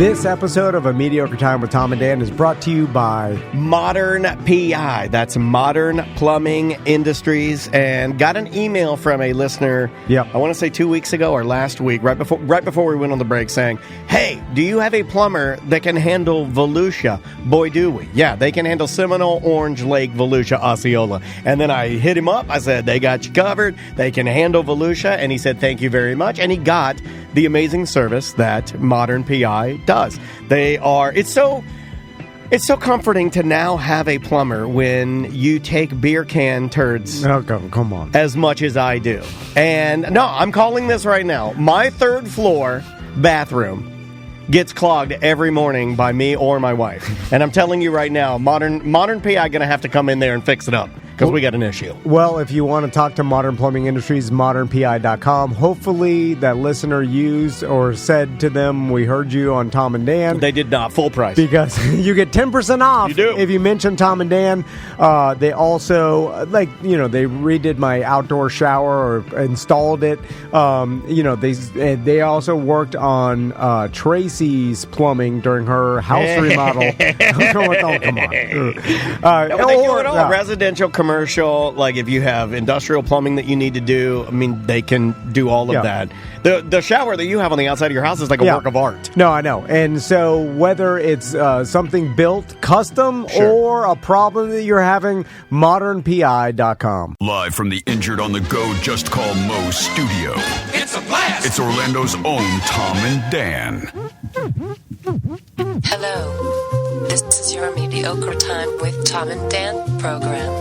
This episode of A Mediocre Time with Tom and Dan is brought to you by Modern PI. That's Modern Plumbing Industries. And got an email from a listener, I want to say 2 weeks ago or last week, right before we went on the break, saying, hey, do you have a plumber that can handle Volusia? Boy, do we. Yeah, they can handle Seminole, Orange Lake, Volusia, Osceola. And then I hit him up. I said, they got you covered. They can handle Volusia. And he said, thank you very much. And he got the amazing service that Modern PI does. It's so comforting to now have a plumber when you take beer can turds come on. as much as I do. And no, I'm calling this right now. My third floor bathroom gets clogged every morning by me or my wife. And I'm telling you right now, Modern PI going to have to come in there and fix it up. Because we got an issue. Well, if you want to talk to Modern Plumbing Industries, modernpi.com. Hopefully that listener used or said to them, we heard you on Tom and Dan. They did not. Full price. Because you get 10% off you do. if you mention Tom and Dan. They also, they redid my outdoor shower or installed it. They also worked on Tracy's plumbing during her house remodel. Come on. Residential, commercial, like if you have industrial plumbing that you need to do, I mean, they can do all of that. The shower that you have on the outside of your house is like a work of art. No, I know. And so whether it's something built custom or a problem that you're having, modernpi.com. Live from the Injured on the Go Just Call Mo studio. It's a blast! It's Orlando's own Tom and Dan. Hello. This is your Mediocre Time with Tom and Dan program.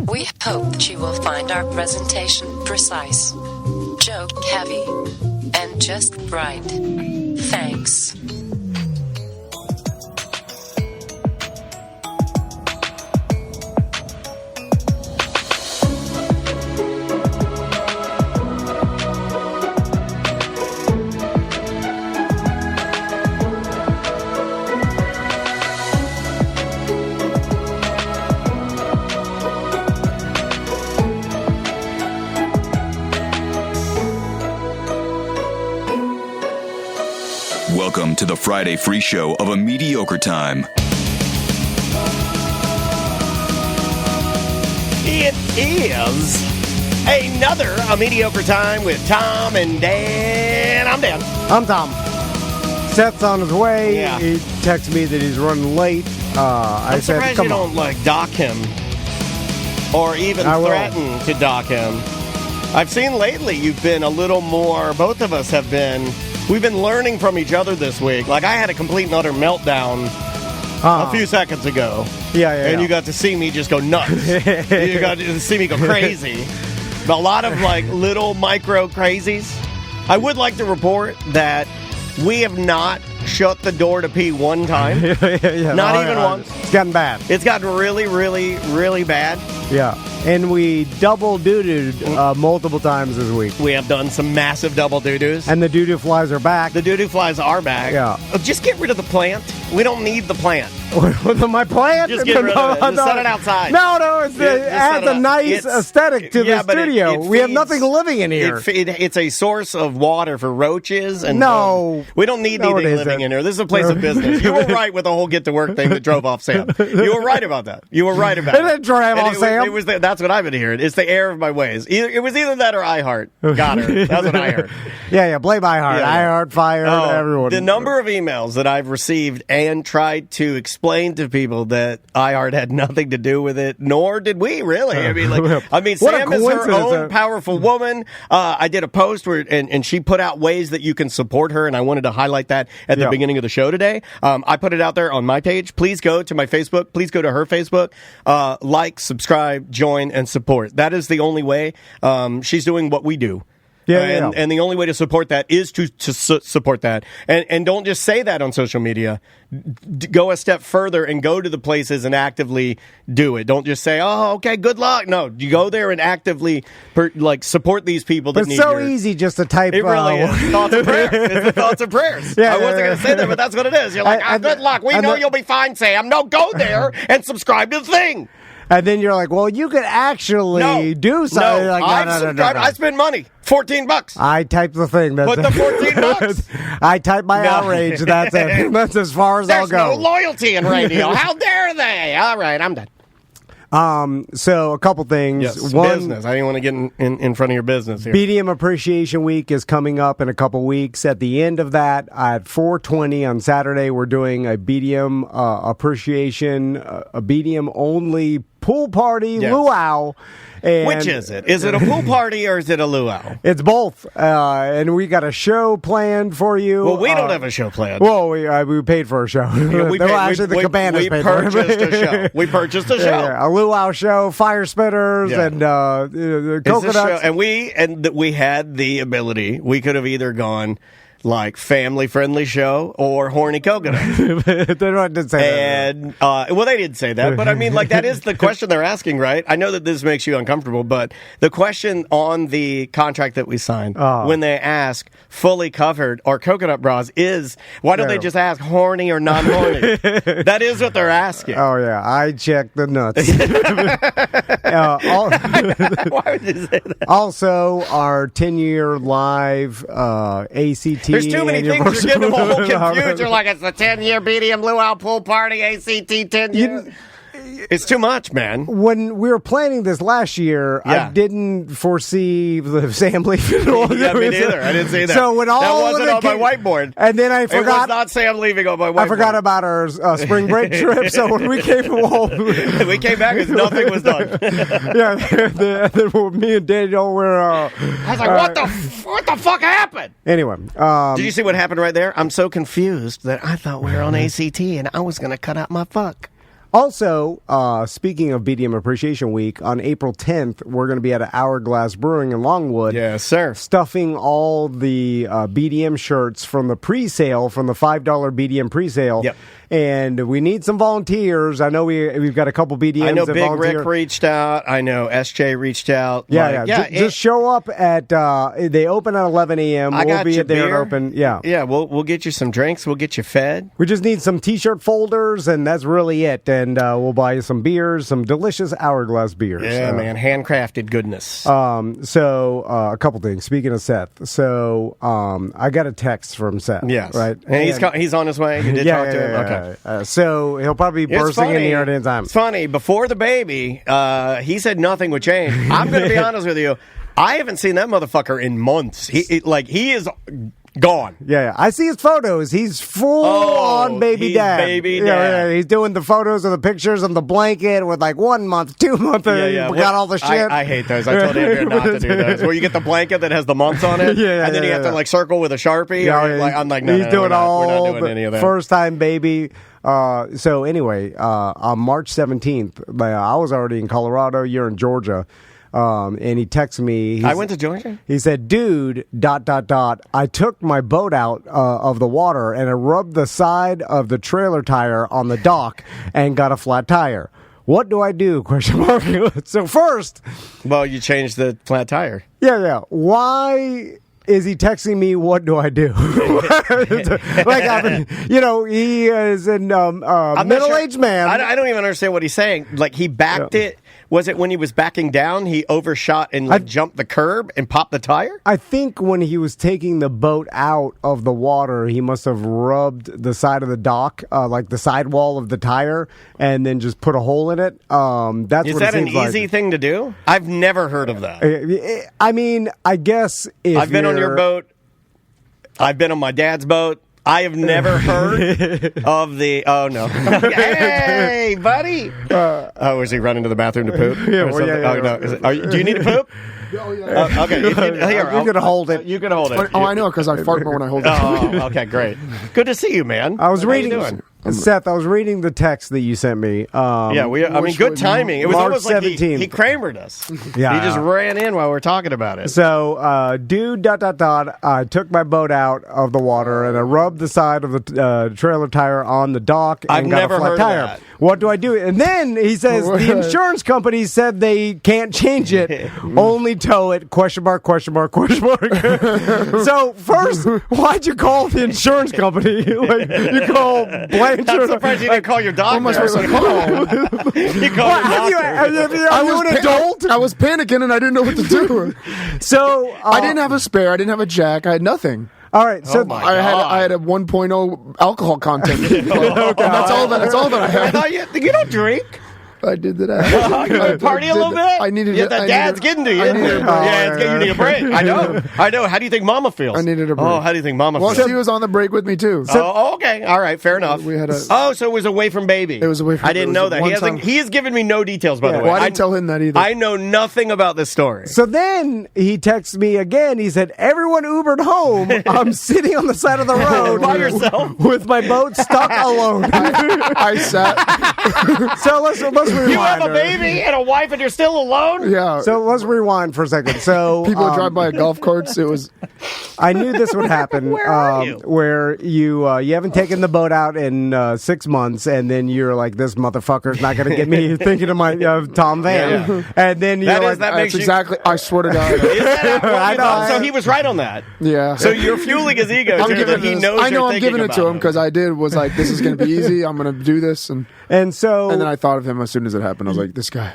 We hope that you will find our presentation precise, joke heavy, and just right. Thanks. Welcome to the Friday free show of A Mediocre Time. It is another A Mediocre Time with Tom and Dan. I'm Dan. I'm Tom. Seth's on his way. Yeah. He texted me that he's running late. I'm surprised you don't dock him or even threaten to dock him. I've seen lately you've been a little more, both of us have been. We've been learning from each other this week. Like, I had a complete and utter meltdown a few seconds ago. And you got to see me just go nuts. You got to see me go crazy. A lot of, little micro crazies. I would like to report that we have not shut the door to pee one time. Not even once. It's gotten bad. It's gotten really, really, really bad. Yeah. And we double doo-dooed multiple times this week. We have done some massive double doo-doos. And the doo-doo flies are back. The doo-doo flies are back. Yeah. Just get rid of the plant. We don't need the plant. My plant? Just get rid of it. Just set it outside. No, it adds a nice aesthetic to the studio. We have nothing living in here. It's a source of water for roaches. And we don't need anything living in here. This is a place of business. You were right with the whole get-to-work thing that drove off Sam. You were right about that. You were right about it. It didn't drive off Sam. That's what I've been hearing. It's the error of my ways. It was either that or iHeart. Got her. That's what I heard. Blame iHeart. iHeart fired everyone. The number of emails that I've received and tried to explain to people that iHeart had nothing to do with it, nor did we, really. Sam is her own powerful woman. I did a post where, and she put out ways that you can support her, and I wanted to highlight that at the beginning of the show today. I put it out there on my page. Please go to my Facebook. Please go to her Facebook. Like, subscribe, join, and support. That is the only way. She's doing what we do. And the only way to support that is to support that. And don't just say that on social media. Go a step further and go to the places and actively do it. Don't just say, oh, okay, good luck. No, you go there and actively support these people that need your... It's so easy just to type... It really is. Thoughts and prayers. It's the thoughts and prayers. I wasn't going to say that, but that's what it is. You're like, good luck. We know you'll be fine, Sam. No, go there and subscribe to the thing. And then you're like, well, you could actually do something. No, I spend money. $14. I typed the thing. Put the $14. I typed my outrage. That's it. That's as far as I'll go. There's no loyalty in radio. How dare they? All right, I'm done. So a couple things. Yes, business. I didn't want to get in front of your business here. BDM Appreciation Week is coming up in a couple weeks. At the end of that, at 4:20 on Saturday, we're doing a BDM appreciation, a BDM only pool party, luau. And which is it? Is it a pool party or is it a luau? It's both. And we got a show planned for you. Well, we don't have a show planned. Well, we paid for a show. Yeah, the cabanas paid for it. We purchased a show. Yeah, a luau show, fire spitters, and coconuts. And we had the ability. We could have either gone like family-friendly show or horny coconut. They didn't say that. Well, they didn't say that, but I mean, like, that is the question they're asking, right? I know that this makes you uncomfortable, but the question on the contract that we signed, when they ask fully covered or coconut bras, is why don't they just ask horny or non-horny? That is what they're asking. Oh, yeah. I checked the nuts. Why would you say that? Also, our 10-year live ACT. There's too many things. You're getting them all confused. You're like, it's the 10-year BDM Luau Pool Party, ACT 10 years. It's too much, man. When we were planning this last year, I didn't foresee the Sam leaving. Yeah, me neither. I didn't see that. So when that wasn't on my whiteboard. And then I forgot. It was not Sam leaving on my whiteboard. I forgot about our spring break trip. So when we came home, we came back and nothing was done. Me and Daniel were. I was like, what the fuck happened? Anyway, did you see what happened right there? I'm so confused that I thought we were on ACT and I was going to cut out my fuck. Also, speaking of BDM Appreciation Week, on April 10th, we're going to be at Hourglass Brewing in Longwood. Yes, sir. Stuffing all the BDM shirts from the pre-sale, from the $5 BDM pre-sale. Yep. And we need some volunteers. I know we've got a couple BDMs. I know that Big volunteer. Rick reached out. I know SJ reached out. Just show up at. They open at 11 a.m. We'll be there to open. Yeah. We'll get you some drinks. We'll get you fed. We just need some T-shirt folders, and that's really it. And we'll buy you some beers, some delicious Hourglass beers. Yeah, man, handcrafted goodness. So a couple things. Speaking of Seth, so I got a text from Seth. Yes, right. And he's on his way. You did talk to him. Okay. So he'll probably be bursting in here at any time. It's funny. Before the baby, he said nothing would change. I'm going to be honest with you. I haven't seen that motherfucker in months. He is gone. Yeah. I see his photos. He's full on baby dad. Baby dad. Yeah, he's doing the photos of the pictures of the blanket with like 1 month, 2 months. Got all the shit. I hate those. I told Andrea not to do those. Where you get the blanket that has the months on it, and then you have to like circle with a Sharpie. I'm like, no, he's doing all we're not doing any of that. First time baby. So anyway, on March 17th, I was already in Colorado. You're in Georgia. And he texted me. I went to Georgia? He said, dude, ... I took my boat out of the water and I rubbed the side of the trailer tire on the dock and got a flat tire. What do I do? ? So first... Well, you changed the flat tire. Yeah. Why... is he texting me, what do I do? He is a middle-aged man. I don't even understand what he's saying. Like, he backed it. Was it when he was backing down, he overshot and jumped the curb and popped the tire? I think when he was taking the boat out of the water, he must have rubbed the side of the dock, like the sidewall of the tire, and then just put a hole in it. Is that an easy thing to do? I've never heard of that. I mean, I guess if I've been on your boat. I've been on my dad's boat. I have never heard of the... Oh, no. Hey, buddy! Was he running to the bathroom to poop? Do you need to poop? Okay. You can hold it. You can hold it. I know, because I fart more when I hold it. Oh, okay, great. Good to see you, man. I was reading... Seth, I was reading the text that you sent me. Good timing. It was March almost like 17th. he Kramered us. Yeah. He just ran in while we were talking about it. So, dude, ... I took my boat out of the water and I rubbed the side of the trailer tire on the dock and got a flat tire. That. What do I do? And then he says the insurance company said they can't change it, only tow it, ? So, first, why'd you call the insurance company? You call blank I'm surprised you didn't call your doctor. What am I supposed to call? You called your doctor. Are you an adult? I was panicking and I didn't know what to do. So I didn't have a spare. I didn't have a jack. I had nothing. All right, so I had a 1.0 alcohol content. That's all that I had. You don't drink. I did that. You party a little bit? I needed it. Dad's getting to you. You need a break. I know. How do you think Mama feels? I needed a break. Oh, how do you think Mama feels? Well, she was on the break with me, too. Okay. All right. Fair enough. We had so it was away from baby. It was away from I didn't know that. He has given me no details, by the way. Well, I didn't tell him that either. I know nothing about this story. So then he texts me again. He said, everyone Ubered home. I'm sitting on the side of the road. By yourself? With my boat stuck alone. I sat. So let's rewind. You have a baby and a wife and you're still alone? Yeah. So let's rewind for a second. So people drive by golf carts. It was. I knew this would happen. Where are you? Where you haven't taken the boat out in 6 months, and then you're like, this motherfucker's not going to get me thinking of my Tom Van. Yeah. And then you're like, that's exactly. I swear to God. I know. So he was right on that. Yeah. So you're fueling his ego. I'm too, giving that he this- knows I know you're I'm giving it to him because I did was like, this is going to be easy. I'm going to do this, and so then I thought of him as soon as it happened. I was like, this guy.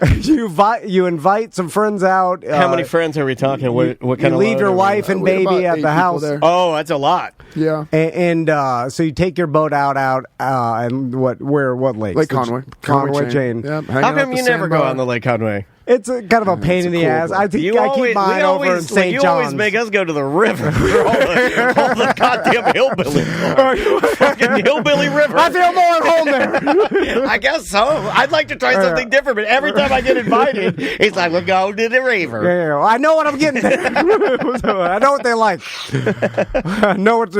you invite some friends out. How many friends are we talking? What kind of leave load your are we- wife and We had baby about at 8 the people house. there. Oh, that's a lot. Yeah. And so you take your boat out, and what lakes? Lake Conway. Conway Chain. Yep, How come you never go on the Lake Conway? It's kind of a pain in the cool ass. boat. I think I keep mine over in St. You John's. always make us go to the river for all the goddamn hillbilly. Fucking hillbilly river. I feel more at home there. I guess so. I'd like to try something different, but every time I get invited, it's like, we'll go to the river. Yeah, I know what I'm getting there. I know what they like. I know what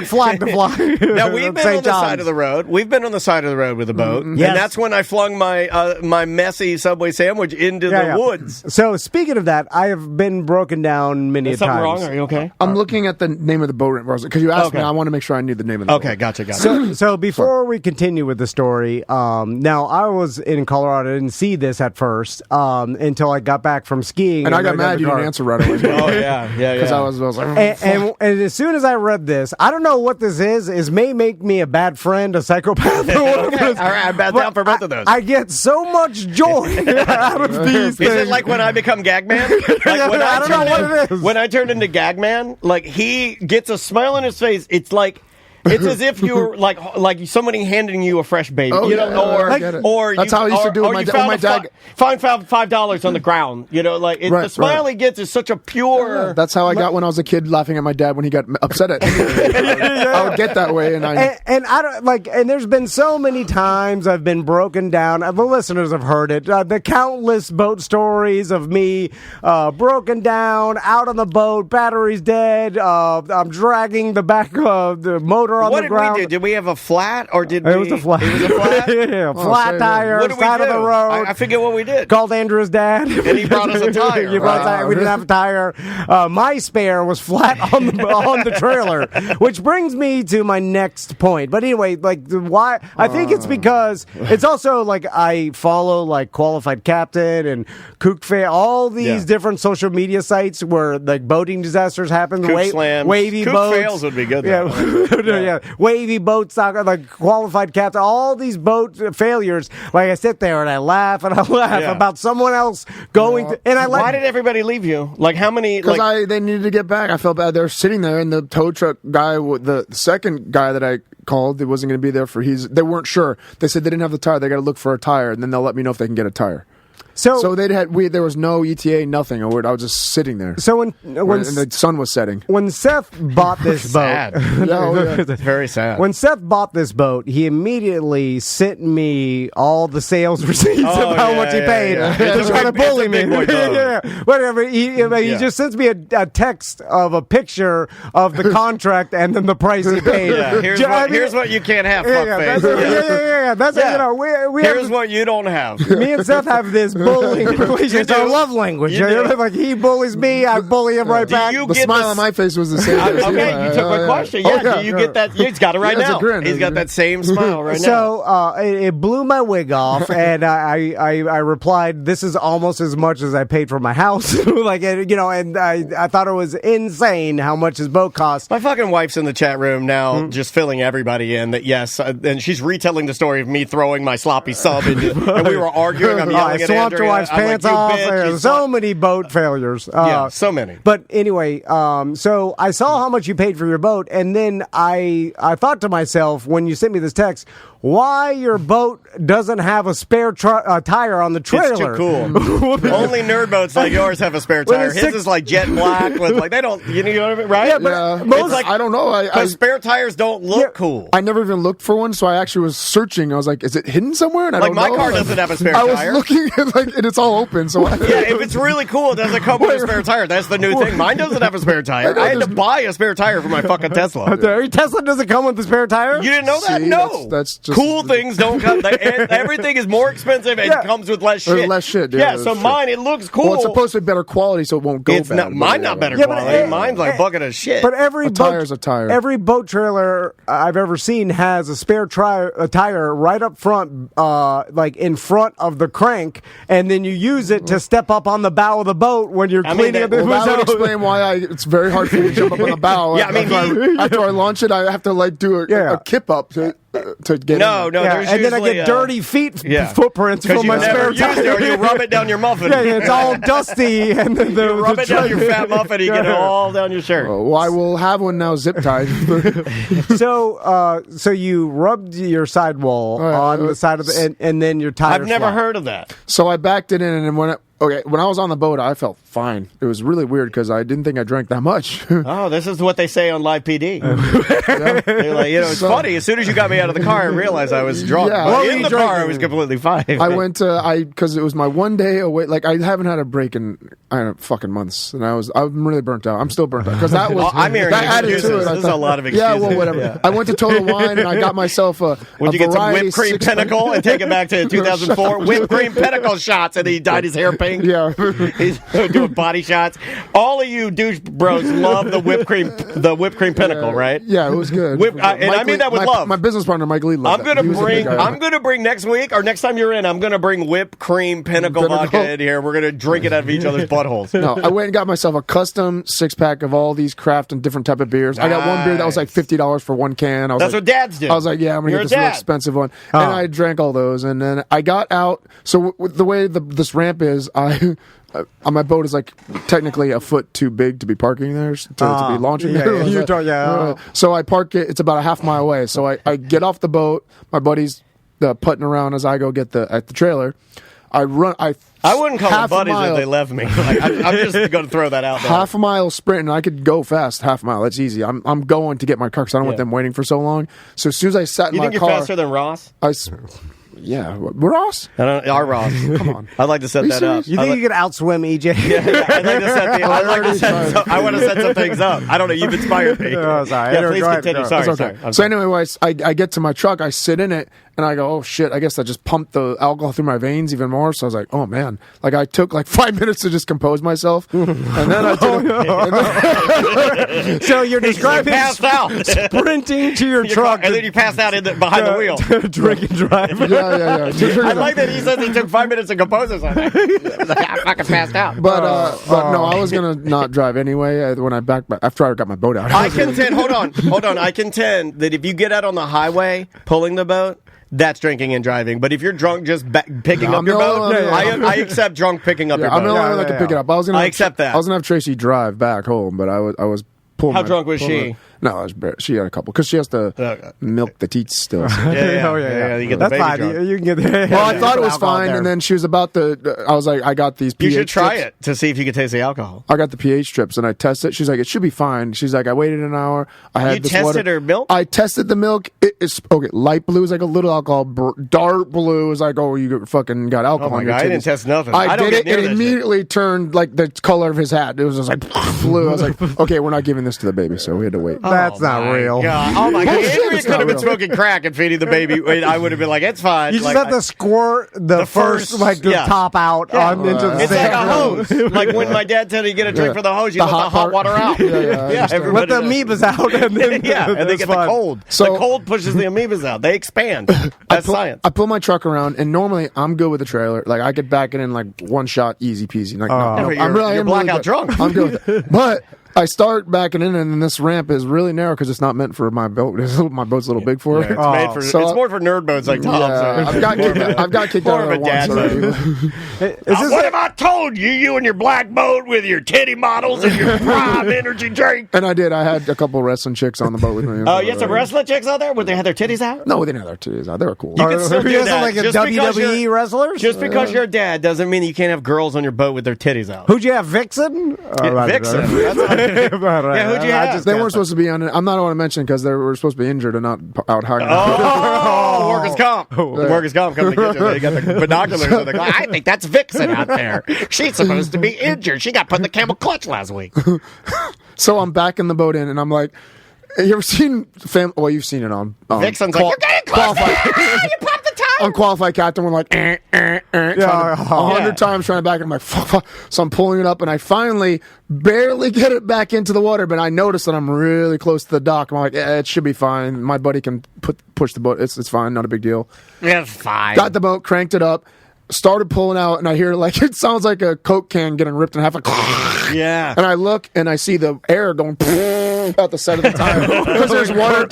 flag to fly. Now, we've been on the side of the road. We've been on the side of the road with a boat. Mm-hmm. Yes. And that's when I flung my messy Subway sandwich into the woods. So, speaking of that, I have been broken down many Is times. something wrong? Are you okay? I'm looking at the name of the boat because you asked me. I want to make sure I knew the name of the boat. Okay, gotcha. So before we continue with the story, now I was in Colorado. I didn't see this at first until I got back from skiing. And I got mad you didn't answer right away. Oh, yeah. Because I was like, and as soon as I read this, I don't know what this is. It may make me a bad friend, a psychopath. Okay. All right, I'm bad down for both of those. I get so much joy out of these things. Is it like when I become Gagman? Like I don't know what it is. When I turned into Gagman, like he gets a smile on his face. It's like it's as if you're like somebody handing you a fresh baby, or that's how I used to do with my dad. Find $5 on the ground, the smile he gets is such a pure. That's how I got when I was a kid, laughing at my dad when he got upset at me. I would get that way, and I don't like. And there's been so many times I've been broken down. The listeners have heard it. The countless boat stories of me broken down, out on the boat, battery's dead. I'm dragging the back of the motor on the ground. What did we do? Did we have a flat, or did we? It was a flat. It was a flat? Yeah, flat tire, what did we side do? of the road. I forget what we did. Called Andrew's dad. And he brought us a tire. We didn't have a tire. My spare was flat on the trailer, which brings me to my next point. But anyway, why? I think it's because it's also like I follow like Qualified Captain and Kook Fair, all these different social media sites where like boating disasters happen. Kook Slams. Wavy Kook boats. Fails would be good. Yeah, wavy boats, like Qualified Captain, all these boat failures. Like I sit there and I laugh about someone else going to, and why did everybody leave you? Like how many? Because they needed to get back. I felt bad. They're sitting there, and the tow truck guy, the second guy that I called, it wasn't going to be there they weren't sure. They said they didn't have the tire. They got to look for a tire, and then they'll let me know if they can get a tire. So there was no ETA, nothing. I was just sitting there. So when the sun was setting. When Seth bought this boat, it's very sad. When Seth bought this boat, he immediately sent me all the sales receipts of how much he paid to try to bully me. Whatever. He just sends me a text of a picture of the contract and then the price he paid. Here's what you can't have, fuckface. That's Here's what you don't have. Me and Seth have this bullying relationship. It's our love language. Like he bullies me, I bully him right back. The smile on my face was the same. Okay, you took my question. Yeah, do you get that? He's got it right now. He's got that same smile right now. So it blew my wig off, and I replied, "This is almost as much as I paid for my house." Like, and I thought it was insane how much his boat cost. My fucking wife's in the chat room now, just filling everybody in that yes, and she's retelling the story of me throwing my sloppy sub into, and we were arguing. I'm yelling at swamped your wife's pants off. There's so many boat failures. Yeah, so many. But anyway, so I saw how much you paid for your boat, and then I thought to myself when you sent me this text, why your boat doesn't have a spare tire on the trailer? It's too cool. Only nerd boats like yours have a spare tire. His is like jet black with like they don't. You know what I mean, right? Yeah, but most, like, I don't know. Because spare tires don't look cool. I never even looked for one, so I actually was searching. I was like, is it hidden somewhere? And I don't know. My car doesn't have a spare tire. I was looking at and it's all open. So if it's really cool, it doesn't come with a spare tire. That's the new thing. Mine doesn't have a spare tire. I had to buy a spare tire for my fucking Tesla. Your Tesla doesn't come with a spare tire? You didn't know that? See, no. That's just cool things don't come. Everything is more expensive and comes with less shit. There's less shit. Yeah, so mine, it looks cool. Well, it's supposed to be better quality, so it won't go bad. Mine not better quality. Mine's like bucket of shit. But every tire's a tire. Every boat trailer I've ever seen has a spare tire right up front, like in front of the crank, and then you use it to step up on the bow of the boat when you're cleaning it. That would explain why it's very hard for me to jump up on the bow. Yeah, after I launch it, I have to like do a kip up to get no, in. And then I get dirty footprints from my spare tire. You rub it down your muffin. It's all dusty, and then you rub it down your fat muffin, you get it all down your shirt. Well, I will have one now zip tied. So you rubbed your sidewall on the side of the, and then your tire. I've never heard of that. So I backed it in, and when I was on the boat, I felt fine. It was really weird because I didn't think I drank that much. Oh, this is what they say on Live PD. They're like, it's funny. As soon as you got me out of the car, I realized I was drunk. Yeah. But in the car, I was completely fine. I went because it was my one day away. Like I haven't had a break in fucking months, and I'm really burnt out. I'm still burnt out because that was I'm hearing that added excuses. to it. There's a lot of excuses. Yeah, well, whatever. Yeah. I went to Total Wine and I got myself a. Would you get some whipped cream pinnacle and take it back to 2004? Whipped cream pinnacle shots, and he dyed his hair pink. Yeah. He's doing body shots. All of you douche bros love the whipped cream pinnacle, right? Yeah, it was good. And I mean that with love. My business partner, Mike Lee, loved I'm gonna bring next week or next time you're in. I'm gonna bring whipped cream pinnacle vodka in here. We're gonna drink it out of each other's buttholes. No, I went and got myself a custom 6-pack of all these craft and different type of beers. I got one beer that was like $50 for one can. That's what dads do. I was like, yeah, I'm gonna get this real expensive one, and I drank all those, and then I got out. So the way this ramp is, on my boat is like technically a foot too big to be parking there to be launching there. So I park it. It's about a half mile away. So I get off the boat. My buddy's putting around as I go get at the trailer. I run. I wouldn't call them buddies if they left me. Like, I'm just going to throw that out there. Half a mile sprint, and I could go fast. Half a mile. That's easy. I'm going to get my car because I don't want them waiting for so long. So as soon as I sat in my car, you think you're faster than Ross? Yeah, Ross? Our Ross. Come on. I'd like to set that up. You think you could outswim EJ? I want to set some things up. I don't know. You've inspired me. Oh, sorry. Yeah, please continue. Sorry. So anyway, I get to my truck, I sit in it, and I go, oh shit, I guess I just pumped the alcohol through my veins even more. So I was like, oh man. Like I took like 5 minutes to just compose myself. And then I took So you're describing passed out. Sprinting to your truck. And then you passed out behind the wheel. Drink and drive. Yeah. I like that he says he took 5 minutes to compose himself. I fucking passed out. But no, I was gonna not drive anyway when I after I got my boat out. I contend. Hold on. I contend that if you get out on the highway pulling the boat, that's drinking and driving. But if you're drunk just picking up your boat, I accept drunk picking up your boat. I'm the only one that can pick it up. I accept that. I was gonna have Tracy drive back home, but I was pulling. How drunk was she? No, she had a couple because she has to milk the teats still. Yeah. You get the baby drunk. You can get. Well, I thought it was fine, and then she was about to. I was like, I got these. You pH should try strips. it to see if you can taste the alcohol. I got the pH strips, and I tested it. She's like, it should be fine. She's like, I waited an hour. I had you tested her milk. I tested the milk. It's okay. Light blue is like a little alcohol. Dark blue is like, oh, you fucking got alcohol. Oh my God, I didn't test nothing. I did it. It immediately turned like the color of his hat. It was just like blue. I was like, okay, we're not giving this to the baby, so we had to wait. That's not real. God. Oh my God! Bullshit, Andrea it's could not have been real. smoking crack and feeding the baby. I would have been like, it's fine. You just like, have to squirt the first, like the yeah. top out on into the It's like sink. a hose. Like when my dad said you get a drink for the hose, you let the hot part. water out. Yeah, Let the amoebas out, and then and they get the cold. So- the cold pushes the amoebas out. They expand. That's science. I pull my truck around, and normally I'm good with the trailer. Like I get back it in like one shot, easy peasy. Like, no, you're blackout good. drunk. I'm good with it. But I start backing in, and this ramp is really narrow because it's not meant for my boat. My boat's a little big for it. It's made for. So it's more for nerd boats like Tom. Yeah, I've got kicked more out of of a it dad once already. What have I told you? You and your black boat with your titty models and your prime energy drink. And I did. I had a couple wrestling chicks on the boat with me. Oh, you had some wrestling chicks out there? Would they have their titties out? No, they didn't have their titties out. They were cool. You can still do You guys that. are like a Just because WWE wrestlers? Just because you're a dad doesn't mean you can't have girls on your boat with their titties out. Who'd you have, Vixen? Vixen. That's yeah, who'd you have? They weren't supposed to be on it. I'm not going to mention because they were supposed to be injured and not out hanging. Oh, workers' comp. Workers' comp coming to get you. They got the binoculars. And they're like, I think that's Vixen out there. She's supposed to be injured. She got put in the camel clutch last week. So I'm backing the boat in, and I'm like, you ever seen well, you've seen it on Vixen's like, you're getting close. You popped the tire. Unqualified captain. We're like, 100 times trying to back it. I'm like, fuck. So I'm pulling it up, and I finally barely get it back into the water, but I notice that I'm really close to the dock. I'm like, it should be fine. My buddy can push the boat. It's fine. Not a big deal. It's fine. Got the boat, cranked it up, started pulling out, and I hear like it sounds like a Coke can getting ripped in half. Like, yeah. And I look and I see the air going out the side of the tire because there's water.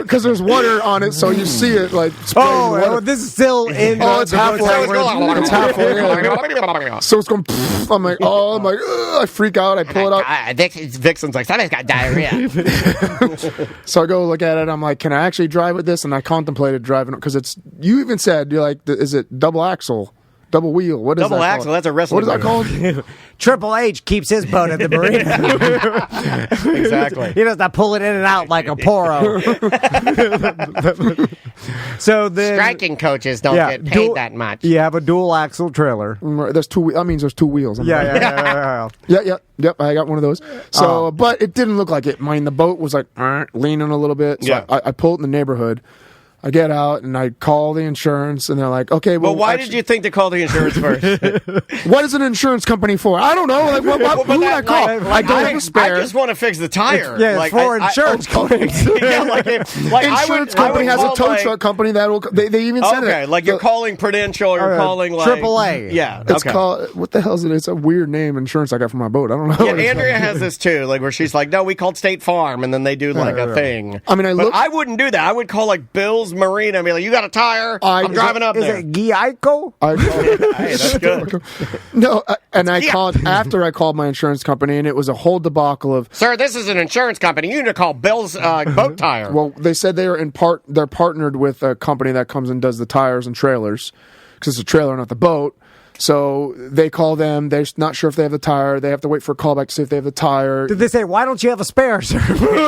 Because there's water on it, so you see it like. Oh, this is still in. It's halfway. It's halfway. So it's going. I'm like, I freak out. I pull it up. Vixen's like, somebody's got diarrhea. So I go look at it. I'm like, can I actually drive with this? And I contemplated driving it because it's. You even said you're like, is it double axle? Double wheel. What is double that axle? Called? That's a wrestling. What is that called? Triple H keeps his boat at the marina. Exactly. He does not pull it in and out like a poro. So then, striking coaches don't get paid that much. You have a dual axle trailer. There's two. That means there's two wheels. Yeah. Yep. I got one of those. So, but it didn't look like it. The boat was like leaning a little bit. So I pulled it in the neighborhood. I get out and I call the insurance, and they're like, "Okay, well, why did you think to call the insurance first? What is an insurance company for? I don't know. Like, who would I call? I don't have a spare. I just want to fix the tire. It's for insurance companies. Insurance company has a tow truck company that will. They even said it. Okay, like you're calling Prudential, or you're calling like AAA. Yeah, it's called. What the hell is it? It's a weird name. Insurance I got for my boat. I don't know. Yeah, Andrea has this too, like where she's like, "No, we called State Farm," and then they do like a thing. I mean, I wouldn't do that. I would call like Bill's Marina and be like, "You got a tire? I'm driving up there." Is it Geico? Hey, that's good. No, and I called after I called my insurance company, and it was a whole debacle of. Sir, this is an insurance company. You need to call Bill's boat tire. Well, they said they are they're partnered with a company that comes and does the tires and trailers because it's a trailer, not the boat. So they call them. They're not sure if they have the tire. They have to wait for a callback to see if they have the tire. Did they say, why don't you have a spare, sir?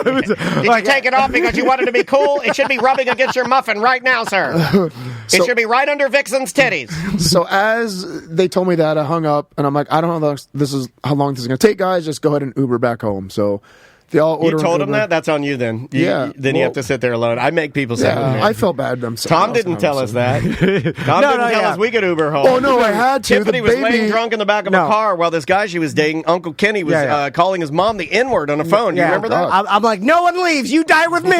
Did you take it off because you wanted to be cool? It should be rubbing against your muffin right now, sir. It should be right under Vixen's titties. So as they told me that, I hung up, and I'm like, I don't know how long this is going to take, guys. Just go ahead and Uber back home. So they all order. You told them that? That's on you then. You have to sit there alone. I make people say that. I felt bad. Tom didn't tell us that. Tom didn't tell us we could Uber home. Oh, no, I had to. Tiffany was laying drunk in the back of a car while this guy she was dating, Uncle Kenny, was calling his mom the N-word on the phone. You remember that? I'm like, no one leaves. You die with me.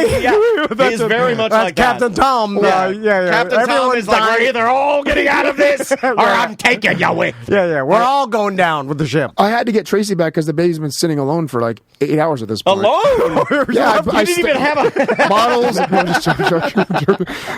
He's very much like Captain Tom. Captain Tom is like, we're either all getting out of this or I'm taking you with. Yeah. We're all going down with the ship. I had to get Tracy back because the baby's been sitting alone for like 8 hours at this point. Alone? Yeah, you didn't even have a models. No, I'm just joking.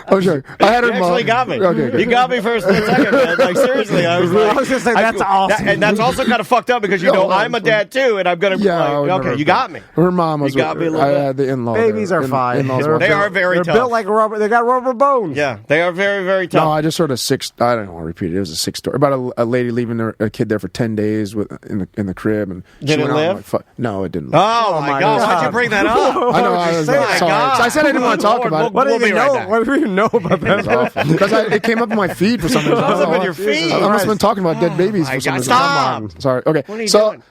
I'm joking. I had her. You actually got me. Okay. You got me for a split second, man. Like seriously, I was just saying that's awesome. and that's also kind of fucked up because I'm a dad too, and I'm gonna. Okay, you got me. Her mom was. You got me a little bit. I had the in-law. Babies are fine. They are very tough. They're built like rubber. They got rubber bones. Yeah, they are very, very tough. No, I just heard a six. I don't want to repeat it. It was a 6 story about a lady leaving a kid there for 10 days in the crib, and did it live? No, it didn't. Oh my my God, why'd you bring that up? I know. I was sorry. So I said I didn't want to talk about it. What do you know? What do you know about that? Because it came up in my feed for some reason. Up in your feed. I must have been talking about dead babies for some reason. Stop. Sorry. Okay.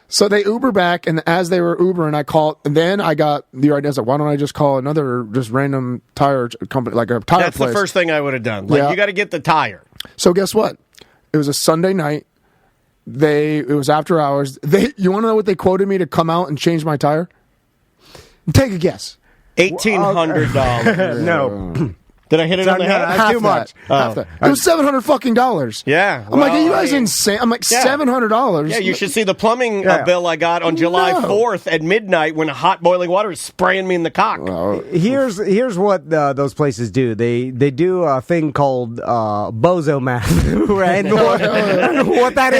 So they Uber back, and as they were Ubering, I called, and then I got the idea. I was like, why don't I just call another just random tire company, like a tire That's place? the first thing I would have done. Like, you got to get the tire. So guess what? It was a Sunday night. It was after hours. You want to know what they quoted me to come out and change my tire? Take a guess. $1,800. No. Did I hit it on the head? Half too much. Half that. It was $700 fucking dollars. Yeah. I'm like, are you guys insane? I'm like, $700. Yeah, you should see the plumbing bill I got on July 4th at midnight when hot boiling water is spraying me in the cock. Here's what those places do. They do a thing called bozo math, and what that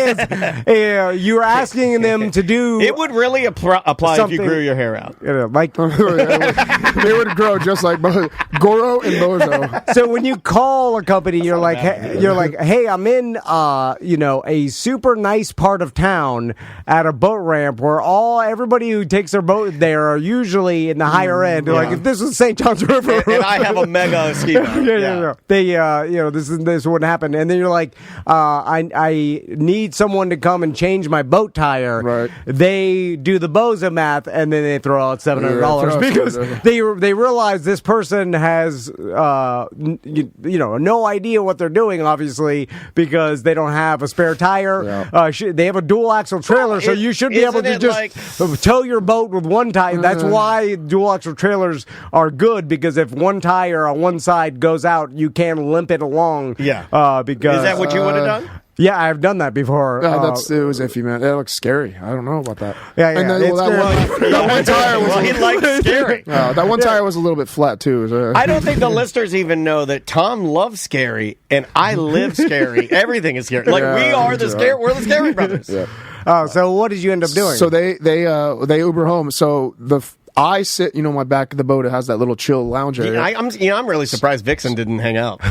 is, you're asking them to do. It would really apply if you grew your hair out. Like they would grow just like Goro and Bozo. So when you call a company, you're like, hey, I'm in, a super nice part of town at a boat ramp where everybody who takes their boat there are usually in the higher end. Like, if this was St. John's River, and I have a mega ski boat. Yeah. They, this wouldn't happen. And then you're like, I need someone to come and change my boat tire. Right. They do the bozo math, and then they throw out $700 because they realize this person has. No idea what they're doing, obviously, because they don't have a spare tire. Yeah. They have a dual axle trailer, so you should be able to just tow your boat with one tire. That's why dual axle trailers are good, because if one tire on one side goes out, you can limp it along. Yeah. Because is that what you would have done? Yeah, I've done that before. It was iffy, man. That looks scary. I don't know about that. Yeah. And then, that one tire was. He likes scary. That one tire was a little bit flat too. I don't think the listeners even know that Tom loves scary and I live scary. Everything is scary. Like we are the scary. We're the scary brothers. Yeah. So what did you end up doing? So they Uber home. So I sit, my back of the boat. It has that little chill lounge area. I'm really surprised Vixen didn't hang out.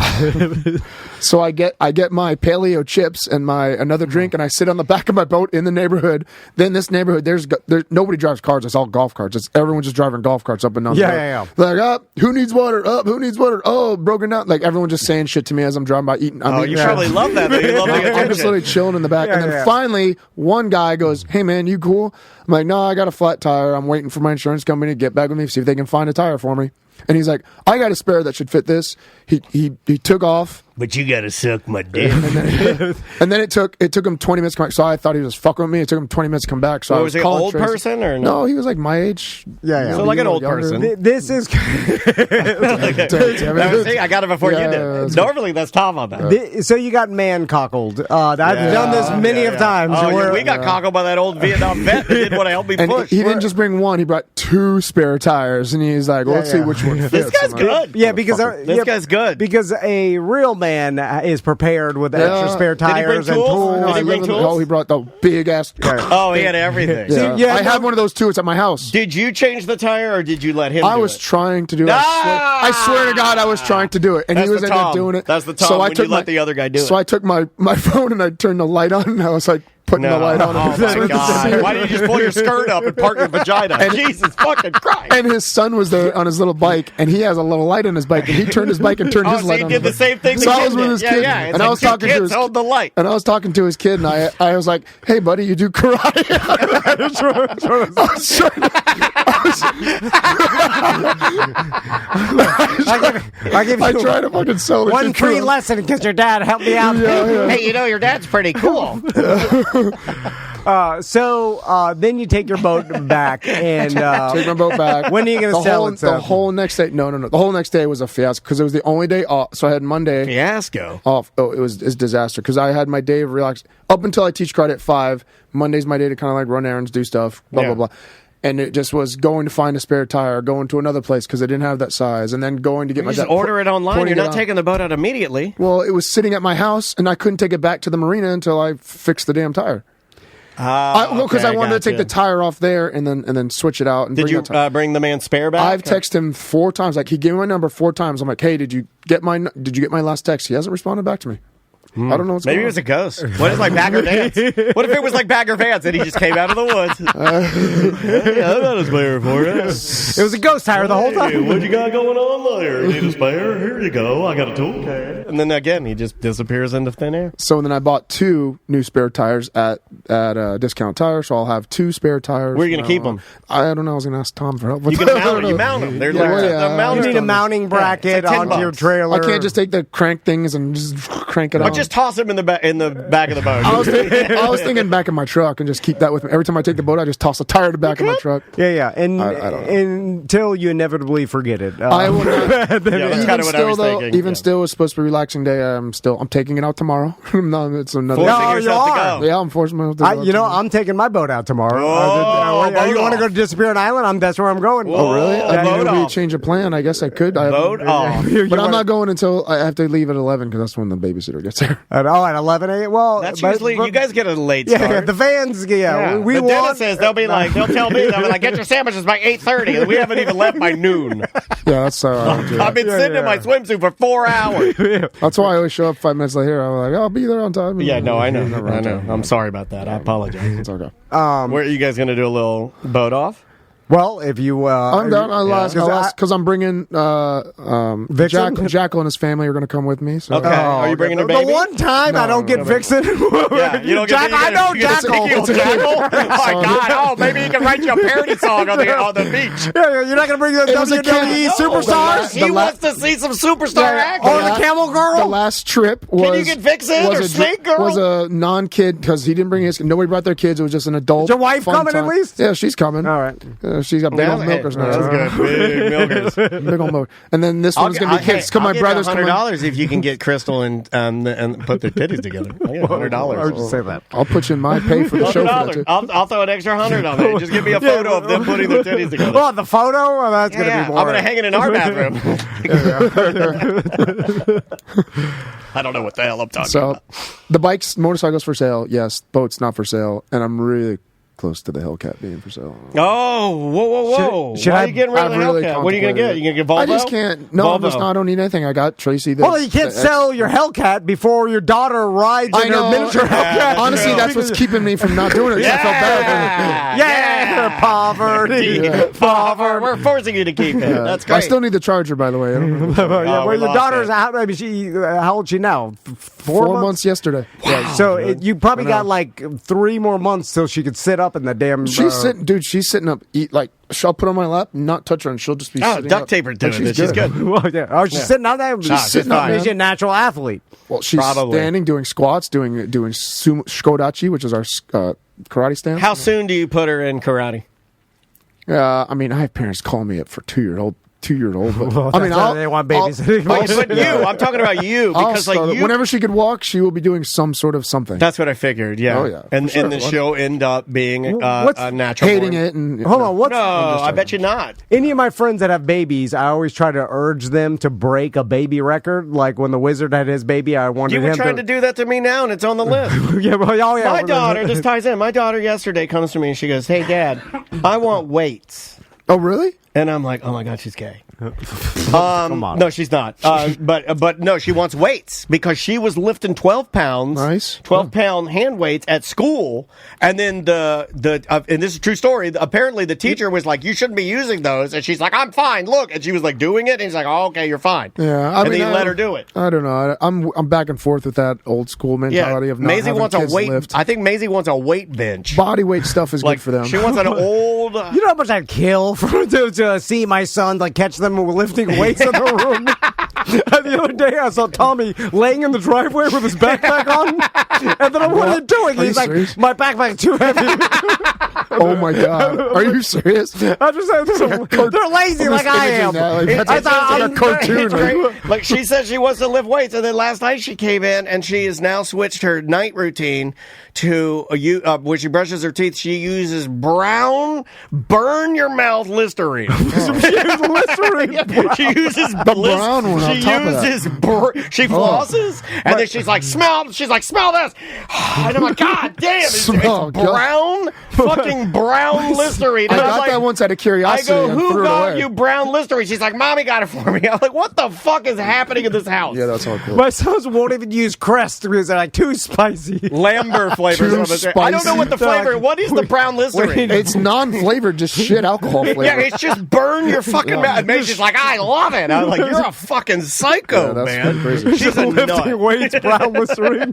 So I get my paleo chips and another drink, and I sit on the back of my boat in the neighborhood. Then this neighborhood, there's nobody drives cars. It's all golf carts. It's everyone just driving golf carts up and down. Yeah. Like, who needs water? Who needs water? Oh, broken down. Like everyone just saying shit to me as I'm driving by eating. You probably love that. You love the attention. I'm just literally chilling in the back, and then finally one guy goes, "Hey man, you cool?" I'm like, "No, I got a flat tire. I'm waiting for my insurance company to get back with me, see if they can find a tire for me." And he's like, "I got a spare that should fit this." He took off. But you gotta suck my dick. And then it took him 20 minutes to come back. So I thought he was fucking with me. It took him 20 minutes to come back. So was he an old person or no? He was like my age. Yeah. So like an old person. This is. See, I got it before you did. Normally that's Tom on that. So you got man cockled. I've done this many of times. We got cockled by that old Vietnam vet that didn't want to help me push. He didn't just bring one. He brought 2 spare tires, and he's like, "Let's see which one fits." This guy's good. Yeah, because this guy's good. Because a real man is prepared with extra spare tires and tools. Did he bring tools? Oh, he brought the big ass. Oh, he had everything. Yeah. I have one of those too. It's at my house. Did you change the tire or did you let him? I was trying to do it. I swear to God, I was trying to do it, and he was ended up doing it. That's the Tom. So when you let the other guy do it. So I took my phone and I turned the light on, and I was like putting the light on. Oh my God! Why didn't you just pull your skirt up and park your vagina? Jesus fucking Christ! And his son was there on his little bike, and he has a little light on his bike, and he turned his bike and turned his light on. So he did the same thing. So I was with his kid, and I was talking to his hold the light. And I was talking to his kid, and I was like, "Hey, buddy, you do karate?" I tried to fucking sell it. One free lesson because your dad helped me out. Hey, your dad's pretty cool. So then you take your boat back and take my boat back. When are you going to sell it? The whole next day. No. The whole next day was a fiasco because it was the only day off. So I had Monday fiasco off. Oh, it's disaster because I had my day of relax up until I teach karate at 5. Monday's my day to kind of like run errands, do stuff, blah blah. And it just was going to find a spare tire, going to another place because I didn't have that size, and then going to get my. Just order it online. You're not taking the boat out immediately. Well, it was sitting at my house, and I couldn't take it back to the marina until I fixed the damn tire. Because I wanted to take the tire off there and then switch it out. And did you bring the man spare back? I've texted him 4 times. Like he gave me my number 4 times. I'm like, hey, did you get my last text? He hasn't responded back to me. I don't know what's Maybe going it was a ghost. What is like Bagger Vance? What if it was like Bagger Vance and he just came out of the woods? Hey, I got a spare for you. It was a ghost tire the whole time. Hey, what you got going on there? Need a spare? Here you go. I got a toolkit. And then again, he just disappears into thin air. So then I bought 2 new spare tires at Discount Tire, so I'll have 2 spare tires. Where are you going to keep them? I don't know. I was going to ask Tom for help. You can mount them. They're You need a mounting bracket like onto your trailer. I can't just take the crank things and just crank it on. But just toss them in the back of the boat. I was thinking back in my truck and just keep that with me. Every time I take the boat, I just toss a tire to the back of my truck. Yeah. And I don't know. until you inevitably forget it. I will not. That's kind of what I was thinking. Even still, it's supposed to be a relaxing day. I'm taking it out tomorrow. No, it's another. Forcing No, yourself you to are. go. Yeah, I'm forcing myself to go. I'm taking my boat out tomorrow. You want to go to Disappearing Island? That's where I'm going. Oh, really? I mean, it would be a off. change of plan. I guess I could. Boat off. But I'm not going until I have to leave at 11 because that's when the babysitter gets there. At 11 a.m. Well, That's usually you guys get a late Yeah, start. the vans. Yeah, we the want. dentist they'll tell me they'll be like, get your sandwiches by 8:30, and we haven't even left by noon. Yeah, that's I've been sitting in my swimsuit for 4 hours. That's why I always show up 5 minutes later. I'm like, I'll be there on time. Yeah, no, I know. Never on time. I'm sorry about that. I apologize. It's okay. Where are you guys going to do a little boat off? Well, if you, I'm down. Because I'm bringing Vixen? Jackal and his family are going to come with me. So. Okay. Are you bringing a the baby? one time I don't get Vixen. Yeah, you don't get I know Jackal. Jackal. Oh my God! Oh, maybe he can write you a parody song on the beach. Yeah, you're not going to bring the WWE superstars. He wants to see some superstar action. Or the Camel Girl. The last trip was. Can you get Vixen or Snake Girl? Was a non-kid because he didn't bring his. Nobody brought their kids. It was just an adult. Is your wife fun coming time. at least? Yeah, she's coming. All right. She's got big old milkers now. That's good. Big milkers. Big old milk. And then this one's going to be kids. Because my brother's coming. $100 if you can get Crystal and put their titties together. I get $100. I would just say that. I'll put you in my pay for the show. For that too. I'll throw an extra 100 on there. Just give me a photo of them putting their titties together. Oh, the photo? Oh, that's going to be more. I'm going to hang it in our bathroom. I don't know what the hell I'm talking about. The bikes, motorcycles for sale. Yes, boats not for sale. And I'm really close to the Hellcat being for sale. Oh, whoa. Should Why I- are you getting rid of the really Hellcat? What are you going to get? You going to get Volvo? I just can't. No, I don't need anything. I got Tracy. Well, you can't sell your Hellcat before your daughter rides in her miniature Hellcat. Honestly, that's what's keeping me from not doing it. I felt bad. Yeah, poverty. Poverty. We're forcing you to keep it. That's great. I still need the charger, by the way. I don't know. Yeah, we your lost daughter's it. how old is she now? 4 months yesterday. Yeah, so you probably got like 3 more months till she could sit up in the damn. She's sitting, dude. She's sitting up. I'll put her on my lap, not touch her, and she'll just be sitting duct up. tape her doing And it. She's good. Well, yeah. Oh, she's sitting out there. She's sitting up. fine. She's a natural athlete. Well, she's Probably. standing, doing squats, doing Shkodachi, which is our karate stance. How soon do you put her in karate? I mean, I have parents call me up for 2-year-old. But, They want babysitting. But you, I'm talking about you because whenever she could walk, she will be doing some sort of something. That's what I figured. Yeah. Oh, yeah, And for sure. then she'll end up being What's a natural. hating born. it and Hold on, what's No, I bet you not. any of my friends that have babies? I always try to urge them to break a baby record. Like when the wizard had his baby, I wanted You were him trying to do that to me now, and it's on the list. Yeah, well, oh, yeah. My daughter, this ties in. My daughter yesterday comes to me and she goes, "Hey, Dad, I want weights." Oh, really? And I'm like, "Oh my God, she's gay." Come on. No, she's not. But no, she wants weights because she was lifting 12 pounds, Nice. 12-pound hand weights at school, and then and this is a true story. Apparently, the teacher was like, "You shouldn't be using those," and she's like, "I'm fine. Look," and she was like doing it, and he's like, "Oh, okay, you're fine." Yeah, and then he let her do it. I don't know. I'm back and forth with that old school mentality of not Maisie having wants a kids weight. lift. I think Maisie wants a weight bench. Body weight stuff is Like good for them. she wants an old. You know how much I'd kill to see my son catch them lifting weights in the room. The other day I saw Tommy laying in the driveway with his backpack on, and then what are you doing? Are He's you like, serious? my backpack's too heavy. Oh my God, are you serious? I'm just saying, they're lazy like I am. That's like a cartoon. It's great. Like she said, she wants to lift weights, and then last night she came in and she has now switched her night routine to when she brushes her teeth. She uses brown burn your mouth Listerine. Listerine. She uses the brown one on top of that. She flosses, and then she's like, smell this. And I'm like, God damn, it's brown, fucking brown Listerine. I And got that once out of curiosity. I go, and who threw it got away. you brown Listerine? She's like, Mommy got it for me. I'm like, what the fuck is happening in this house? Yeah, that's hardcore. My sons won't even use Crest because they're like too spicy. Lambert flavor. I don't know what the flavor. What is the brown Listerine? It's non-flavored, just shit alcohol flavor. Yeah, it's just burn your fucking mouth. And Mae's just like, I love it. I'm like, you're a fucking psycho, that's man. crazy. She's a Lifting nut. weights, brown Listerine.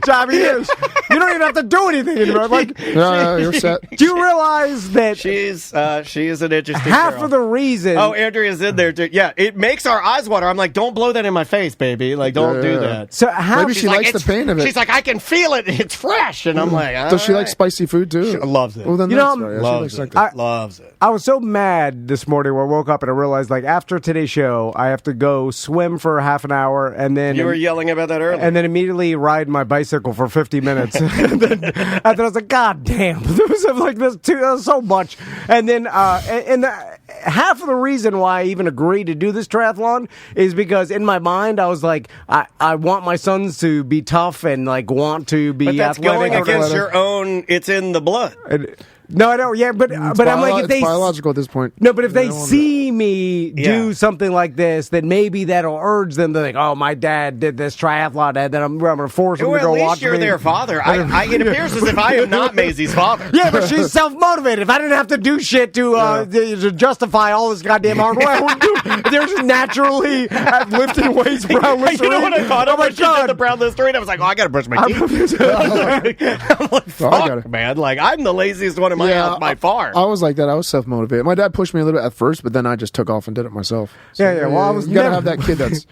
Johnny, you don't even have to do anything anymore. Like, No, you're set. do you realize that She is an interesting half girl. of the reason? Oh, Andrea's in there too. Yeah, it makes our eyes water. I'm like, don't blow that in my face, baby. Like, don't do that. So half. Maybe she likes the pain of it. She's like, I can feel it. It's fresh. And I'm like, Does she like right. spicy food too? She loves it. Well, then You that's know, right. Yeah, she Loves likes it. like that. Loves it. I was so mad this morning when I woke up and I realized, like, after today's show, I have to go swim for half an hour and then You were yelling about that earlier. and then immediately ride my bicycle for 50 minutes. and then I was like, God damn, there was like this too, that was so much. And then half of the reason why I even agreed to do this triathlon is because in my mind I was like, I want my sons to be tough and like want to be But that's athletic. going against your own. It's in the blood. No, I don't. Yeah, but I'm like, if they it's biological at this point. No, but if they don't want see me do something like this, then maybe that'll urge them to think, oh, my dad did this triathlon, and then I'm going to force them Well, to go at least watch you're me. their father. It appears as if I am not Maisie's father. Yeah, but she's self-motivated. If I didn't have to do shit to justify all this goddamn hard work, I would do. They're just naturally lifting weights, brown Listerine. You know what I thought Oh of my when she did God. the brown Listerine? I was like, oh, I got to brush my teeth. I'm like, fuck, man. Like, I'm the laziest one in my house by far. I was like that. I was self-motivated. My dad pushed me a little bit at first, but then I just took off and did it myself. So, Yeah. Well, I was you gotta never- have that kid that's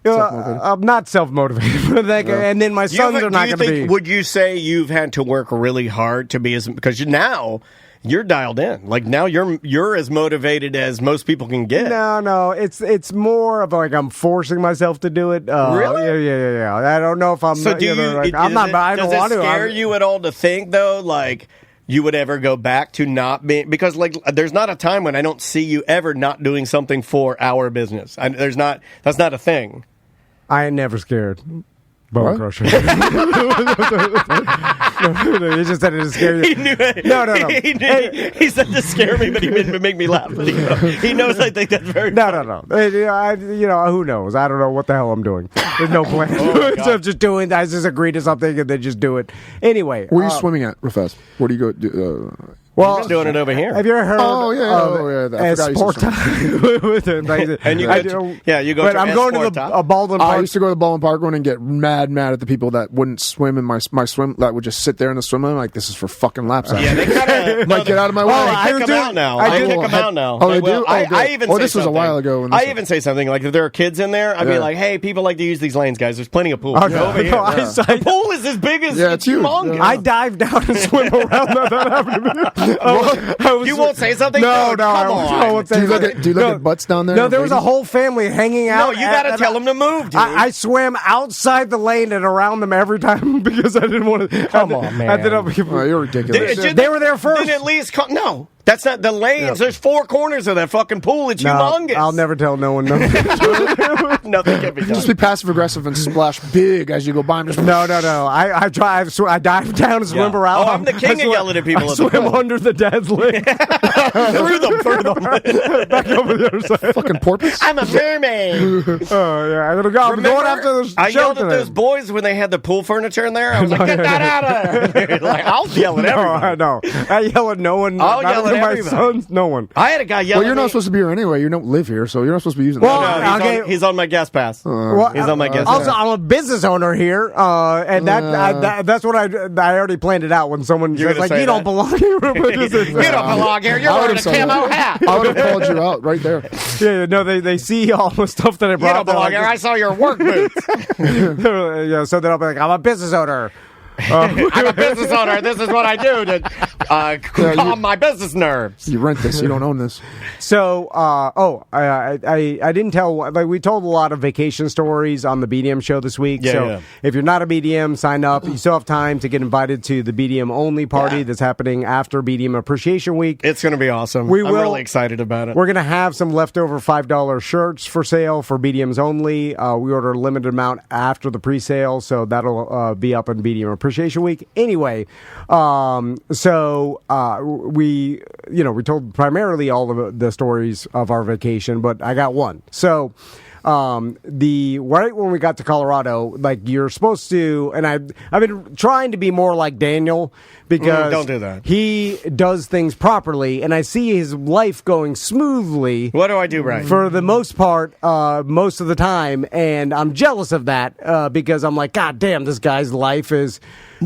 self-motivated. I'm not self-motivated. And then my sons are not going to be. Would you say you've had to work really hard to be as, because now you're dialed in. Like now you're as motivated as most people can get. No, it's more of like I'm forcing myself to do it. Really? Yeah. I don't know if I'm. So do I'm not. I don't want to. Does it scare you at all to think though, like you would ever go back to not being, because like there's not a time when I don't see you ever not doing something for our business. That's not a thing. I ain't never scared. Bone crusher. No, he just said it to scare you. He knew it. No. He said to scare me, but he meant to make me laugh. He knows I think that's very funny. No. Who knows? I don't know what the hell I'm doing. There's no plan. So I'm just doing. I just agree to something and then just do it. Anyway. Where are you swimming at, real fast? Where do you go? Well, been doing it over here. Have you ever heard? I forgot you sport said time. And you go. But to I'm going to the Baldwin I Park. used to go to the Baldwin Park one and get mad at the people that wouldn't swim in my swim, that would just sit there in the swim lane like, this is for fucking laps. Yeah, they kind of like, get out of my way. I kick them out now. I kick them out now. Oh, they do? I even. Oh, this was a while ago. I even say something like, if there are kids in there, I'd be like, hey, people like to use these lanes, guys. There's plenty of pools. Okay. Over here. The pool is as big as it's huge. humongous. I dive down and swim around. That happened to me. You won't say something? No, Come on. I won't say Do you look something. at butts down there? No, there was a whole family hanging out. No, you got to tell them to move, dude. I swam outside the lane and around them every time because I didn't want to. Come on, man. You're ridiculous. They were there first. Then at least no. That's not the lanes. Yep. There's 4 corners of that fucking pool. It's humongous. I'll never tell no one. Nothing can be done. Just be passive aggressive and splash big as you go by. No. I dive down and swim around. Oh, I'm the king of yelling at people. I swim under the dad's leg. through them. Back over the other side. Fucking porpoise. I'm a mermaid. Oh yeah, I'm going after the I show yelled at today. those boys when they had the pool furniture in there. I was like, get that out of there. Like, I'll yell at everyone. No, I yell at no one. I'll yell at my everybody. sons. No one. I had a guy yell. Well, you're not supposed to be here anyway. You don't live here, so you're not supposed to be using Well, that. He's on my guest pass. Well, He's on my guest also, pass. I'm a business owner here, and that's what I already planned it out when someone You're says like, gonna say "You don't that? belong here." You don't belong here. You're wearing a camo hat. I would have called you out right there. Yeah, no, they see all the stuff that I You brought. don't belong here. I saw your work boots. Yeah, so then I'll be like, "I'm a business owner." I'm a business owner. This is what I do to calm my business nerves. You rent this. You don't own this. So, I didn't tell. Like, we told a lot of vacation stories on the BDM show this week. Yeah. If you're not a BDM, sign up. You still have time to get invited to the BDM only party that's happening after BDM Appreciation Week. It's going to be awesome. I'm really excited about it. We're going to have some leftover $5 shirts for sale for BDMs only. We ordered a limited amount after the pre-sale, so that'll be up on BDM Appreciation Week. Anyway, we told primarily all of the stories of our vacation, but I got one. So, right when we got to Colorado, like, you're supposed to, and I've been trying to be more like Daniel because don't do that. He does things properly, and I see his life going smoothly. What do I do right? For the most part, most of the time, and I'm jealous of that because I'm like, God damn, this guy's life is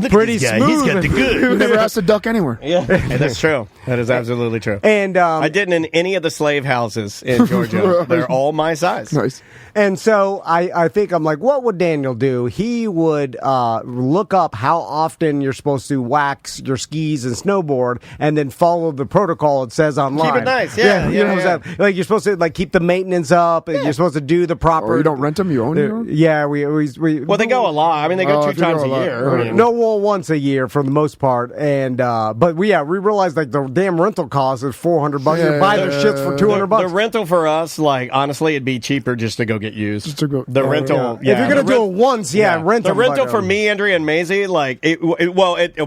pretty smooth. He's got the good. You never has to duck anywhere. Yeah, that's true. That is absolutely true. And I didn't in any of the slave houses in Georgia. They're all my size. Nice. And so I think I'm like, what would Daniel do? He would look up how often you're supposed to wax your skis and snowboard, and then follow the protocol it says online. Keep it nice, yeah. You know what I'm saying? Like, you're supposed to keep the maintenance up, and you're supposed to do the proper. Or you don't rent them, you own them. Yeah, we. Well, they go a lot. I mean, they go 2 times a year. No, well, once a year for the most part, and but we realized like the damn rental cost is $400. You buy their shits for $200. The rental for us, like, honestly, it'd be cheaper just to go get used. Just to go. The rental. If you're gonna do it once, rent the them. rental for me, Andrea, and Maisie, like, at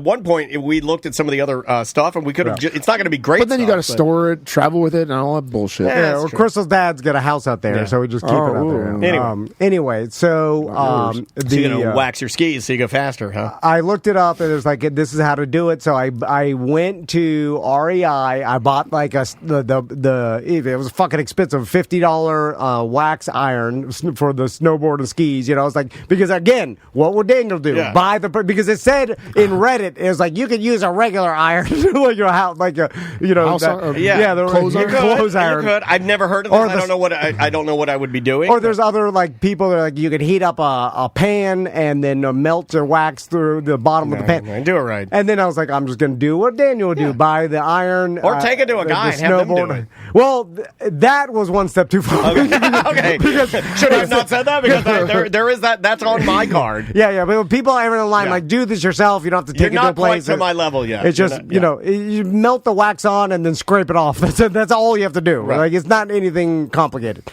one point we looked at some of the other stuff, and we could have. It's not going to be great. But then you got to store it, travel with it, and all that bullshit. Yeah, well, Crystal's dad's got a house out there, so we just keep it out there. Anyway, so you're gonna wax your skis so you go faster, huh? I looked it up, and it was like, this is how to do it. So I went to REI. I bought like it was fucking expensive $50 wax iron for the snowboard and skis. You know, it's like, because again, what would Daniel do? Yeah. Buy because it said in Reddit, it was like, you could use a regular iron like your house, like a clothes iron. You could. I've never heard of this. I don't know what I would be doing. Or there's other like people that are like, you could heat up a pan and then melt or wax through the bottom of the pan. Do it right. And then I was like, I'm just going to do what Daniel would do: buy the iron, or take it to a guy and have them do it. Well, that was one step too far. Okay. Should I have not said that? Because there is that. That's on my card. Yeah. But people are in line like, do this yourself. You don't have to take it to a place. You're not quite to my level yet. It's just you melt the wax on and then scrape it off. That's all you have to do. Right. Like, it's not anything complicated.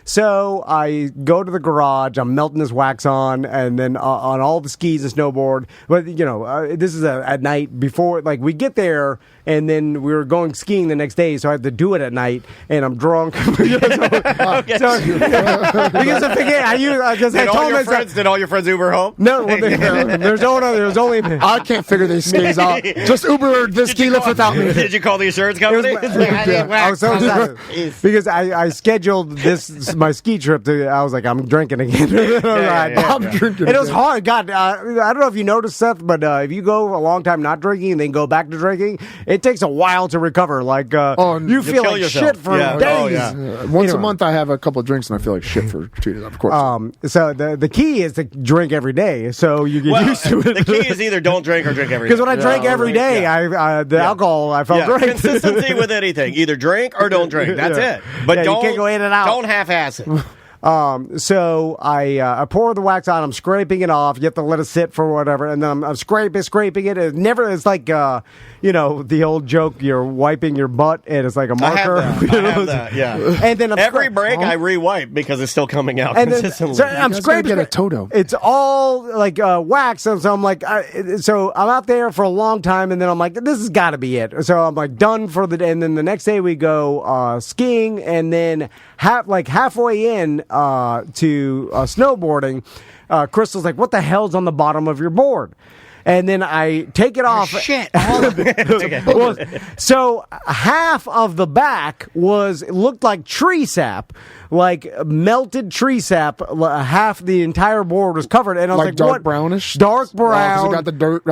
So I go to the garage, I'm melting this wax on, and then on all the skis and snowboard. But, this is at night before, like, we get there, and then we were going skiing the next day, so I had to do it at night, and I'm drunk. Because I forget, did all your friends Uber home? No, there's only. I can't figure these skis out. Just Uber this ski lift without me. Did you call the insurance company? I was so excited because I scheduled my ski trip I was like, I'm drinking again. I'm drinking. It was hard. God, I don't know if you noticed, Seth, but if you go a long time not drinking and then go back to drinking, it takes a while to recover. Like, you feel like shit for days. Once a month, I have a couple of drinks and I feel like shit for 2 days. Of course. So the key is to drink every day, so you get used to it. The key is either don't drink or drink every day. Because when I drank every day, the alcohol, I felt great. Consistency with anything. Either drink or don't drink. That's it. But you can't go in and out. Don't half-ass it. So I pour the wax on. I'm scraping it off. You have to let it sit for whatever, and then I'm scraping it. It's like the old joke. You're wiping your butt, and it's like a marker. I have that. Yeah. And then every break I re-wipe because it's still coming out consistently. So I'm scraping. Get a Toto. It's all like wax, so I'm like, so I'm out there for a long time, and then I'm like, this has got to be it. So I'm like done for the day, and then the next day we go skiing, and then halfway in to snowboarding, Crystal's like, what the hell's on the bottom of your board? And then I take it off. Shit. All of it. Okay. So half of the back looked like tree sap. like melted tree sap. Half the entire board was covered, and I was like, dark what? brownish, dark brown. It got the dirt.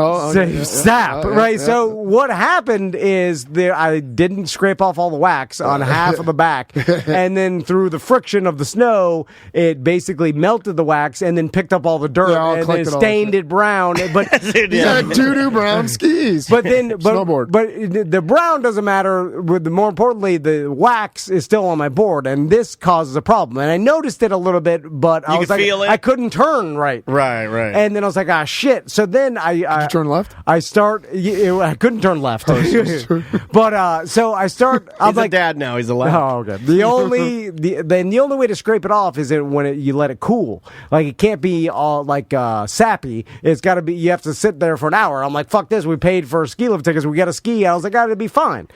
Sap, right? So what happened is I didn't scrape off all the wax on half of the back, and then through the friction of the snow, it basically melted the wax and then picked up all the dirt and then stained it brown. But doo-doo brown skis. But then, snowboard. But the brown doesn't matter. More importantly, the wax is still on my board, and this causes a problem. And I noticed it a little bit, but I was like, I couldn't turn right. Right. And then I was like, shit. So then Did you turn left? I couldn't turn left. But so I start. He's a dad now. He's allowed. Oh, okay. The only way to scrape it off is when you let it cool. Like it can't be all like sappy. It's got to be. You have to sit there for an hour. I'm like, fuck this. We paid for ski lift tickets. We got to ski. I was like, it'll be fine.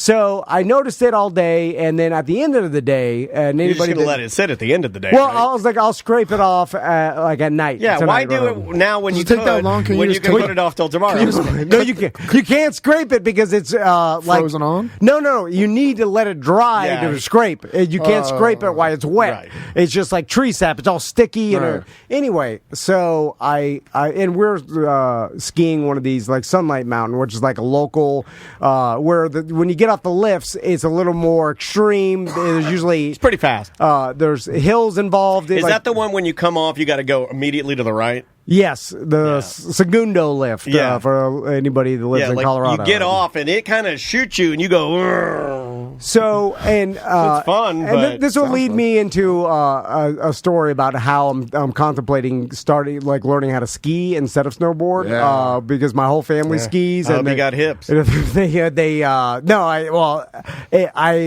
So I noticed it all day, and then at the end of the day, and you're just gonna let it sit at the end of the day. Well, right? I was like, I'll scrape it off like at night. Yeah, why do it now when you take that long? When you can put it off till tomorrow? No, you can't. You can't scrape it because it's like frozen on. No. You need to let it dry to scrape. You can't scrape it while it's wet. Right. It's just like tree sap. It's all sticky. Right. Anyway, so and we're skiing one of these like Sunlight Mountain, which is like a local where when you get off the lifts, it's a little more extreme. There's usually it's pretty fast. There's hills involved. Is that the one when you come off, you got to go immediately to the right? Yes, the Segundo lift for anybody that lives in Colorado. You get off and it kind of shoots you, and you go. Urgh. So and it's fun. And this will lead me into a story about how I'm contemplating learning how to ski instead of snowboard because my whole family skis. And they got hips. I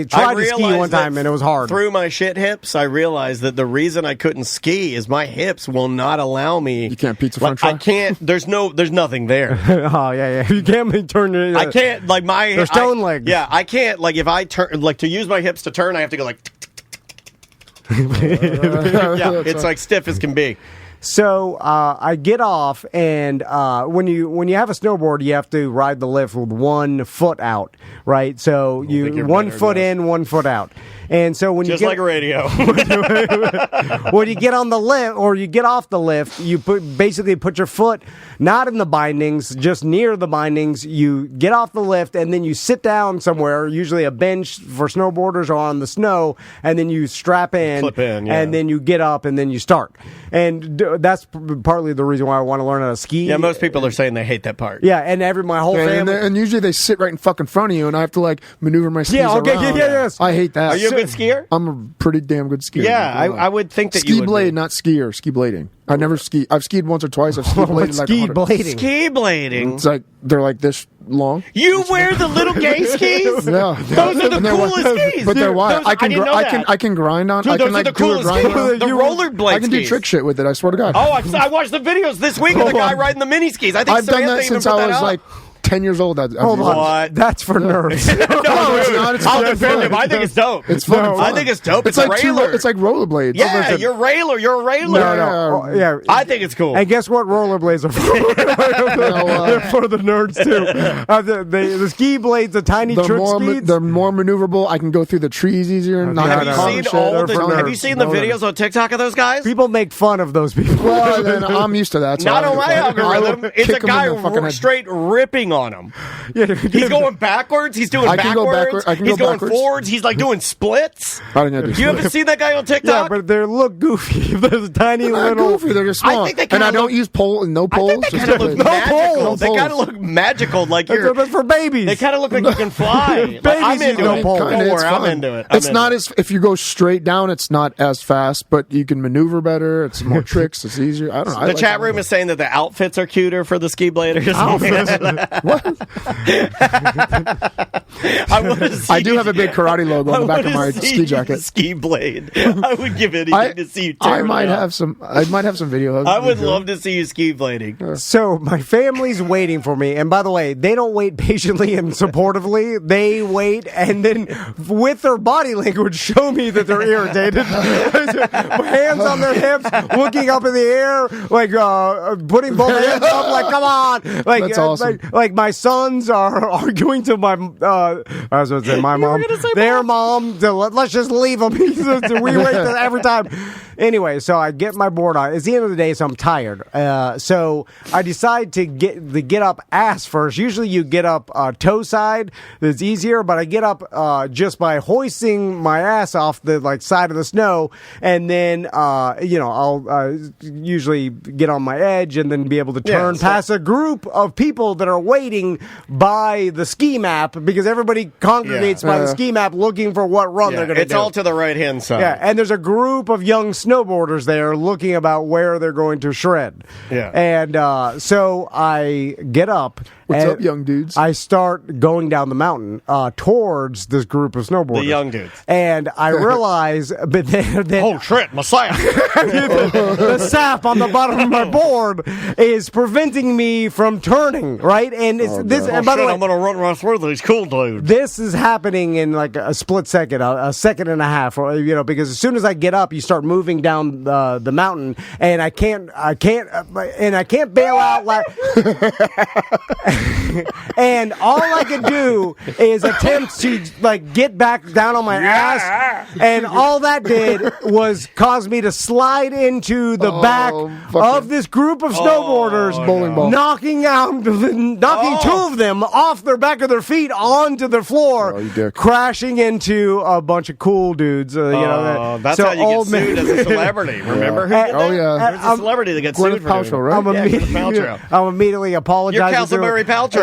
tried to ski one time and it was hard. Through my shit hips, I realized that the reason I couldn't ski is my hips will not allow me. You can't pizza french fry? I can't. There's nothing there. Oh yeah. You can't turn it. I can't They're stone legs. Yeah, I can't if I turn to use my hips to turn, I have to go like. Yeah, it's like stiff as can be. So I get off, and when you have a snowboard, you have to ride the lift with 1 foot out, right? So you 1 foot in, 1 foot out. And so when just you like a radio, when you get on the lift or you get off the lift, you basically put your foot not in the bindings, just near the bindings. You get off the lift and then you sit down somewhere, usually a bench for snowboarders or on the snow, and then you strap in, clip in, and then you get up and then you start. And that's partly the reason why I want to learn how to ski. Yeah, most people are saying they hate that part. Yeah, and my whole family. And usually they sit right in fucking front of you, and I have to maneuver my skis around. Yes. I hate that. Are you a good skier? I'm a pretty damn good skier. Yeah, I would think that ski you would blade, be. not skier. Ski blading. I never ski. I've skied once or twice. I've ski bladed ski blading. Ski blading. It's like they're like this long. You wear the little gay skis? Yeah, those are the coolest skis. But they're wide. I can grind on. Dude, I can those are the coolest skis. The rollerblade. I can do trick shit with it. I swear to God. Oh, I watched the videos this week of the guy riding the mini skis. I think I've done that since I was like 10 years old. Hold on. What? That's for nerds. No, it's not. It's I'll defend him. I think it's dope. It's fun. I think it's dope. It's like it's like rollerblades. Yeah, you're a railer. You're a railer. No. Yeah. I think it's cool. And guess what? Rollerblades are for? They're for the nerds too. The ski blades, the tiny trick skis. They're more maneuverable. I can go through the trees easier. Have you seen the videos on TikTok of those guys? People make fun of those people. Well, then I'm used to that. Not on my algorithm. It's a guy straight ripping on him. He's going backwards. He's doing backwards. He's going forwards. He's like doing splits. You haven't seen that guy on TikTok? Yeah, but they look goofy. There's tiny little. Goofy. They're just small. I don't use poles. No poles. I think they kind of look magical. They kind of look magical. Like you're for babies. They kind of look like you can fly. I'm into it. Don't worry, I'm into it. It's not as if you go straight down. It's not as fast, but you can maneuver better. It's more tricks. It's easier. I don't know. The chat room is saying that the outfits are cuter for the ski bladers. What? I do have a big karate logo on the back of my ski jacket. Ski blade. I would give anything to see you. I might have some video of it. I would love to see you ski blading. So my family's waiting for me, and by the way, they don't wait patiently and supportively. They wait, and then with their body language, show me that they're irritated. Hands on their hips, looking up in the air, like putting both hands up, like come on, like that's awesome. Like my sons are arguing to my I was going to say my mom. Their mom. Let's just leave them. We wait every time. Anyway, so I get my board on. It's the end of the day, so I'm tired. So I decide to get up ass first. Usually you get up toe side. It's easier, but I get up just by hoisting my ass off the side of the snow, and then I'll usually get on my edge and then be able to turn past a group of people that are waiting by the ski map, because everybody congregates by the ski map looking for what run they're going to do. It's all to the right-hand side. Yeah, and there's a group of young snowboarders there looking about where they're going to shred. Yeah. And so I get up. What's up, young dudes? I start going down the mountain towards this group of snowboarders. The young dudes. And I realize that oh, shit, Messiah. the sap on the bottom of my board is preventing me from turning, right? And it's this. And by the way, I'm going to run right through these cool dudes. This is happening in a split second, a second and a half, because as soon as I get up, you start moving down the mountain, and I can't bail out and all I could do is attempt to get back down on my ass, and all that did was cause me to slide into the back of this group of snowboarders, bowling ball, knocking two of them off their back of their feet onto the floor, crashing into a bunch of cool dudes. That's how you get sued as a celebrity. Remember? Yeah. There's a celebrity that gets sued for Paltrow, right? I'm immediately apologizing. You're Castleberry Paltrow.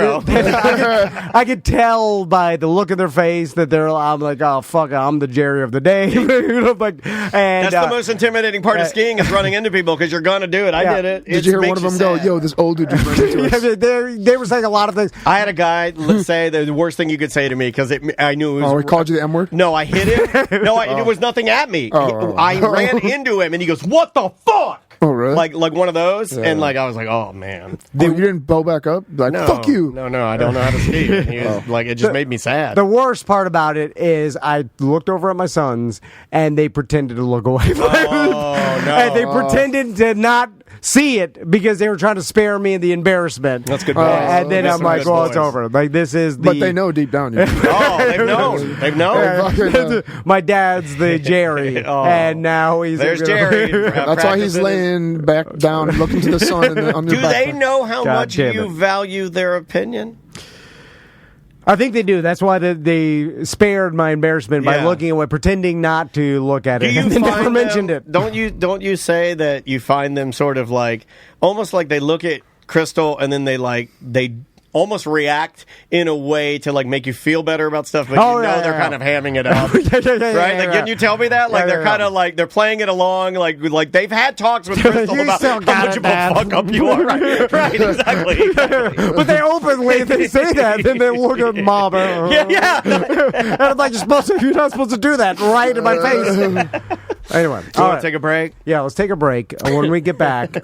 I could tell by the look of their face that I'm like, oh fuck, I'm the Jerry of the day. That's the most intimidating part of skiing is running into people, because you're gonna do it. I did it. Did you hear one of them go, "Yo, this old dude just ran into us"? They were saying a lot of things. I had a guy say the worst thing you could say to me, because I knew it was. Oh, he called you the M word? No, I hit him. No, it was nothing at me. I ran into him, and he goes, "What the fuck?" Oh, really? Like one of those, and I was like, "Oh man!" You didn't bow back up? No, fuck you! No, I don't know how to ski. He was, it just made me sad. The worst part about it is I looked over at my sons, and they pretended to look away. No! And they pretended to not see it because they were trying to spare me the embarrassment. That's good. And then I'm like, "Well, it's over." This is the. But they know deep down. They've known. They've known. My dad's the Jerry, and now he's there's Jerry. That's why he's laying back down, looking to the sun. Do they know how much you value their opinion? I think they do. That's why they spared my embarrassment by looking at it, pretending not to look at it. And they never mentioned it. Don't you say that you find them sort of almost like they look at Crystal and then they almost react in a way to make you feel better about stuff, but they're kind of hamming it up, right? Didn't you tell me that? They're kind of they're playing it along, like they've had talks with Crystal about how much of a fuck up you are, right? Exactly. But they openly say that, then they look at Mom. Yeah. And I'm like, you're not supposed to do that right in my face. Anyway, do you want to take a break? Yeah, let's take a break. When we get back,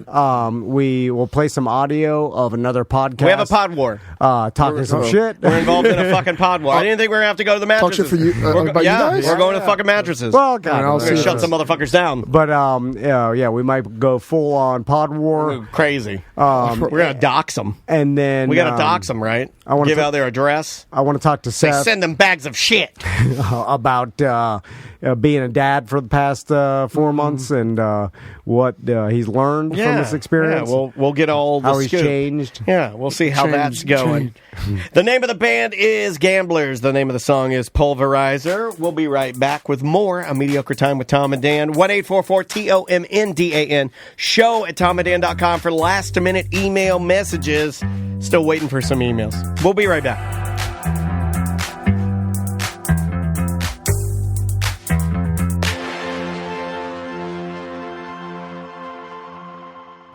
we will play some audio of another podcast. We have a pod war. Talking some shit. We're involved in a fucking pod war. I didn't think we were going to have to go to the mattresses. Talk shit for you, you guys? We're going to fucking mattresses. Well, God, we're going to shut some motherfuckers down. But, we might go full on pod war. Crazy. We're going to dox them. And then... We got to dox them, right? Give out their address. I want to talk to Seth. They send them bags of shit. About being a dad for the past 4 months and what he's learned from this experience. Yeah, we'll get all the how he's changed. Yeah, we'll see how that's going. The name of the band is Gamblers. The name of the song is Pulverizer. We'll be right back with more A Mediocre Time with Tom and Dan. 1-844-TOMNDAN. Show at tomanddan.com for last-minute email messages. Still waiting for some emails. We'll be right back.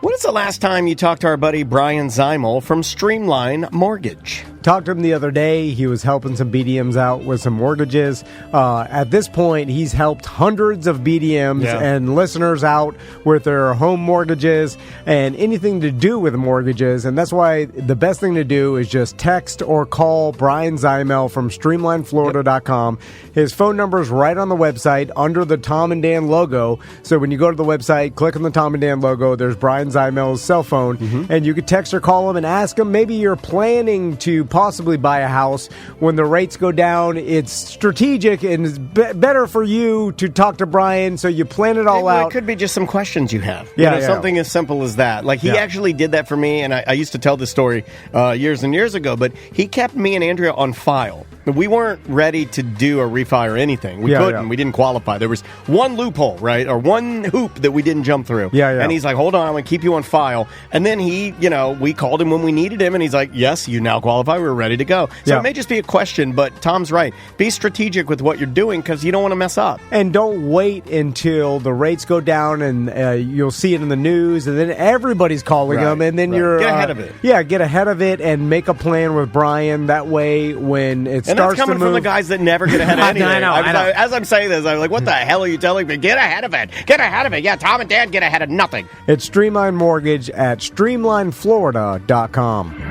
When is the last time you talked to our buddy Brian Zeimel from Streamline Mortgage? Talked to him the other day. He was helping some BDMs out with some mortgages. At this point, he's helped hundreds of BDMs and listeners out with their home mortgages and anything to do with mortgages. And that's why the best thing to do is just text or call Brian Zeimel from StreamlineFlorida.com. His phone number is right on the website under the Tom and Dan logo. So when you go to the website, click on the Tom and Dan logo, there's Brian Zeimel's cell phone, and you could text or call him and ask him. Maybe you're planning to possibly buy a house. When the rates go down, it's strategic and it's better for you to talk to Brian, so you plan it all out. It could be just some questions you have. Yeah, something as simple as that. Like, he actually did that for me, and I used to tell this story years and years ago, but he kept me and Andrea on file. We weren't ready to do a refi or anything. We couldn't. We didn't qualify. There was one loophole, right? Or one hoop that we didn't jump through. And he's like, hold on, I'm going to keep you on file. And then he, we called him when we needed him, and he's like, yes, you now qualify. We're ready to go. So it may just be a question, but Tom's right. Be strategic with what you're doing because you don't want to mess up. And don't wait until the rates go down and you'll see it in the news, and then everybody's calling them, and then you're... Get ahead of it. Yeah, get ahead of it and make a plan with Brian. That way, when it starts to move... And that's coming from the guys that never get ahead of anything. I know. As I'm saying this, I'm like, what the hell are you telling me? Get ahead of it. Get ahead of it. Yeah, Tom and Dan get ahead of nothing. It's Streamline Mortgage at StreamlineFlorida.com.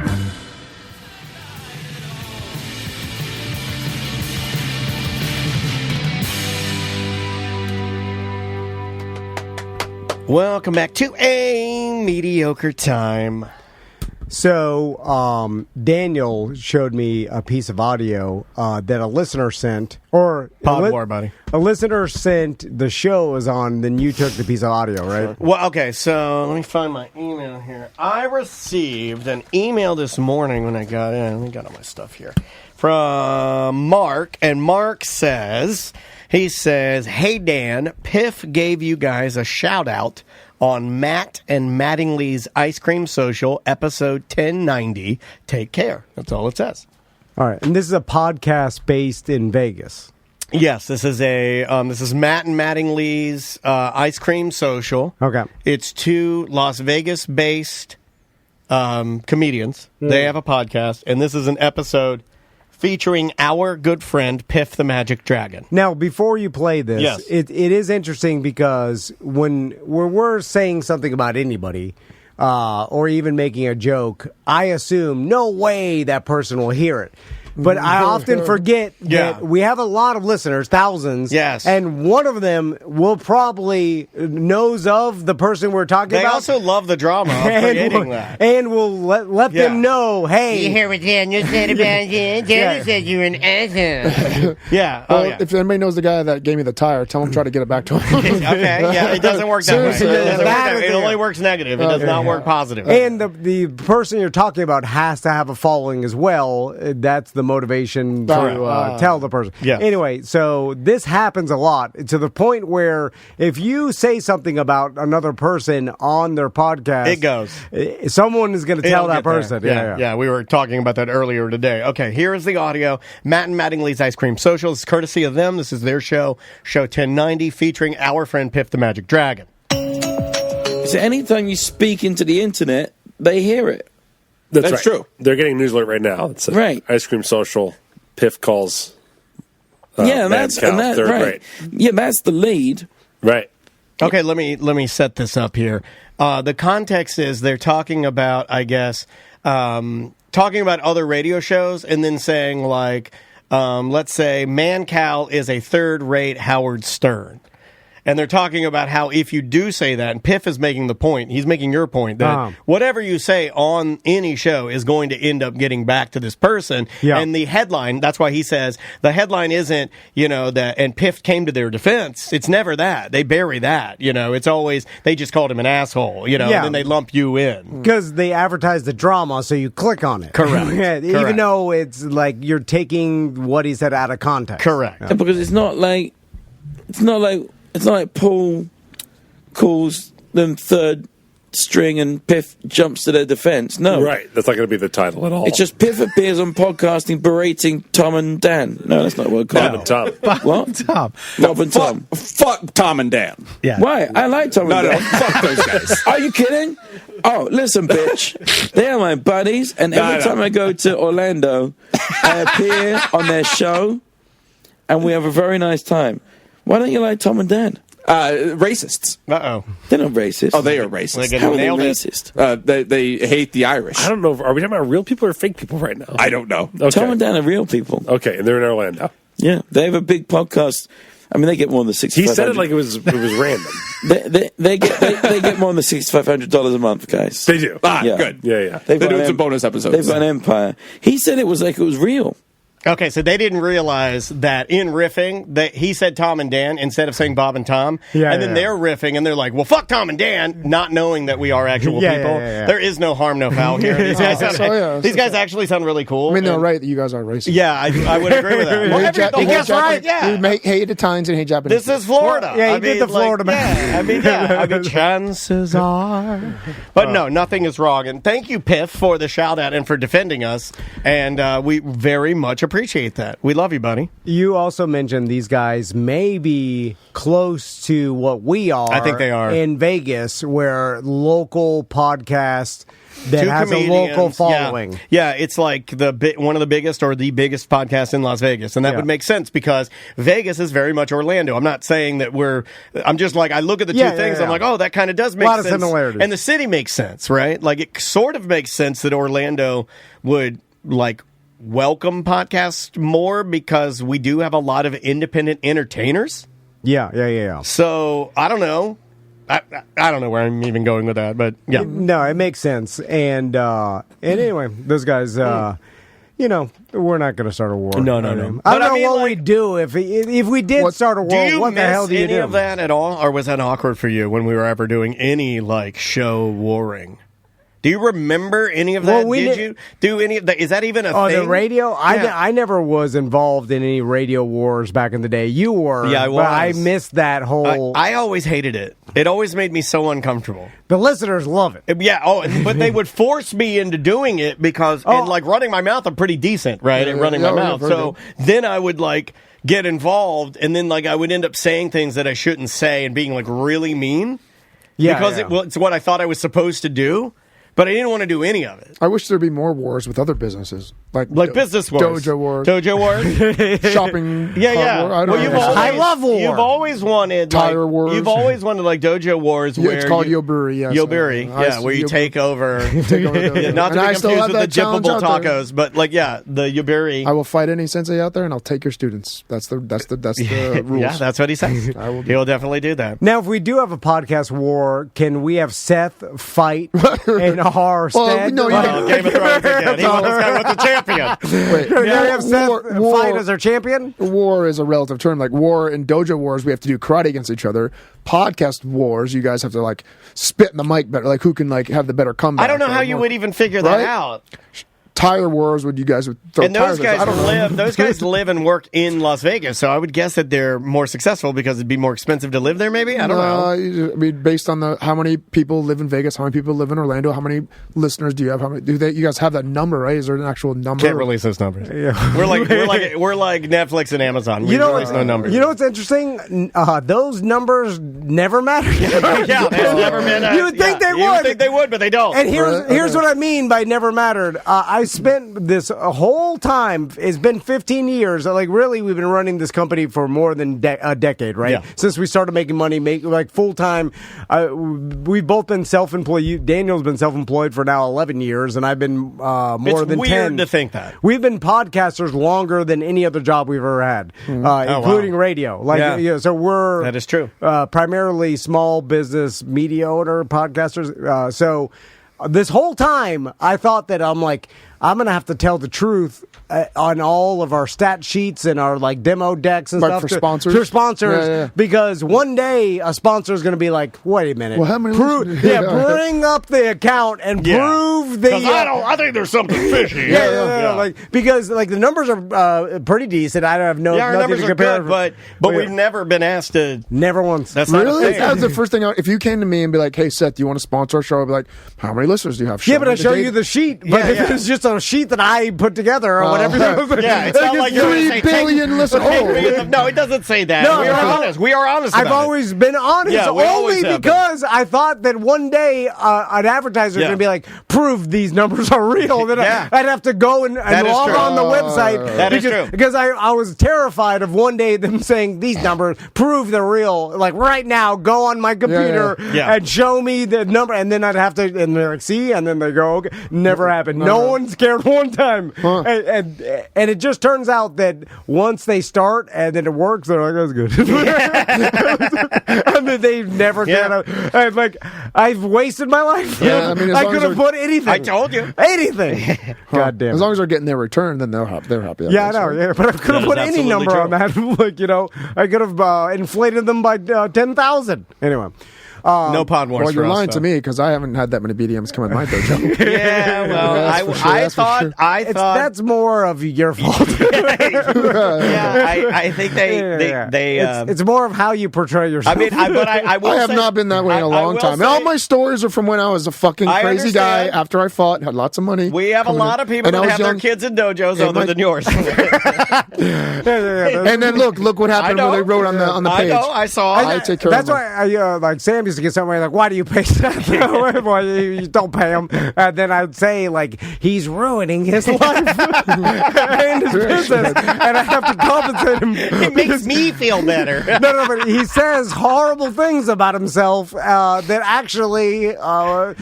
Welcome back to A Mediocre Time. So, Daniel showed me a piece of audio that a listener sent, or buddy. A listener sent the show was on, then you took the piece of audio, right? Well, okay, so let me find my email here. I received an email this morning when I got in. I got all my stuff here. From Mark, and Mark says, hey, Dan, Piff gave you guys a shout-out on Matt and Mattingly's Ice Cream Social, episode 1090. Take care. That's all it says. All right, and this is a podcast based in Vegas. Yes, this is Matt and Mattingly's Ice Cream Social. Okay. It's two Las Vegas-based comedians. They have a podcast, and this is an episode featuring our good friend Piff the Magic Dragon. Now, before you play this, it is interesting because when we're saying something about anybody or even making a joke, I assume no way that person will hear it. But I often forget that we have a lot of listeners, thousands. Yes. And one of them will probably knows of the person we're talking about. They also love the drama of creating that. And will let them know, hey. You hear what Daniel said about you? Daniel said you're an asshole. If anybody knows the guy that gave me the tire, tell him try to get it back to him. It doesn't work that way. Seriously, it only works negative. It does not work positive. And the person you're talking about has to have a following as well. That's the motivation to tell the person. Anyway, so this happens a lot to the point where if you say something about another person on their podcast, it goes. Someone is going to tell that person. Yeah, we were talking about that earlier today. Okay, here is the audio. Matt and Mattingly's Ice Cream Social. This is courtesy of them. This is their show, Show 1090, featuring our friend Piff the Magic Dragon. So anytime you speak into the internet, they hear it. That's right. True. They're getting a news alert right now. It's right. Ice Cream Social. Piff calls. That's third right. Yeah, that's the lead. Right. Okay, let me set this up here. The context is they're talking about, I guess, talking about other radio shows, and then saying like, let's say Mancal is a third-rate Howard Stern. And they're talking about how if you do say that, and Piff is making the point, he's making your point, that whatever you say on any show is going to end up getting back to this person. Yeah. And the headline, that's why he says, the headline isn't, that, and Piff came to their defense. It's never that. They bury that. It's always, they just called him an asshole, and then they lump you in. Because they advertise the drama, so you click on it. Correct. Even though it's like you're taking what he said out of context. Correct. Yeah, because it's not like Paul calls them third string and Piff jumps to their defense. No. Right. That's not going to be the title at all. It's just Piff appears on podcasting berating Tom and Dan. No, that's not what it's called. Bob and Tom. What? Tom. Bob and Tom. Fuck Tom and Dan. Yeah. Why? I like Tom and Dan. No, fuck those guys. Are you kidding? Oh, listen, bitch. They are my buddies, and every time I go to Orlando, I appear on their show, and we have a very nice time. Why don't you like Tom and Dan? Racists. Uh-oh. They're not racist. Oh, they are racist. How are they racist? They hate the Irish. I don't know. Are we talking about real people or fake people right now? I don't know. Okay. Tom and Dan are real people. Okay, and they're in Orlando. Yeah, they have a big podcast I mean, they get more than $6,500. He said it like it was random. They get more than $6,500 a month, guys. They do. Yeah. Good. Yeah. They're doing some bonus episodes. They've got an empire. He said it was like it was real. Okay, so they didn't realize that in riffing, that he said Tom and Dan instead of saying Bob and Tom. Yeah, and then they're riffing, and they're like, well, fuck Tom and Dan, not knowing that we are actual people. Yeah. There is no harm, no foul here. These guys, these guys actually sound really cool. I mean, they're right that you guys are racist. Yeah, I would agree with that. Well, guess right, yeah. We hate Italians and hate Japanese. This is Florida. Yeah, he did the Florida man. I mean, chances are. But no, nothing is wrong. And thank you, Piff, for the shout-out and for defending us. And we very much appreciate that. We love you, buddy. You also mentioned these guys may be close to what we are. I think they are. In Vegas, where local podcast that Two has comedians, a local following. Yeah, it's like one of the biggest or the biggest podcast in Las Vegas. And that would make sense because Vegas is very much Orlando. I'm not saying that I'm just like, I look at the two things, I'm like, oh, that kind of does make sense. A lot of similarities. And the city makes sense, right? Like, it sort of makes sense that Orlando would, like, welcome podcasts more because we do have a lot of independent entertainers. Yeah. So, I don't know. I don't know where I'm even going with that, but yeah. No, it makes sense. And anyway, those guys, we're not going to start a war. No. I don't know what we'd do if we did start a war. What the hell do you do? Do you miss any of that at all, or was that awkward for you when we were ever doing any like show warring? Do you remember any of that? Did you do any of that? Is that even a thing? Oh, the radio? Yeah. I never was involved in any radio wars back in the day. You were. Yeah, I was. But I missed that whole... I always hated it. It always made me so uncomfortable. The listeners love it. Yeah, but they would force me into doing it because, and like running my mouth, I'm pretty decent, right, at running my mouth. So then I would like get involved, and then like I would end up saying things that I shouldn't say and being like really mean. Yeah, because it's what I thought I was supposed to do. But I didn't want to do any of it. I wish there'd be more wars with other businesses. Like business wars. Dojo wars. Shopping. Yeah. War. I love war. You've always wanted tire wars. You've always wanted like dojo wars where it's called Yoburi. Yes. Yoburi. Where you take over. Not to be confused with the jippable tacos, but like the Yoburi. I will fight any sensei out there, and I'll take your students. That's the rules. Yeah, that's what he says. He will definitely do that. Now, if we do have a podcast war, can we have Seth fight in our stead? No, Game of Thrones again. He almost got with the champion. Wait, can we have Seth fight as our champion? War is a relative term. Like war in dojo wars, we have to do karate against each other. Podcast wars, you guys have to like spit in the mic better. Like who can like have the better comeback? I don't know how you would even figure that out. Tire wars would you guys would throw and those guys live those guys live and work in Las Vegas, so I would guess that they're more successful because it'd be more expensive to live there. Maybe I don't know. I mean, based on how many people live in Vegas, how many people live in Orlando, how many listeners do you have? How many you guys have that number? Right? Is there an actual number? Can't release those numbers. Yeah. We're like Netflix and Amazon. We release no numbers. You know what's interesting? Those numbers never matter. Yeah, they've never been. You would think they would. You would think they would, but they don't. And here's what I mean by never mattered. I spent this whole time, it's been 15 years, like really we've been running this company for more than a decade, right? Yeah. Since we started making money, like full-time. We've both been self-employed. Daniel's been self-employed for now 11 years, and I've been more than 10. It's weird to think that. We've been podcasters longer than any other job we've ever had, including radio. So we're... That is true. Primarily small business media owner podcasters. So this whole time, I thought that I'm going to have to tell the truth on all of our stat sheets and our like demo decks and stuff for sponsors. For sponsors, because one day a sponsor is going to be like, "Wait a minute, well, how many bring up the account and prove the." I think there's something fishy. Because the numbers are pretty decent. I don't have our numbers are good, but we've never been asked to. Never once. That's really that's the first thing. If you came to me and be like, "Hey, Seth, do you want to sponsor our show?" I'd be like, "How many listeners do you have?" But I show you the sheet. But if it's just a sheet that I put together or whatever. It's not like 3 billion listeners. No, it doesn't say that. No, we are honest. I've always been honest. Only because I thought that one day an advertiser is going to be like, "Prove these numbers are real." Then I'd have to go and log on the website. That is true. Because I was terrified of one day them saying these numbers prove they're real. Like right now, go on my computer and show me the number, and then I'd have to, and they're like, "See," and then they go, "Okay." Never happened. No one's scared one time. And it just turns out that once they start and then it works, they're like, that's good. And then they never get out. I'm like, I've wasted my life. Yeah, I mean, I could have put anything. I told you. Anything. God damn it. As long as they're getting their return, then they're happy. Yeah, I know. Yeah, but I could have put any number on that. Like, I could have inflated them by 10,000. Anyway. No Pod Wars. Well, you're for us, lying to me because I haven't had that many BDMs come in my dojo. Yeah, well, I thought that's more of your fault. I think it's more of how you portray yourself. I mean, I will I have say, not been that way in a long time. All my stories are from when I was a fucking crazy guy after I fought, had lots of money. We have a lot of people that have their kids in dojos other than yours. And then look what happened when they wrote on the page. I know, I saw. I take care of them. That's why like Sam used to get somebody like, why do you pay Seth? Well, you don't pay him. And then I'd say, like, he's ruining his life and his business. And I have to compensate him. It makes me feel better. No, but he says horrible things about himself that actually they are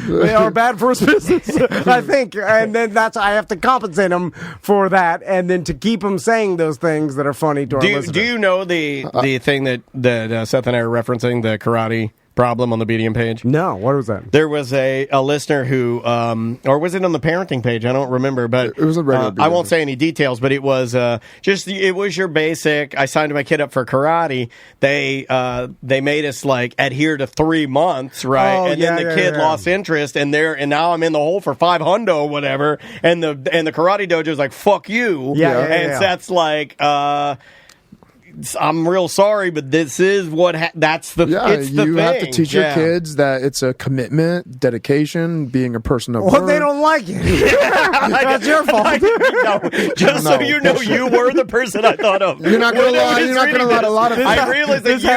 bad for his business, I think. And then I have to compensate him for that. And then to keep him saying those things that are funny to our listeners. Do you know the thing that Seth and I are referencing, the karate problem on the BDM page? No, what was that? There was a listener who, or was it on the parenting page? I don't remember, but it was a regular I won't say any details, but it was it was your basic. I signed my kid up for karate. They made us like adhere to 3 months, right? And then the kid lost interest, and now I'm in the hole for $500 or whatever. And the karate dojo is like, fuck you. Seth's like, I'm real sorry, but this is what that's the it's the you thing. have to teach your kids that it's a commitment, dedication, being a person of Well, they don't like it. That's your fault. You know, you were the person I thought of. You're not going to lie. You're not going to lie. A lot of. I realized that you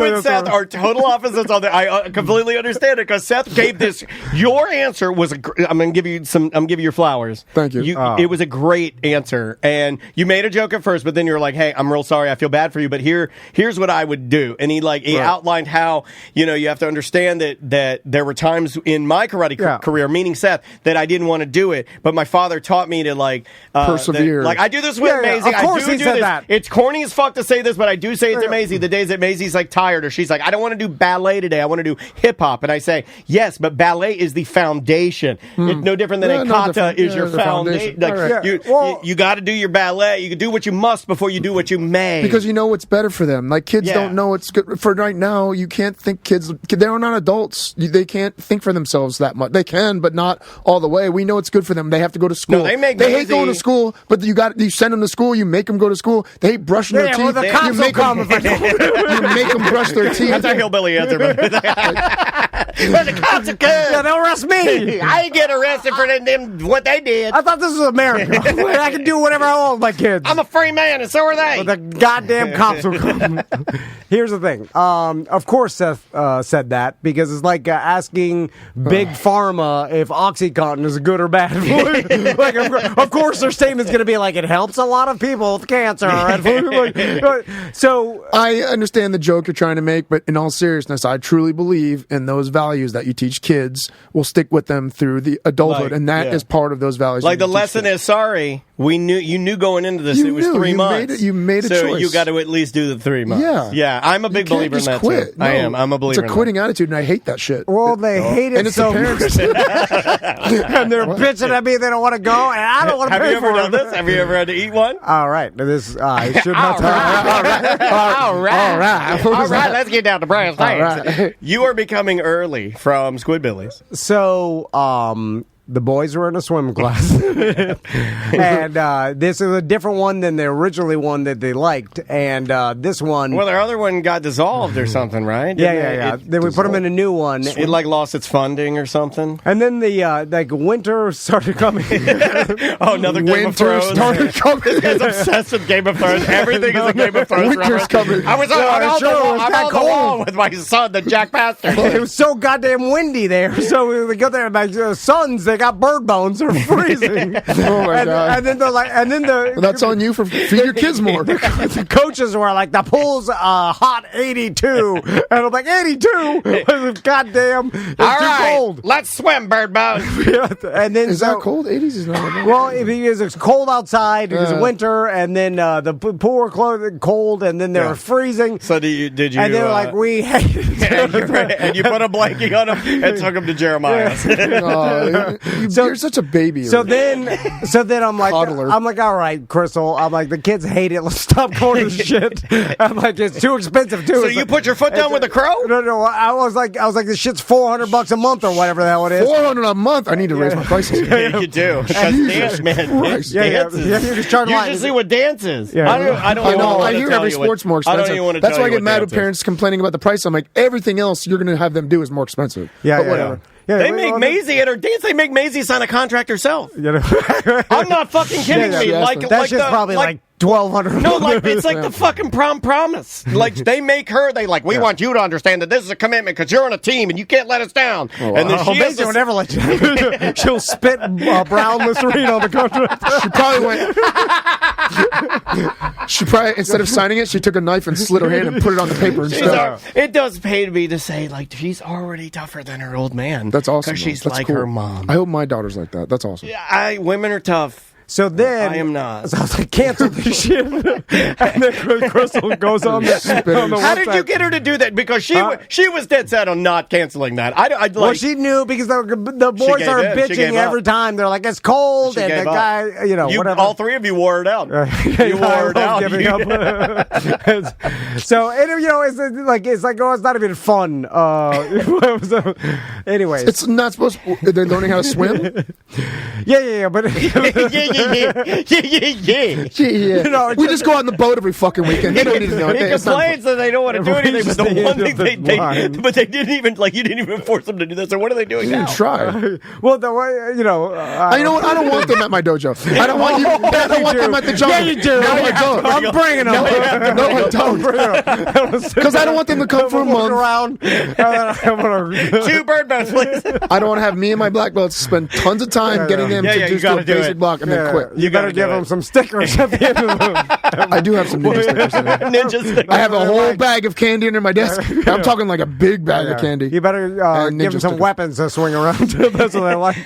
and Seth are total opposites on that. I completely understand it because Seth gave this. Your answer was. I'm going to give you some. I'm going to give you your flowers. Thank you. It was a great answer, and you made a joke at first, but then you're like, "Hey, I'm real sorry. I feel bad for you, but here's what I would do." And he outlined how you have to understand that there were times in my karate career, meaning Seth, that I didn't want to do it, but my father taught me to persevere. I do this with Maisie. Of course I do he said this. that. It's corny as fuck to say this, but I do say it to Maisie. The days that Maisie's like tired or she's like, I don't want to do ballet today. I want to do hip hop, and I say yes, but ballet is the foundation. It's no different than a kata is your foundation. You got to do your ballet. You can do what you must before you do what you may. Because you know what's better for them. Like, kids don't know what's good for right now. You can't think they're not adults. They can't think for themselves that much. They can, but not all the way. We know it's good for them. They have to go to school. No, they hate going to school, but you send them to school. You make them go to school. They hate brushing their teeth. Well, the cops will come if I you make them brush their teeth. That's a hillbilly answer. But the cops are good. Yeah, they'll arrest me. I get arrested for them what they did. I thought this was America. I can do whatever I want with my kids. I'm a free man, and so are they. But the goddamn cops will come. Here's the thing. Of course, Seth said that because it's like asking Big Pharma if OxyContin is good or bad. Of course, their statement's going to be like, it helps a lot of people with cancer. So I understand the joke you're trying to make, but in all seriousness, I truly believe in those values that you teach kids will stick with them through the adulthood, and that is part of those values. Like the lesson is, sorry, you knew going into this it was 3 months. You made a choice. So you got to at least do the 3 months. Yeah. I'm a big believer in that quit. too. No, I am. I'm a believer. It's a quitting attitude, and I hate that shit. Well, they hate it, and it's so the parents. And they're bitching at me. They don't want to go, and I don't want to pay for it. Have you ever done this? Have you ever had to eat one? All right. I should not All right. Let's get down to brass tacks. You are becoming early from Squidbillies. So, the boys were in a swim class, and this is a different one than the originally one that they liked. And this one, well, their other one got dissolved or something, right? Yeah. Then we put them in a new one. It lost its funding or something. And then the winter started coming. Another Game of Thrones. Started coming. This guy's obsessed with Game of Thrones. Everything is a Game of Thrones. Winter's coming. I was on the wall with my son, the Jack Pastor. It was so goddamn windy there. So we go there, and my sons, they they got bird bones. They're freezing. Oh my God. And then they're like, and then the Well, that's on you for feed your kids more. the coaches were like, the pool's hot 82, and I'm like 82. Goddamn, it's All too right, cold. let's swim, bird bone. And then Is that cold? 80s is not that bad. Well, because it's cold outside, it was winter, and then the pool were cold, and then they were freezing. So did you? And they were like, we hate it. and you put a blanket on him and took him to Jeremiah's. You're such a baby. So then I'm like, Toddler. all right, Crystal. I'm like, the kids hate it. Let's stop going to shit. I'm like, it's too expensive too. So It's you like, put your foot down with a crow? No. I was like, this shit's $400 a month or whatever the hell it is. $400 a month. I need to raise my prices. Yeah, you do. Because dance, man. Christ. Yeah, you just charge You line. should see what dance is. Yeah. I don't even I want to hear tell every you what- sport's more I expensive. don't even want to That's tell why I you get what mad at dance is. parents complaining about the price. I'm like, everything else you're going to have them do is more expensive. Yeah, But yeah, whatever. yeah. They make Maisie at her dance. They make Maisie sign a contract herself. You know? I'm not fucking kidding Yeah, me. yeah. Like, That That like shit's the, probably like $1,200. No, like it's like the fucking prom promise. Like they make her. They like we want you to understand that this is a commitment because you're on a team and you can't let us down. And then she has Maisie will never let you. She'll spit brown Listerine on the contract. She probably went. She probably, instead of signing it, she took a knife and slit her hand and put it on the paper instead. It does pain me to say like she's already tougher than her old man. That's awesome. because she's That's like cool. her mom. I hope my daughter's like that. That's awesome. Women are tough. So then I am not. So I was like, cancel this shit. And then Crystal goes on the How did website. you get her to do that? Because she was dead set on not canceling that. Well, she knew because the boys gave are in. She bitching gave every up. time. They're like, it's cold, She and gave the up. guy, whatever. All three of you wore it out. You wore it out. Giving up. So, and, it's like, oh, it's not even fun. Anyways. It's not supposed to. They're learning how to swim? Yeah, but Yeah. We just go out on the boat every fucking weekend. They don't need to know. He It's not- complains that they don't want to do anything, but the one thing they didn't even you didn't even force them to do this. So what are they doing now? Try. well, the way you know what? I don't want them at my dojo. I don't want you. I don't want them at the jungle. Yeah, you do. No, I don't. I'm bringing them. No, I don't. Because I don't want them to come for a month. Around. 2 bird bones, please. I don't want to have me and my black belts spend tons of time getting them to you just do gotta a do basic it. block and then quit. You better give them some stickers at the end of them. I do have some ninja stickers in there. Ninja stickers. I have a whole bag of candy under my desk. I'm talking like a big bag of candy. You better And give them ninja some stickers. weapons to swing around. That's what I like.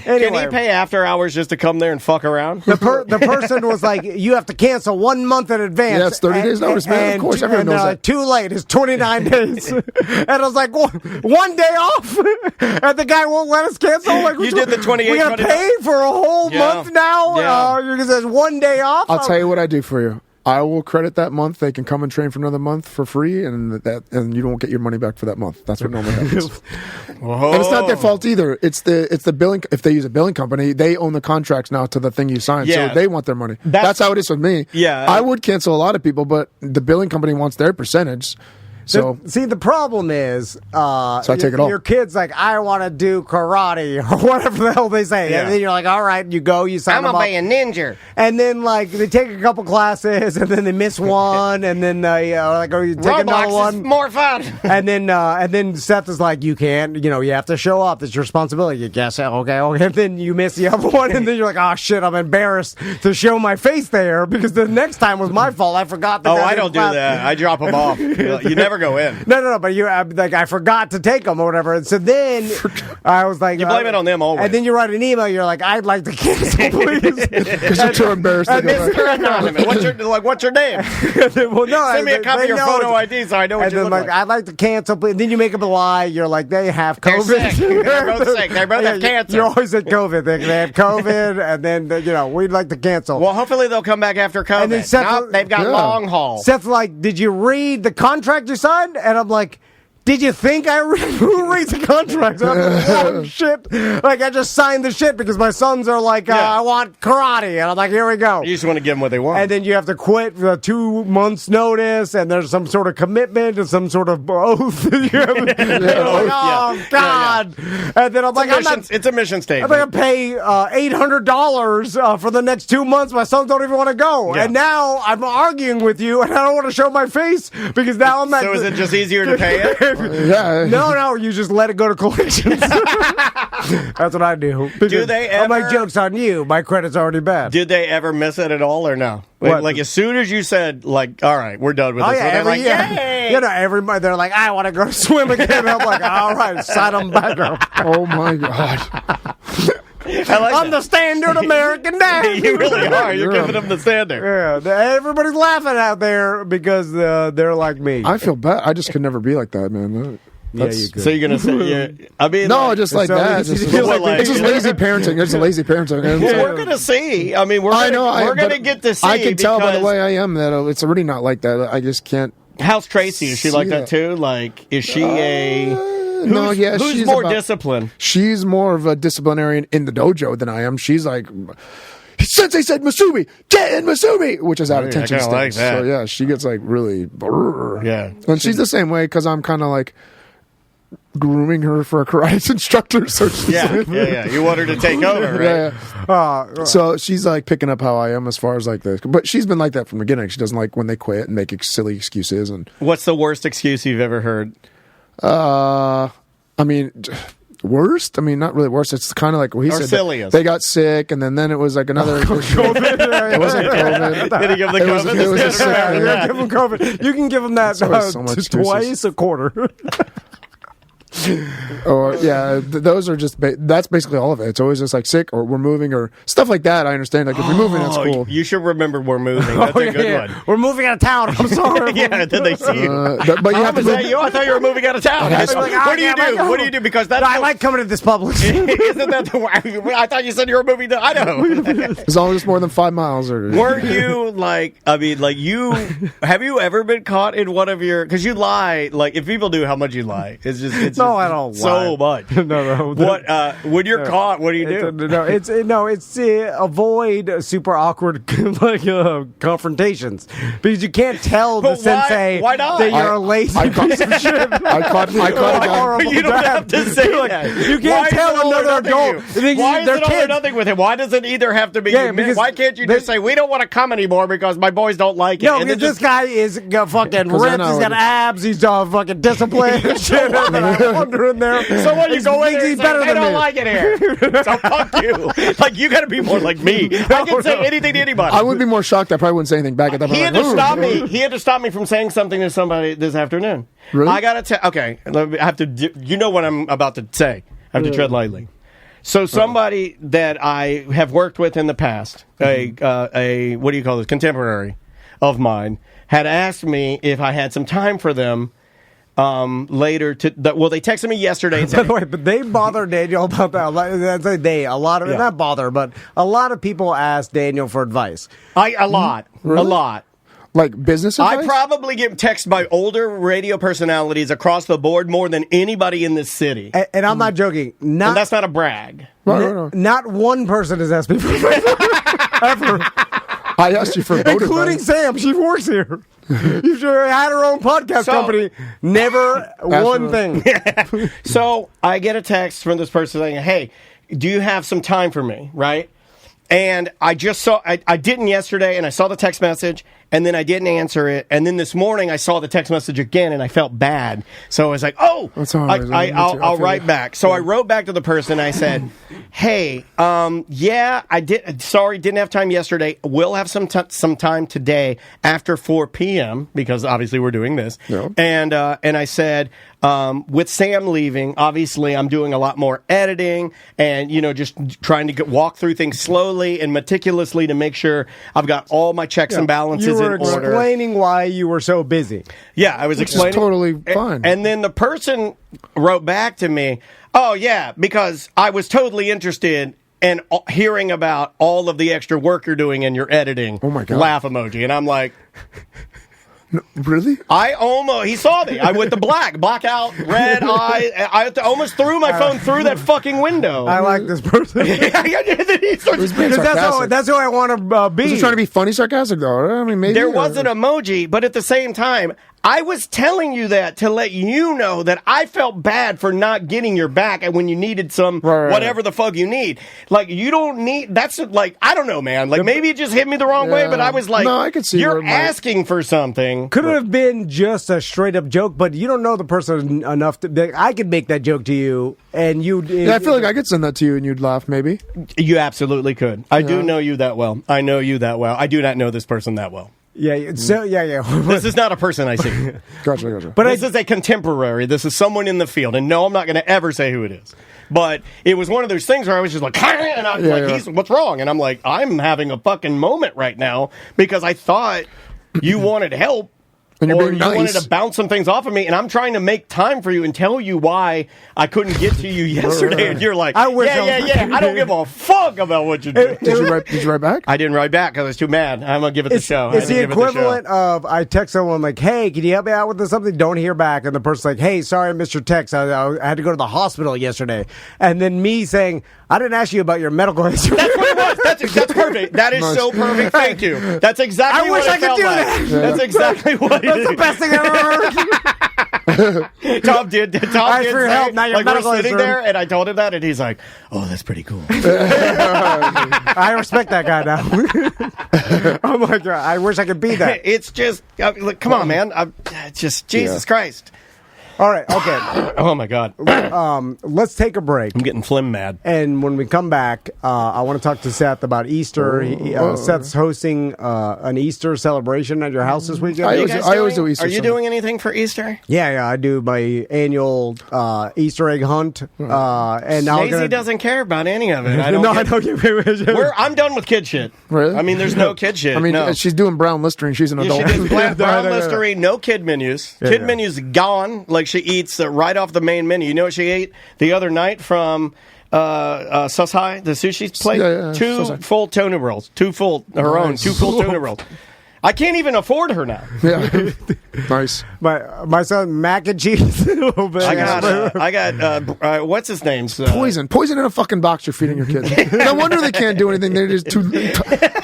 Anyway. Can he pay after hours just to come there and fuck around? The person was like, you have to cancel 1 month in advance. Yeah, it's 30 days notice, man. Of course, everyone knows that. Too late. It's 29 days. And I was like, 1 day off? And the guy won't let us cancel? Like, You did the 28 We got to pay for a whole month now? Yeah. Because there's 1 day off? I'll tell you what I do for you. I will credit that month. They can come and train for another month for free, and you don't get your money back for that month. That's what normally happens. And it's not their fault either. It's the billing. If they use a billing company, they own the contracts now to the thing you signed, Yeah. so they want their money. That's how it is with me. Yeah. I would cancel a lot of people, but the billing company wants their percentage. So See, the problem is, so I take it all. Your kid's like, I want to do karate or whatever the hell they say, Yeah. and then you're like, all right, you go, you sign I'm them gonna up, be a ninja. and then like they take a couple classes, and then they miss one, and then or you take another Roblox one, is more fun. and then Seth is like, you can't, you have to show up. It's your responsibility. You guess, okay. And then you miss the other one, and then you're like, oh shit, I'm embarrassed to show my face there because the next time was my fault. I forgot. I don't do that. I drop them off. You never go in. No, but I forgot to take them or whatever. And so then I was like, You blame it on them always. And then you write an email. You're like, I'd like to cancel, please. because you're too embarrassed to go back. What's your name? Well, no, Send me a copy of your know photo it's- ID so I know what And you then look like, like. I'd like to cancel, please. And then you make up a lie. You're like, they have They're COVID. sick. They're both sick. They both have cancer. You always said COVID. They have COVID, and then we'd like to cancel. Well, hopefully they'll come back after COVID. And then Seth- Nope, they've got Yeah. long haul. Seth's like, did you read the contract you signed? And I'm like, did you think I read? Who reads the contract? I'm like, oh, shit. Like, I just signed the shit because my sons are like, I want karate. And I'm like, here we go. You just want to give them what they want. And then you have to quit for 2 months' notice, and there's some sort of commitment and some sort of oath. You have to, like, oh, God. And then I'm like, it's a mission I'm statement. going to pay $800 for the next 2 months. My sons don't even want to go. Yeah. And now I'm arguing with you, and I don't want to show my face because now I'm So is it just easier to pay it? Yeah. No, you just let it go to collections. That's what I do. Do they ever? I'm like, joke's on you. My credit's already bad. Did they ever miss it at all or no? Like as soon as you said, like, all right, we're done with this. Yeah, they're like, yay! You know, everybody, they're like, I want to go swim again. I'm like, all right, sign them back up. Oh, my God. I'm the standard American dad. You really are. You're giving them the standard. Yeah, everybody's laughing out there because they're like me. I feel bad. I just could never be like that, man. Yeah, you could. So you're gonna say, I mean, no, just like that. It's just lazy parenting. It's lazy parenting. Well, we're gonna see. I mean, we're gonna get to see. I can tell by the way I am that it's really not like that. I just can't. How's Tracy? Is she like that too? Like, is she who's more disciplined? She's more of a disciplinarian in the dojo than I am. She's like, Sensei said Masumi, get in Masumi, which is out of attention stance. Like that. So yeah, she gets like really, yeah. And she's the same way because I'm kind of like grooming her for a karate instructor. So she's yeah. You want her to take over, right? Yeah. So she's like picking up how I am as far as like this. But she's been like that from the beginning. She doesn't like when they quit and make silly excuses. And what's the worst excuse you've ever heard? I mean, worst? I mean, not really worst. It's kind of like what he said. Silliest. They got sick, and then it was like another. COVID. It wasn't COVID. Did he give the COVID? It was a sick. Yeah, give him COVID. You can give him that so twice a quarter. Or those are just that's basically all of it. It's always just like sick or we're moving or stuff like that. I understand. Like if you're moving, that's cool. You should remember we're moving. That's a good one. We're moving out of town. I'm sorry. Yeah, then they see you. But you have to. I thought you were moving out of town. What do you do? What do you do? Because that's I like coming to this Publix. Isn't that the? I thought you said you were moving to Idaho. As long as it's more than 5 miles. Weren't you like? I mean, like you. Have you ever been caught in one of your? Because you lie. Like if people knew how much you lie, it's just. No, I don't lie. So much. No. What? When you're caught, what do you do? It's avoid super awkward confrontations because you can't tell the sensei that you're a lazy piece of shit. I caught a guy. You don't have to say that. You can't tell another adult. Why is it all or nothing with him? Why does it either have to be? Why can't you just say we don't want to come anymore because my boys don't like it? No, because this guy is fucking ripped. He's got abs. He's fucking disciplined. Shit, under in there. So what you go in there he's better they than don't me. like it here. So fuck you. Like you got to be more like me. I can say anything to anybody. I would be more shocked. I probably wouldn't say anything back at that point. He had to stop me. He had to stop me from saying something to somebody this afternoon. Really? I gotta tell. Okay, I have to. You know what I'm about to say. I have to tread lightly. So somebody that I have worked with in the past, a what do you call this? Contemporary of mine, had asked me if I had some time for them. Later they texted me yesterday and said, by the way, but they bother Daniel about that. A lot of not bother, but a lot of people ask Daniel for advice. A lot. Like business advice? I probably get texted by older radio personalities across the board more than anybody in this city. And I'm not joking. And that's not a brag. Not one person has asked me for advice ever. I asked you for vote including advice. Sam. She works here. You sure had her own podcast company. Never one thing. So I get a text from this person saying, "Hey, do you have some time for me?" Right? And I just saw. I didn't yesterday, and I saw the text message, and then I didn't answer it, and then this morning I saw the text message again, and I felt bad. So I was like, "Oh, I'll write back." So I wrote back to the person. I said, "Hey, I did. Sorry, didn't have time yesterday. We'll have some time today after 4 p.m. because obviously we're doing this." Yeah. And I said, with Sam leaving, obviously I'm doing a lot more editing, and just trying to walk through things slowly and meticulously to make sure I've got all my checks and balances in order. You were explaining why you were so busy. Yeah, I was explaining. It's totally fine. And then the person wrote back to me, "Oh yeah, because I was totally interested in hearing about all of the extra work you're doing in your editing." Oh my God. Laugh emoji. And I'm like, no, really? He saw me. I went to blackout, red eye. I almost threw my phone through that fucking window. I like this person. That's who I want to be. Was he trying to be funny sarcastic, though? I mean, maybe. There was an emoji, but at the same time, I was telling you that to let you know that I felt bad for not getting your back and when you needed some whatever the fuck you need. Like, you don't need, that's like, I don't know, man. Like, maybe it just hit me the wrong way, but I was like, no, I could see you're asking for something. Could have been just a straight up joke, but you don't know the person enough that I could make that joke to you and you. Yeah, I feel like I could send that to you and you'd laugh, maybe. You absolutely could. I do know you that well. I know you that well. I do not know this person that well. Yeah, so yeah. This is not a person I see. Gotcha. But this is a contemporary. This is someone in the field. And no, I'm not going to ever say who it is. But it was one of those things where I was just like, and I was like, what's wrong? And I'm like, I'm having a fucking moment right now because I thought you wanted help. And you're or being you nice. wanted to bounce some things off of me, and I'm trying to make time for you and tell you why I couldn't get to you yesterday, and you're like, I don't give a fuck about what you do. Did you write back? I didn't write back because I was too mad. I'm going to give it the show. It's the equivalent of I text someone like, hey, can you help me out with something? Don't hear back. And the person's like, hey, sorry I missed your text. I had to go to the hospital yesterday. And then me saying, I didn't ask you about your medical history. That's what it was. That's perfect. That is so perfect. Thank you. That's exactly what it felt like. That's exactly what it is. That's the best thing I've ever heard. Tom did for your help, not your like, we're medical sitting history. there, and I told him that, and he's like, oh, that's pretty cool. I respect that guy now. Oh, my God. I wish I could be that. It's just, look, come on, man. Just, Jesus Christ. All right, okay. Oh, my God. Let's take a break. I'm getting flim mad. And when we come back, I want to talk to Seth about Easter. Seth's hosting an Easter celebration at your house this weekend. I always do Easter. Are you doing anything for Easter? Yeah, I do my annual Easter egg hunt. And Maisie doesn't care about any of it. I don't I'm done with kid shit. Really? I mean, there's no kid shit. I mean, no. she's doing brown Listerine. She's an adult. She does brown Listerine, no kid menus. Kid menus gone. Like, she eats right off the main menu. You know what she ate the other night from Susai, the sushi place? Two Susai. full tuna rolls. Two full tuna rolls. I can't even afford her now. Yeah. Nice. My son, mac and cheese. I got what's his name? Poison in a fucking box you're feeding your kids. No wonder they can't do anything. They're just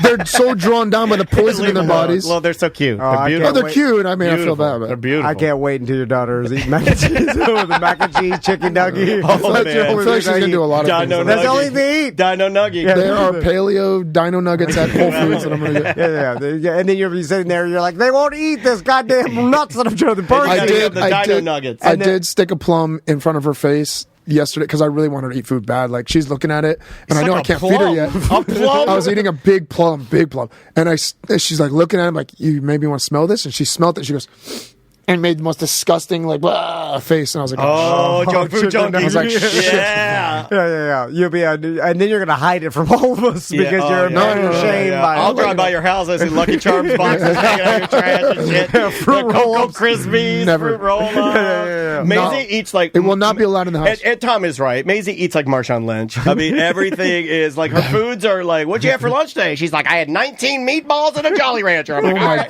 they're so drawn down by the poison in their bodies. Well, they're so cute. They're beautiful. They're cute. I mean, I feel bad about They're it. beautiful. I can't wait until your daughter is eating mac and cheese. The mac and cheese, chicken nugget. Oh, I feel like she's going to do a lot of things. That's the only thing they eat. Dino Nugget. There are paleo dino nuggets at Whole Foods that I'm going to get. Yeah. And then you'll be sitting there, you're like, they won't eat this goddamn nuts that I'm trying to burn. I did stick a plum in front of her face yesterday because I really want her to eat food bad. Like, she's looking at it, and I know I can't feed her yet. A plum? I was eating a big plum, and she's like looking at him like, you maybe want to smell this, and she smelled it. And she goes. And made the most disgusting face, and I was like, junk food junkie. I was like, shit. Yeah. You'll be, and then you're gonna hide it from all of us because you're ashamed. I'll drive by your house. I see Lucky Charms boxes hanging out your trash and shit. Fruit roll-ups. Cocoa Krispies, fruit roll-ups. Maisie eats like... It will not be allowed in the house. And Tom is right. Maisie eats like Marshawn Lynch. I mean, everything is like, her foods are like, what'd you have for lunch today? She's like, I had 19 meatballs and a Jolly Rancher. I'm like, all right.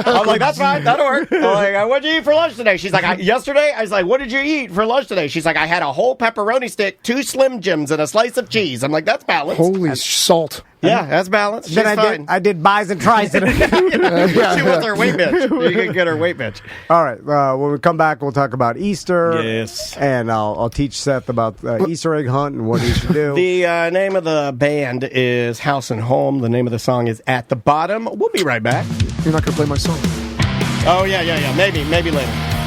I'm like, that's fine. That'll work. I'm like, what'd you eat for lunch today? She's like, yesterday? I was like, what did you eat for lunch today? She's like, I had a whole pepperoni stick, 2 Slim Jims, and a slice of cheese. I'm like, that's balanced. Holy salt. Yeah, that's balanced. She's then I did buys and tries today. She wants her weight bitch. You can get her weight bitch. All right. When we come back, we'll talk about Easter. Yes. And I'll teach Seth about Easter egg hunt and what he should do. The name of the band is House and Home. The name of the song is At the Bottom. We'll be right back. You're not going to play my song. Oh, yeah. Maybe later.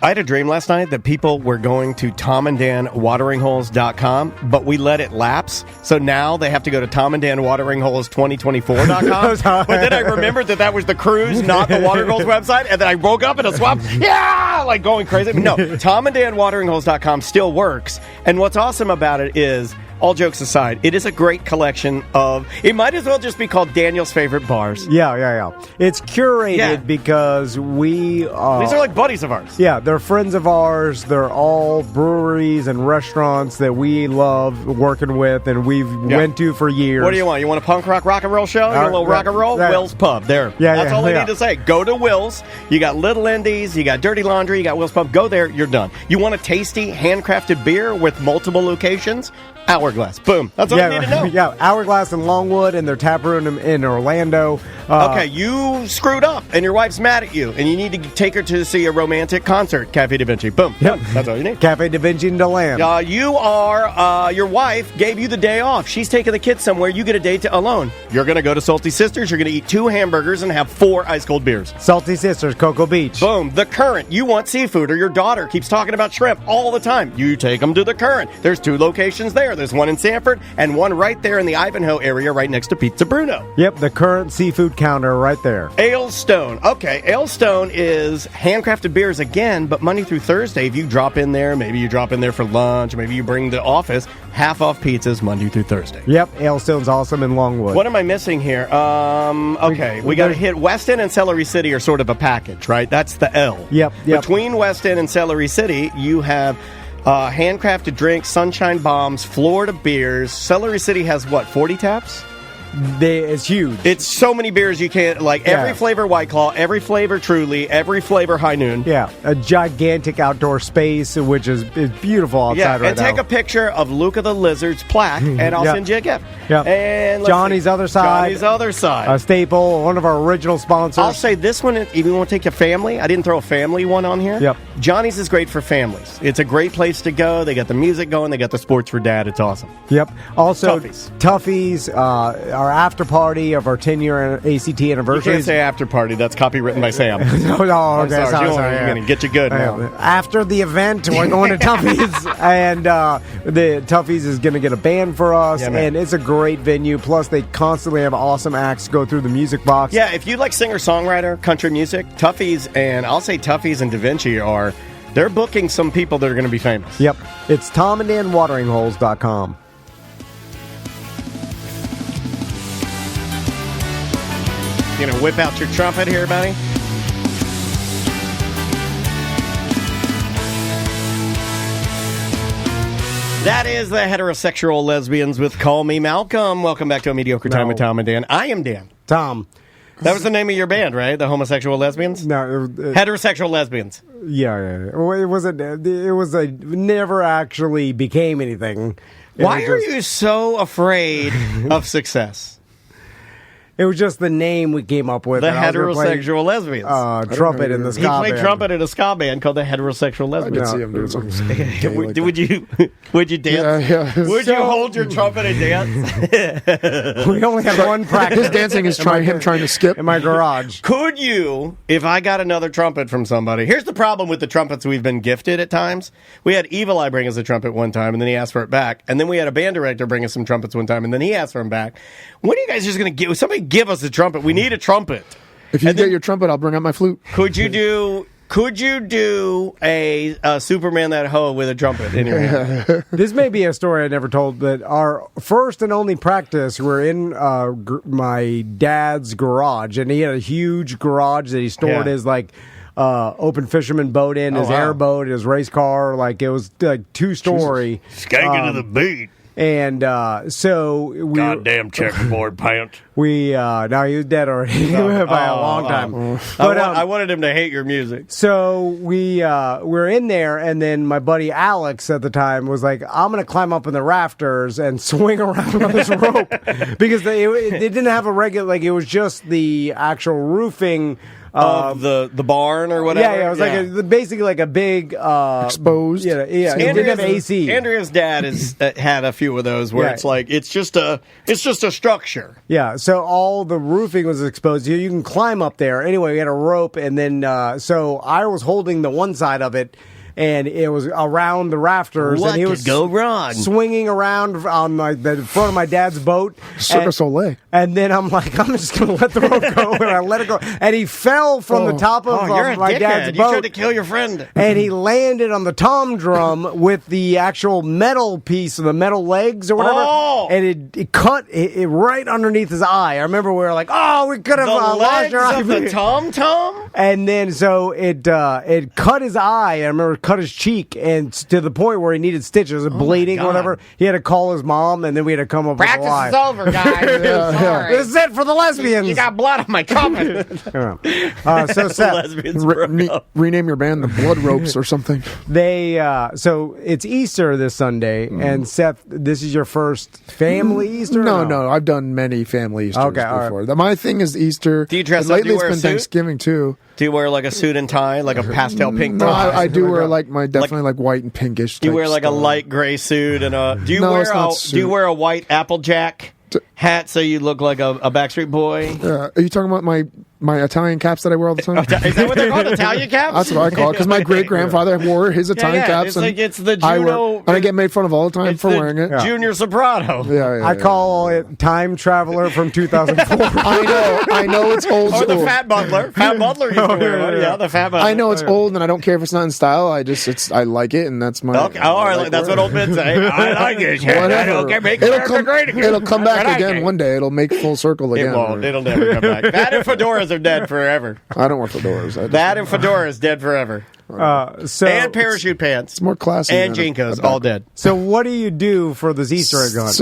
I had a dream last night that people were going to tomanddanwateringholes.com, but we let it lapse. So now they have to go to tomanddanwateringholes2024.com. But then I remembered that was the cruise, not the Watering Holes website. And then I woke up in a swamp. Yeah! Like going crazy. No, tomanddanwateringholes.com still works. And what's awesome about it is all jokes aside, it is a great collection of. It might as well just be called Daniel's favorite bars. Yeah. It's curated because we. These are like buddies of ours. Yeah, they're friends of ours. They're all breweries and restaurants that we love working with, and we've went to for years. What do you want? You want a punk rock and roll show? You want a little rock and roll? Will's Pub. There. That's all I need to say. Go to Will's. You got Little Indies. You got Dirty Laundry. You got Will's Pub. Go there. You're done. You want a tasty, handcrafted beer with multiple locations? Hourglass. Boom. That's all you need to know. Yeah, Hourglass in Longwood and their tap room in Orlando. Okay, you screwed up and your wife's mad at you and you need to take her to see a romantic concert. Cafe Da Vinci. Boom. Yep. That's all you need. Cafe Da Vinci in DeLand. Your wife gave you the day off. She's taking the kids somewhere. You get a day alone. You're going to go to Salty Sisters. You're going to eat 2 hamburgers and have 4 ice cold beers. Salty Sisters, Cocoa Beach. Boom. The Current. You want seafood or your daughter keeps talking about shrimp all the time. You take them to the Current. There's 2 locations there. There's one in Sanford and one right there in the Ivanhoe area right next to Pizza Bruno. Yep, the Current seafood counter right there. Ale Stone. Okay, Ale Stone is handcrafted beers again, but Monday through Thursday, if you drop in there, maybe you drop in there for lunch, maybe you bring the office, half off pizzas Monday through Thursday. Yep, Ale Stone's awesome in Longwood. What am I missing here? Okay, we got to hit West End and Celery City are sort of a package, right? That's the L. Yep. Between West End and Celery City, you have handcrafted drinks, Sunshine Bombs, Florida beers. Celery City has, 40 taps? It's huge. It's so many beers you can't, every flavor White Claw, every flavor Truly, every flavor High Noon. Yeah, a gigantic outdoor space, which is beautiful outside right now. And take a picture of Luca the Lizard's plaque, and I'll send you a gift. Yeah. And Johnny's Other Side. A staple, one of our original sponsors. I'll say this one, if you want to take a family, I didn't throw a family one on here. Yep. Johnny's is great for families. It's a great place to go. They got the music going. They got the sports for dad. It's awesome. Yep. Also, Tuffy's. Our after party of our 10-year ACT anniversary. You can't say after party. That's copywritten by Sam. Okay. Sorry. I'm going to get you good now. After the event, we're going to Tuffy's, and the Tuffy's is going to get a band for us, and it's a great venue. Plus, they constantly have awesome acts go through the music box. Yeah, if you like singer-songwriter, country music, Tuffy's, and I'll say Tuffy's and Da Vinci they're booking some people that are going to be famous. Yep. It's TomandDanWateringHoles.com. You gonna whip out your trumpet here, buddy? That is the Heterosexual Lesbians with Call Me Malcolm. Welcome back to A Mediocre Time with Tom and Dan. I am Dan. Tom. That was the name of your band, right? The Homosexual Lesbians? No. Heterosexual Lesbians. Yeah. Well, it was never actually became anything. Why are you so afraid of success? It was just the name we came up with. The Heterosexual Lesbians. Trumpet in the ska band. He played trumpet in a ska band called the Heterosexual Lesbians. I can see him doing something. Would you dance? Yeah. Would you hold your trumpet and dance? We only have one practice. His dancing is trying to skip in my garage. Could you, if I got another trumpet from somebody? Here's the problem with the trumpets we've been gifted at times. We had Evil Eye bring us a trumpet one time, and then he asked for it back. And then we had a band director bring us some trumpets one time, and then he asked for them back. When are you guys just going to give us a trumpet? We need a trumpet. If you get your trumpet, I'll bring out my flute. Could you do a Superman That Hoe with a trumpet in your hand? This may be a story I never told, but our first and only practice, we're in my dad's garage, and he had a huge garage that he stored his open fisherman boat in, his airboat, his race car. It was 2-story. Skanking to the beat. And so we goddamn checkerboard pants. Now he was dead already by a long time. But I wanted him to hate your music. So we're in there, and then my buddy Alex at the time was like, "I'm going to climb up in the rafters and swing around on this rope," because they didn't have a regular. It was just the actual roofing. Of the barn or whatever. Yeah, it was basically like a big exposed. Yeah. It didn't have AC. Andrea's dad has had a few of those where it's just a structure. Yeah, so all the roofing was exposed. You can climb up there. Anyway, we had a rope, and then so I was holding the one side of it. and it was around the rafters. What and he could was go wrong? Swinging around on like the front of my dad's boat. Cirque du Soleil. And then I'm like, I'm just going to let the rope go, and I let it go. And he fell from the top of you're a my dickhead. dad's You boat. tried to kill your friend. And he landed on the tom drum with the actual metal piece of the metal legs or whatever. Oh. And it cut it right underneath his eye. I remember we were like, oh, we could have The lost legs your eye. of the tom-tom? And then so it cut his eye. I remember it cut his cheek, and to the point where he needed stitches, bleeding or whatever. He had to call his mom, and then we had to come up Practice with a lie. is over, guys. Sorry. This is it for the lesbians. You got blood on my coffin. So Seth, Lesbians broke up. Rename your band the Blood Ropes or something. they so it's Easter this Sunday, and Seth, this is your first family Easter? No, I've done many family Easters Okay, all right. before. My thing is Easter. Do you dress and up? lately Do you wear a it's been suit? Thanksgiving too. Do you wear like a suit and tie, like a pastel pink No, tie? I do wear like my definitely like white and pinkish. Do you type wear like a stuff. light gray suit and a? Do you No, wear it's not a? suit. Do you wear a white Applejack hat so you look like a Backstreet Boy? Are you talking about my Italian caps that I wear all the time? Is that what they're called? Italian caps? That's what I call it because my great grandfather wore his Italian caps. It's and like it's the I wear, judo. and I get made fun of all the time It's for the wearing it. Junior soprano. Yeah, I call it Time Traveler from 2004. I know it's old Or school. the Fat Butler. Fat Butler used to wear one. Yeah, the Fat Butler. I know it's old, and I don't care if it's not in style. I like it, and that's my. Okay, all right, that's what old men say. I like it. Whatever. I don't care. Make It'll America come, great again. it'll come back I like again it. one day. It'll make full circle It again. won't. It'll never come back. That and fedoras are dead forever. I don't wear fedoras. That and fedoras dead forever. So And parachute pants. It's more classy. And than a Jinkos, back- all dead. So what do you do for this Easter egg hunt?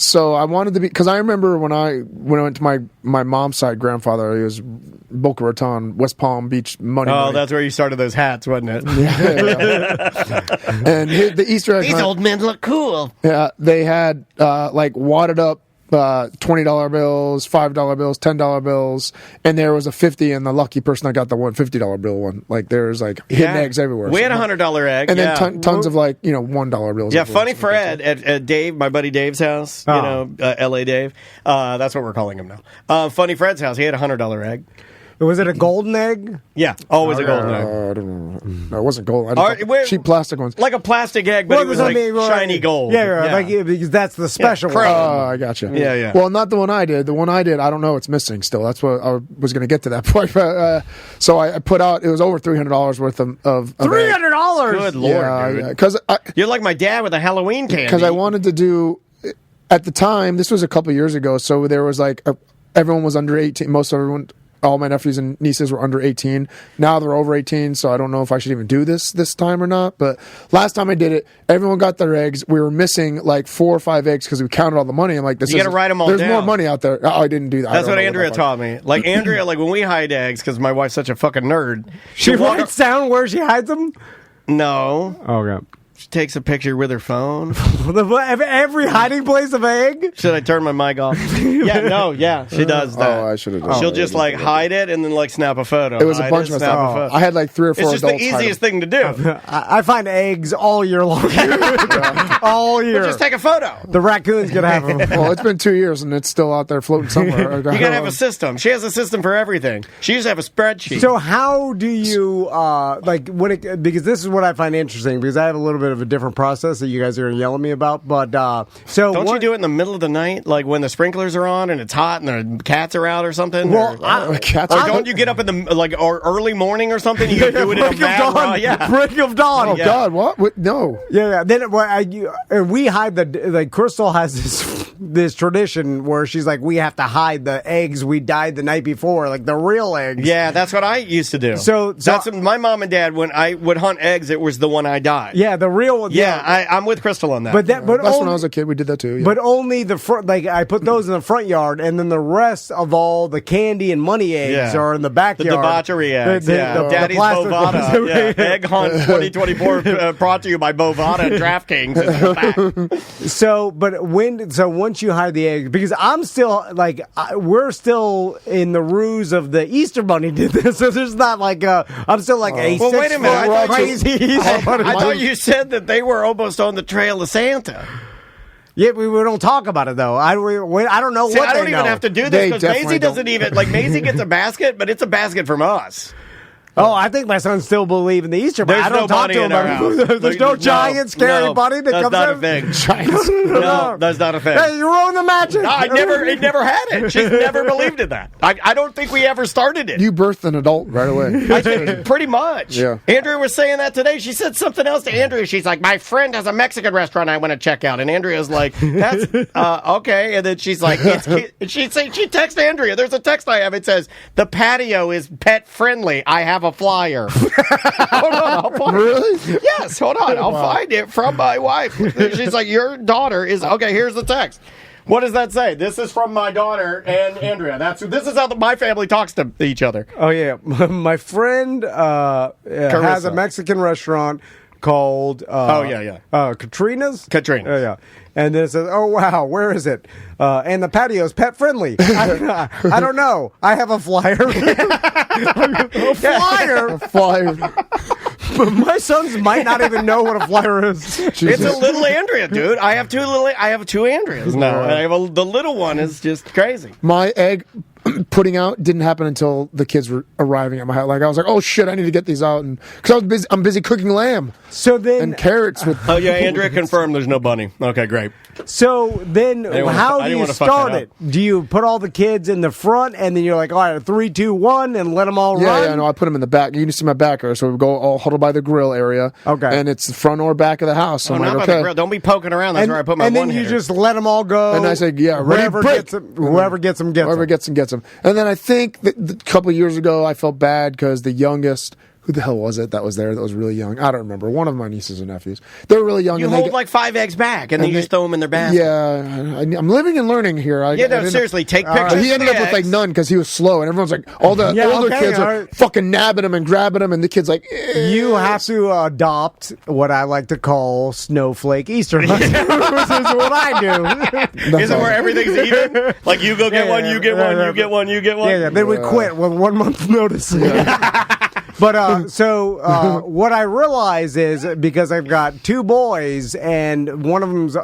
So I wanted to be because I remember when I went to my mom's side grandfather, he was Boca Raton, West Palm Beach, money. Oh, that's where you started those hats, wasn't it? And the Easter egg These hunt, old men look cool. yeah, they had like wadded up $20 bills, $5 bills, $10 bills, and there was a 50, and the lucky person that got the $50 bill one. Like there's like hidden eggs everywhere. We had a $100 egg, and yeah. then tons of like $1 bills. Yeah, everywhere. Funny Fred at Dave, my buddy Dave's house, L.A. Dave. That's what we're calling him now. Funny Fred's house, he had a $100 egg. Was it a golden egg? Yeah, always a golden egg. I don't know. No, it wasn't gold. All right, wait, cheap plastic ones. Like a plastic egg, but it was like shiny gold. Yeah, like because that's the special one. Oh, I got you. Yeah. Well, not the one I did. The one I did, I don't know. It's missing still. That's what I was going to get to that point. But, so I put out. It was over $300 worth of $300. Good Lord, yeah, dude. because You're like my dad with a Halloween candy. because I wanted to do. At the time, this was a couple years ago, so there was like everyone was under 18. Most everyone. All my nephews and nieces were under 18. Now they're over 18, so I don't know if I should even do this time or not. But last time I did it, everyone got their eggs. We were missing like 4 or 5 eggs because we counted all the money. I'm like, You gotta write them all There's down. more money out there. Oh, I didn't do that. That's what Andrea taught me. Like Andrea, like when we hide eggs, because my wife's such a fucking nerd. She she'll walk writes down where she hides them? No. Okay. She takes a picture with her phone. Every hiding place of egg? Should I turn my mic off? Yeah, she does that. Oh, I should have done She'll that. just like hide it and then like snap a photo. It was a Hide bunch it, of snap a stuff. photo. I had like 3 or 4 It's just the adults hide easiest them. thing to do. I find eggs all year long. All year. Just take a photo. The raccoon's going to have them. Well, it's been 2 years and it's still out there floating somewhere. You gotta have a system. She has a system for everything. She used to have a spreadsheet. So how do you like when it because this is what I find interesting because I have a little bit of a different process that you guys are going to yell at me about, but so don't you do it in the middle of the night, like when the sprinklers are on and it's hot and the cats are out or something? Well, or don't you get up in the like or early morning or something? You can do it in a break of mad dawn. rush. Yeah. Break of dawn. Oh, God, what? No. Yeah. Then and we hide like Crystal has this tradition where she's like, we have to hide the eggs we dyed the night before, like the real eggs. Yeah, that's what I used to do. So that's my mom and dad. When I would hunt eggs, it was the one I dyed. Yeah, the real one. Yeah, I'm with Crystal on that. But That's when I was a kid. We did that too. Yeah. But only the front, like I put those in the front yard, and then the rest of all the candy and money eggs are in the backyard. The debauchery eggs. The Daddy's plastic Bovada. ones. Yeah. Egg Hunt 2024 brought to you by Bovada and DraftKings. So once you hide the eggs, because I'm still like we're still in the ruse of the Easter Bunny did this, so there's not like I'm still like a well, wait a minute. I thought crazy Easter Bunny. I thought you said that they were almost on the trail of Santa. Yeah, we don't talk about it though. I don't know. See, what I don't they even know. have to do this They because definitely Maisie doesn't even like Maisie gets a basket, but it's a basket from us. Oh, I think my sons still believe in the Easter bunny. I don't talk to him about There's no giant, scary bunny that comes out. in. That's not a thing. No, that's not a thing. Hey, you ruined the magic. No, it never had it. She's never believed in that. I don't think we ever started it. You birthed an adult right away. I think pretty much. Yeah. Andrea was saying that today. She said something else to Andrea. She's like, my friend has a Mexican restaurant I want to check out. And Andrea's like, that's okay. And then she's like, she texts Andrea. There's a text I have. It says, the patio is pet friendly. I have a flyer. Hold on. I'll find Really? it. Yes, hold on. I'll find it from my wife. She's like, your daughter is, okay, here's the text. What does that say? This is from my daughter and Andrea. This is how my family talks to each other. Oh, yeah. My friend has a Mexican restaurant called Katrina's. Katrina's. Yeah. And then it says, oh, wow, where is it? And the patio's pet friendly. I don't know. I have a flyer. A flyer? A flyer. But my sons might not even know what a flyer is. Jesus. It's a little Andrea, dude. I have two Andreas now. And the little one is just crazy. My egg putting out didn't happen until the kids were arriving at my house. Like I was like, oh shit, I need to get these out, and because I'm busy cooking lamb. So then and carrots with. Oh yeah, Andrea confirmed there's no bunny. Okay, great. So then, how do you start it? Do you put all the kids in the front, and then you're like, all right, 3, 2, 1, and let them all run? Yeah, no, I put them in the back. You can see my back area, so we go all huddle by the grill area. Okay, and it's the front or back of the house. So not like, by okay. the grill. Don't be poking around. That's where I put my one. And then you just let them all go. And I say, yeah, ready, whoever break. gets them, whoever gets them, gets whoever them. Gets them. And then I think that a couple of years ago, I felt bad because the youngest. Who the hell was it that was there that was really young? I don't remember. One of my nieces and nephews. They were really young. You hold like 5 eggs back, and then you just throw them in their basket. Yeah, I'm living and learning here. Seriously, take pictures. He ended up with like none because he was slow, and everyone's like, all the older kids are fucking nabbing him and grabbing him, and the kid's like, You have to adopt what I like to call snowflake Easter bunny, which is what I do. Is it where everything's even? Like you go get one, you get one, you get one, you get one? Yeah. Then we quit with 1 month notice. But what I realize is because I've got 2 boys and one of them's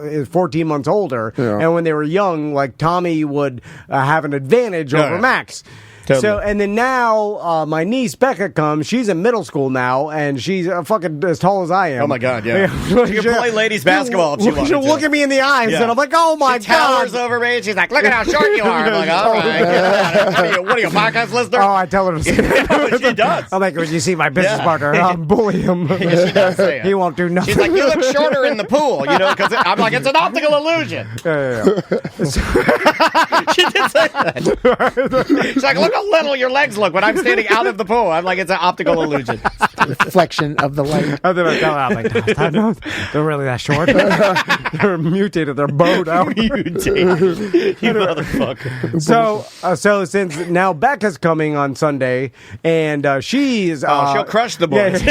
is 14 months older, and when they were young, like Tommy would have an advantage over Max. Totally. So, and then now my niece Becca comes. She's in middle school now, and she's fucking as tall as I am. Oh my god, yeah. She can play ladies basketball if she wants. She'll look at me in the eyes, and I'm like, oh my god. She towers over me, and she's like, look at how short you are. I'm like, all right. What are you, a podcast listener? Oh, I tell her to say that. She does. I'm like, when you see my business partner, I'll bully him. Yeah, she does say it. He won't do nothing. She's like, you look shorter in the pool, because I'm like, it's an optical illusion. Yeah. She did say that. She's like, look how little your legs look when I'm standing out of the pool. I'm like, it's an optical illusion. Reflection of the light. And then I tell her, I'm like, no, they're really that short. They're mutated. They're bowed out. Mutated. You motherfucker. So since now Becca's coming on Sunday, and she's... she'll crush the boys.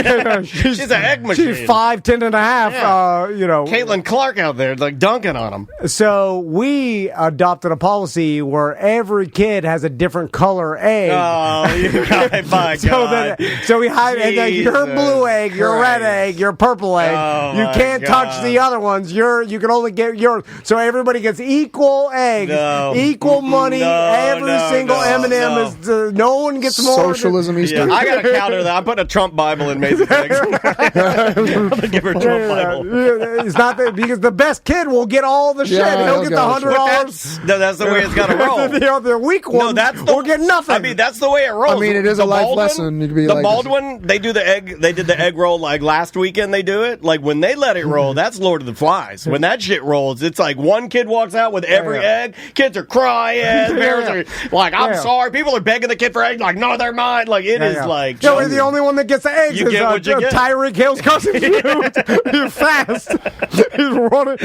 She's an egg machine. She's 5'10" and a half. Yeah. Caitlin Clark out there, like dunking on them. So we adopted a policy where every kid has a different color egg. Oh, you guys, my God. So we hide your blue egg, your red egg, your purple egg. Oh, you can't touch the other ones. You can only get yours. So everybody gets equal eggs, equal money. Every single M&M is. No one gets more. Socialism Easter. Yeah, I got to counter that. I'm putting a Trump Bible in Maisie's eggs. I'm gonna give her a Trump Bible. It's not that because the best kid will get all the shit. He'll get the $100. No, that's the way it's got to roll. The weak one will get nothing. I mean, that's the way it rolls. I mean, it is a life lesson. You could be the bald one, they do the egg. They did the egg roll like last weekend. They do it like when they let it roll. That's Lord of the Flies. When that shit rolls, it's like one kid walks out with every egg. Kids are crying. Parents are like, "I'm sorry." People are begging the kid for eggs. Like, no, they're mine. Like it is like. Joey, the only one that gets the eggs you is get what you get. Tyreek Hill's cousin. He's fast. He's running.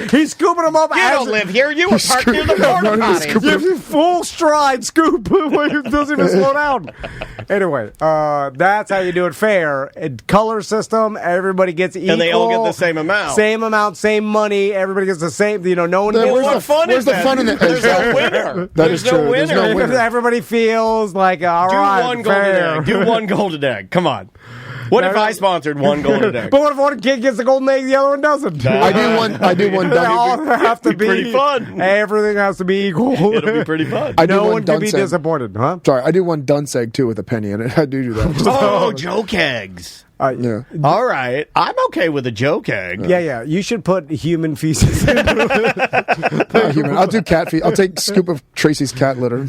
He's scooping them up. You don't live here. You were parked near the porta potty. Full stride scoop. He doesn't even slow down. Anyway, that's how you do it fair. Color system, everybody gets equal. And they all get the same amount. Same amount, same money. Everybody gets the same. No one gets Where's the fun in that? There's no winner. There's no winner. Everybody feels like, all right, do one golden egg. Come on. What if I sponsored one golden egg? But what if one kid gets the golden egg, the other one doesn't? I do one. They all have to be pretty fun. Everything has to be equal. It'll be pretty fun. No one can be disappointed, huh? Sorry, I do one dunce egg too with a penny in it. I do that. Oh, joke eggs. Yeah. All right. I'm okay with a joke egg. Yeah. You should put human feces in Human. I'll do cat feet. I'll take a scoop of Tracy's cat litter.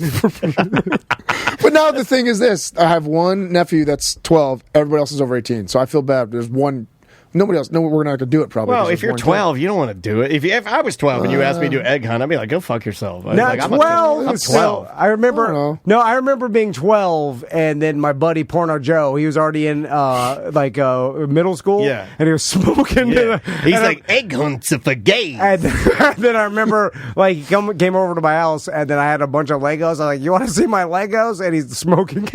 But now the thing is this. I have one nephew that's 12. Everybody else is over 18. So I feel bad. There's one... Nobody else. No, we're not going to do it probably. Well, if you're 12, you don't want to do it. If I was 12 and you asked me to do egg hunt, I'd be like, go fuck yourself. Now, like, 12. I'm 12. I remember. No, I remember being 12, and then my buddy Porno Joe, he was already in middle school. Yeah. And he was smoking. Yeah. He's like, egg hunts for gays. And then I remember, he came over to my house, and then I had a bunch of Legos. I was like, you want to see my Legos? And he's smoking.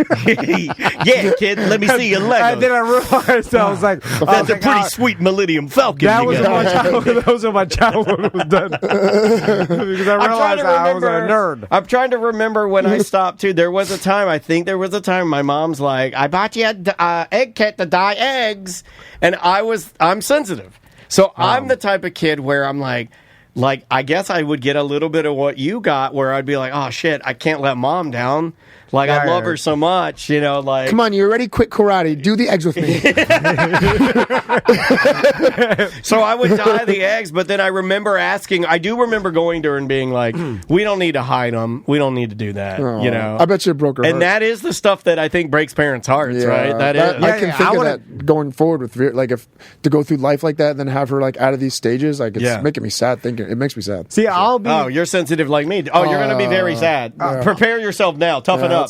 Yeah, kid, let me see your Legos. And then I realized, I was like, that's a pretty sweet Millennium Falcon. That was my childhood. Those are my childhood was done. Because I realized I was a nerd. I'm trying to remember when I stopped too. There was a time, my mom's like, I bought you an egg kit to dye eggs. And I'm sensitive. So I'm the type of kid where I'm like, I guess I would get a little bit of what you got, where I'd be like, oh shit, I can't let mom down. I love her so much, Come on, you already quit karate. Do the eggs with me. So I would dye the eggs, but then I do remember going to her and being like, we don't need to hide them. We don't need to do that, I bet you it broke her heart. And that is the stuff that I think breaks parents' hearts, right? I can think of that going forward with, if to go through life like that and then have her, out of these stages, it's making me sad thinking. It makes me sad. See, I'll be... Oh, you're sensitive like me. Oh, you're going to be very sad. Prepare yourself now. Toughen up.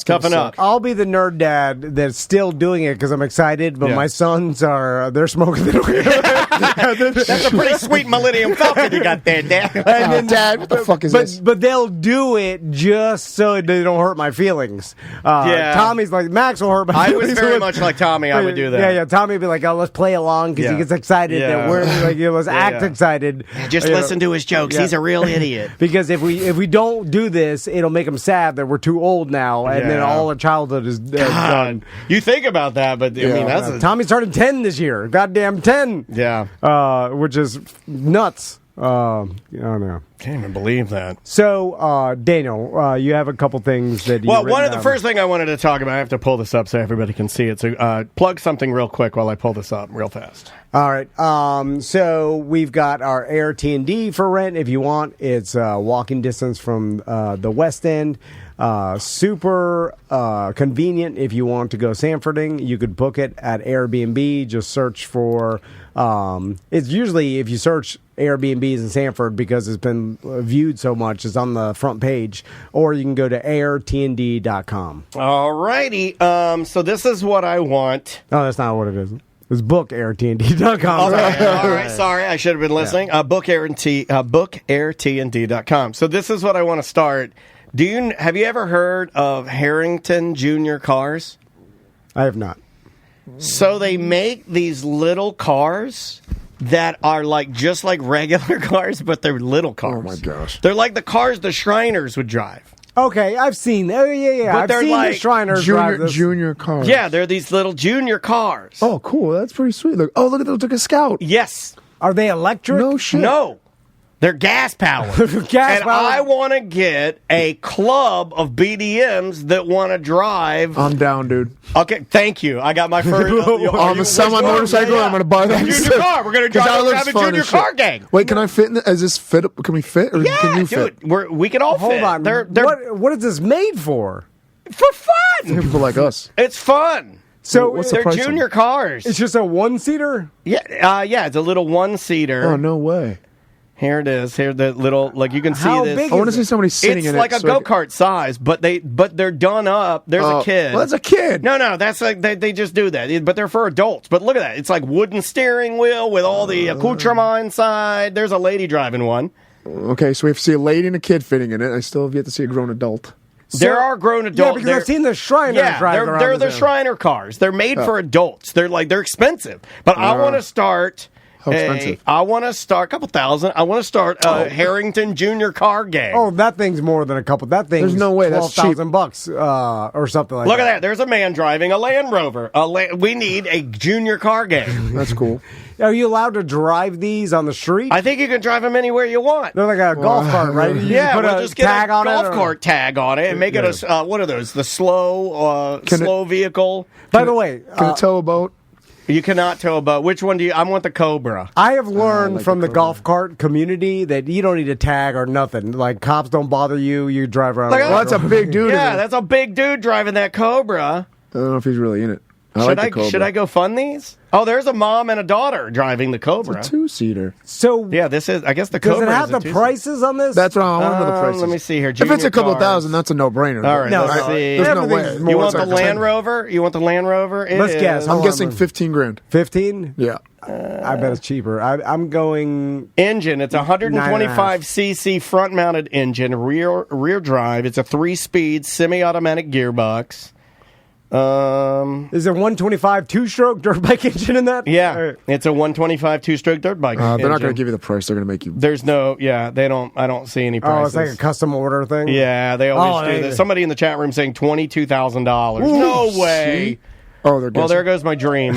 I'll be the nerd dad that's still doing it because I'm excited, but my sons they're smoking. That's a pretty sweet Millennium Falcon you got there, Dad. And then, Dad, what the fuck is this? But they'll do it just so they don't hurt my feelings. Tommy's like, Max will hurt my feelings. I was very much like Tommy. I would do that. Yeah. Tommy would be like, oh, let's play along because he gets excited. That we're let's act excited. Just listen to his jokes. He's a real idiot. Because if we don't do this, it'll make him sad that we're too old now, and then all the childhood is done. You think about that, but I mean, that's Tommy's turning 10 this year. Goddamn 10. Yeah. Which is nuts. I don't know. Can't even believe that. So, Daniel, you have a couple things that you... Well, one of the first thing I wanted to talk about, I have to pull this up so everybody can see it. So, plug something real quick while I pull this up real fast. All right. So we've got our Air T&D for rent if you want. It's walking distance from the West End. Super convenient if you want to go Sanfording. You could book it at Airbnb. Just search for... it's usually, if you search Airbnbs in Sanford, because it's been viewed so much, it's on the front page. Or you can go to airtnd.com. All righty. So this is what I want. No, that's not what it is. It's bookairtnd.com. All right, sorry, I should have been listening. Bookairtnd.com. So this is what I want to start. Have you ever heard of Harrington Junior Cars? I have not. So they make these little cars that are just like regular cars, but they're little cars. Oh my gosh. They're like the cars the Shriners would drive. Okay, I've seen. Oh yeah. But I've seen the Shriners drive this. Junior cars. Yeah, they're these little junior cars. Oh, cool. That's pretty sweet. Look at those. Like a Scout. Yes. Are they electric? No shit. No. They're gas powered. I want to get a club of BDMs that want to drive. I'm down, dude. Okay, thank you. I got my first. On the semi motorcycle, I'm going to buy that. Junior car. We're going to have a junior car gang. Wait, can I fit in? Is this fit? Can we fit? Or can you fit? We can all fit. Hold on. What is this made for? For fun. People like us. It's fun. So what's the they're price junior cars. It's just a one-seater? Yeah. It's a little one-seater. Oh, no way. Here it is. Here the little you can see How this. big I want to see somebody sitting in it. It's like a go-kart size, but they're done up. There's a kid. Well, that's a kid. No, that's they just do that. But they're for adults. But look at that. It's like wooden steering wheel with all the accoutrement inside. There's a lady driving one. Okay, so we have to see a lady and a kid fitting in it. I still have yet to see a grown adult. There are grown adults. Yeah, because I've seen the Shriners driving around. They're the Shriner cars. They're made for adults. They're expensive. But I want to start How expensive? I want to start a couple thousand. I want to start a Harrington Junior car gang. Oh, that thing's more than a couple. That thing's There's no way that's cheap. $12,000 or something like that. Look at that. There's a man driving a Land Rover. We need a junior car gang. That's cool. Are you allowed to drive these on the street? I think you can drive them anywhere you want. They're like a golf cart, right? You Yeah, put we'll a just get tag a on golf it, cart tag on it and make it a, what are those? The slow vehicle. By the way, Can it tow a boat? You cannot tow a boat. Which one do you? I want the Cobra. I have learned from the golf cart community that you don't need a tag or nothing. Like, cops don't bother you. You drive around. Like, Well, that's a big dude. Yeah, that's a big dude driving that Cobra. I don't know if he's really in it. Should I go fund these? Oh, there's a mom and a daughter driving the Cobra. It's a two-seater. So yeah, this is. I guess the does Cobra. it have is a the two-seater. prices on this? That's what I want to know the prices. Let me see here. If it's Junior a couple cars. thousand, that's a no-brainer. All right, No, let's see. There's no way. Everything's You more want the expensive. Land Rover? You want the Land Rover? It Let's is- guess. I'm guessing $15,000. 15? Yeah. I bet it's cheaper. I'm going. Engine. It's a 125cc front-mounted engine, rear drive. It's a 3-speed semi-automatic gearbox. Is there 125 two-stroke dirt bike engine in that? Yeah, it's a 125 two-stroke dirt bike. They're not going to engine. give you the price. They're going to make you. There's no. Yeah, they don't. I don't see any prices. Oh, it's like a custom order thing? Yeah, they always do this. Somebody in the chat room saying $22,000. No way. Oh, they're Well, there goes my dream.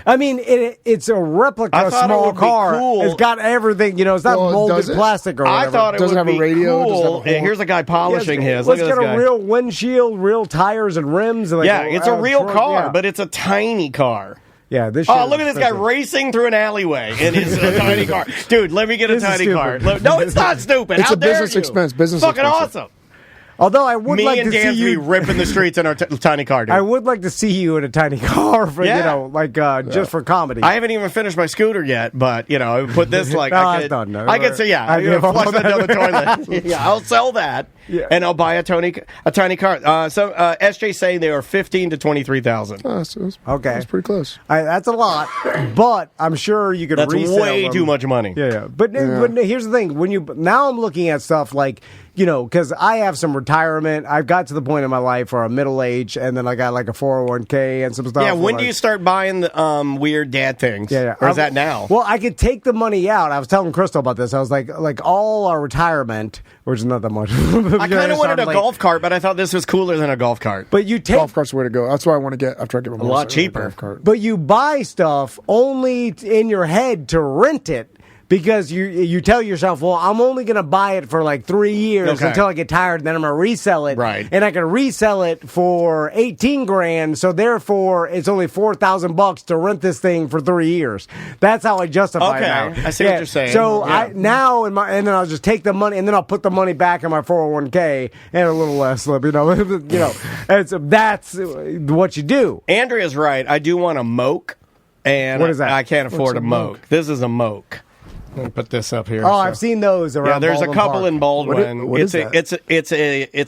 I mean, it's a replica I thought it small would be car. cool. It's got everything. You know, it's not Well, molded does it? plastic or whatever. I thought it Does it would have a be radio? Does it have a cool. horn? Here's a guy polishing his. Let's Look at get this a guy. real windshield, real tires and rims. And like Yeah, it's a real truck, car, yeah. but it's a tiny car. Yeah, this. Oh, shit look is at this guy expensive. racing through an alleyway in his tiny car. Dude, let me get a This is tiny stupid. car. No, it's not stupid. It's How a dare business you? expense. Business Fucking expensive. awesome. Although I would Me like and to see Dansby you ripping the streets in our tiny car, dude. I would like to see you in a tiny car for Yeah. just for comedy. I haven't even finished my scooter yet, but I would put this like No, I it's could. done. No, I could say I give up flush on that that. down the toilet. Yeah, I'll sell that, and I'll buy a tiny car. SJ saying they are 15 to 23,000. Oh, that's Okay. That's pretty close. That's a lot, but I'm sure you could That's resell way them. too much money. Yeah. But here's the thing: now I'm looking at stuff like because I have some retirement. I've got to the point in my life where I'm middle age, and then I got like a 401k and some stuff. Yeah, when like, do you start buying the weird dad things? Yeah. Or is that now? Well, I could take the money out. I was telling Crystal about this. I was like all our retirement, which is not that much. I kind of wanted a golf cart, but I thought this was cooler than a golf cart. But you take Golf cart's the way to go. That's what I want to get after I get my A lot cheaper. golf cart. But you buy stuff only in your head to rent it because you tell yourself, well, I'm only going to buy it for like 3 years until I get tired, and then I'm going to resell it. Right. And I can resell it for $18,000, so therefore it's only $4,000 to rent this thing for 3 years. That's how I justify it now. I see what you're saying. So Yeah. and then I'll just take the money, and then I'll put the money back in my 401k and a little less slip. That's what you do. Andrea's right. I do want a moke, and What is that? I can't afford What's a a moke. moke? This is a moke. Let me put this up here. Oh, I've seen those around. Yeah, there's a Baldwin couple Park. in Baldwin. What is that? It's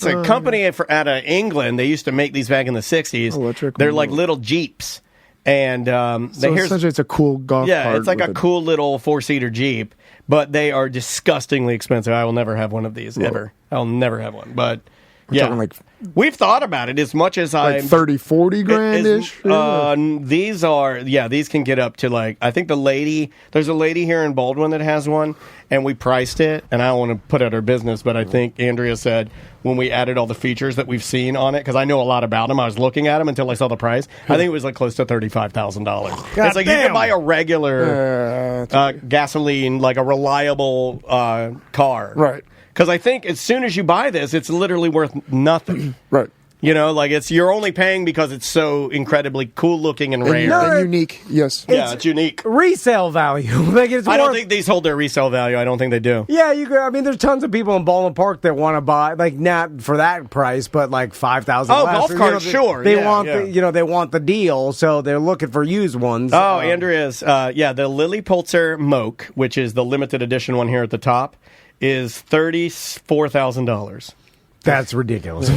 a company out of England. They used to make these back in the 60s. Electric They're like moke. little Jeeps, and So here's essentially, it's a cool golf cart. yeah, it's like with a cool little 4-seater Jeep, but they are disgustingly expensive. I will never have one of these ever. I'll never have one. But yeah, talking like- we've thought about it as much as like 30, 40 grand-ish. These can get up to like, I think there's a lady here in Baldwin that has one, and we priced it, and I don't want to put out her business, but I think Andrea said when we added all the features that we've seen on it, because I know a lot about them, I was looking at them until I saw the price. I think it was like close to $35,000. It's like you can buy a regular gasoline, like a reliable car. Right. Because I think as soon as you buy this, it's literally worth nothing. Right. You're only paying because it's so incredibly cool looking and rare. And unique, yes. Yeah, it's unique. Resale value. I don't think these hold their resale value. I don't think they do. Yeah, there's tons of people in Baldwin Park that want to buy, like not for that price, but like $5,000. Oh, golf carts, sure. They Yeah, want yeah. they want the deal, so they're looking for used ones. Oh, Andrea's, the Lily Pulitzer Moke, which is the limited edition one here at the top, is $34,000. That's ridiculous.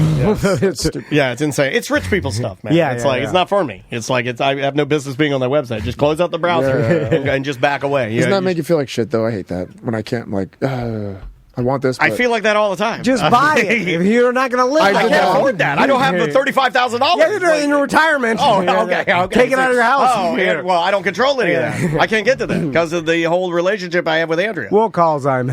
Yeah, it's insane. It's rich people stuff, man. Yeah, it's yeah, like yeah. It's not for me. It's like I have no business being on their website. Just close out the browser and just back away. Doesn't that make you feel like shit, though? I hate that. When I can't, I'm like, I want this. I feel like that all the time. Just buy it. If you're not going to live, I can't afford that. I don't have the $35,000. Yeah, you're in your retirement. Oh, okay. Take it out of your house. Oh, yeah. Well, I don't control any of that. I can't get to that because of the whole relationship I have with Andrea. We'll call Zyme.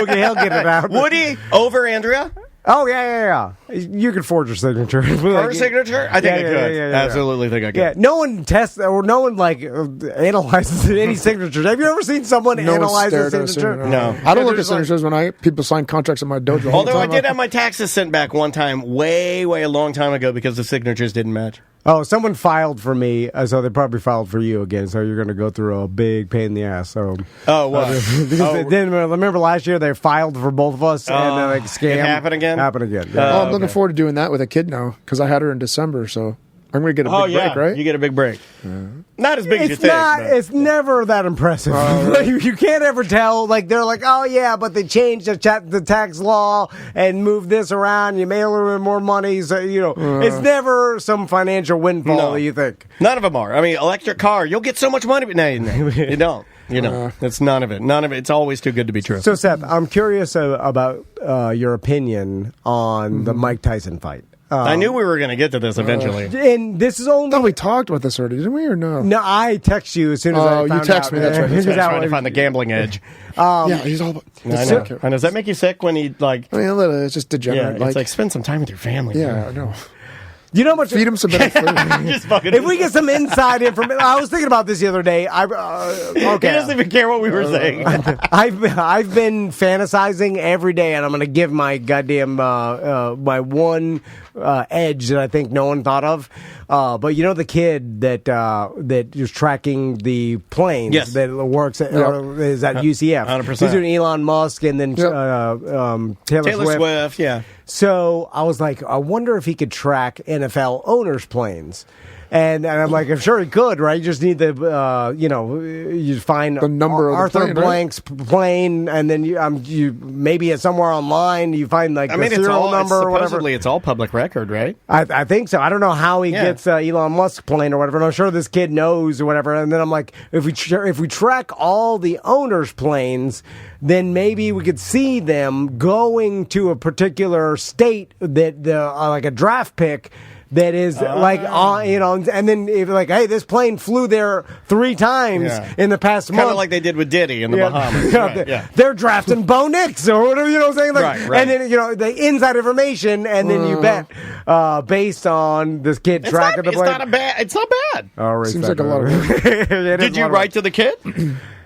Okay, he'll get it out. Would he over Andrea? Oh, yeah. You could forge your signature. Her signature? I think I could. Yeah. Absolutely think I could. Yeah, no one tests or no one analyzes any signatures. Have you ever seen someone analyze a signature? No. I don't look at signatures when people sign contracts in my dojo. Although I did have my taxes sent back one time, way a long time ago, because the signatures didn't match. Oh, someone filed for me, so they probably filed for you again. So you're going to go through a big pain in the ass. So, what? Then remember last year they filed for both of us, and then scam. It happened again. Yeah. I'm looking forward to doing that with a kid now because I had her in December. So I'm going to get a big break, right? You get a big break. Not as big as you think. It's never that impressive. You can't ever tell. Like they're like, oh yeah, but they changed the tax law and moved this around. You mail her more money, so it's never some financial windfall that you think. None of them are. I mean, electric car, you'll get so much money, but no, you don't. It's none of it. None of it. It's always too good to be true. So Seth, I'm curious about your opinion on the Mike Tyson fight. I knew we were going to get to this eventually. And this is only... No, we talked about this already, didn't we, or no? No, I text you as soon as I found out. Oh, you text me, that's right. He's trying to find the gambling edge. Yeah, he's all about... I know. And does that make you sick when he, like... I mean, a little, it's just degenerate. Yeah, it's like spend some time with your family. Yeah, I know. You know how much... Feed him some better food. If we get some inside information... I was thinking about this the other day. He doesn't even care what we were saying. I've been fantasizing every day, and I'm going to give my goddamn... my one edge that I think no one thought of. But you know the kid that is tracking the planes that works at, is at UCF. 100%. He's doing Elon Musk and then Taylor Swift, yeah. So I was like, I wonder if he could track NFL owners' planes. And I'm like, I'm sure he could, right? You just need the, you find the number of Arthur the plane, Blank's plane, and then you maybe somewhere online you find the serial number or whatever. Supposedly it's all public record, right? I think so. I don't know how he gets Elon Musk's plane or whatever. And I'm sure this kid knows or whatever. And then I'm like, if we track all the owners' planes, then maybe we could see them going to a particular state that like a draft pick. That is and then if hey, this plane flew there 3 times in the past month. Kind of like they did with Diddy in the Bahamas. Right, They're drafting Bo Nix or whatever, you know what I'm saying? Like, right. And then, the inside information, and then you bet based on this kid tracking the plane. It's not bad. Oh, seems like a lot of work. Did you write to the kid?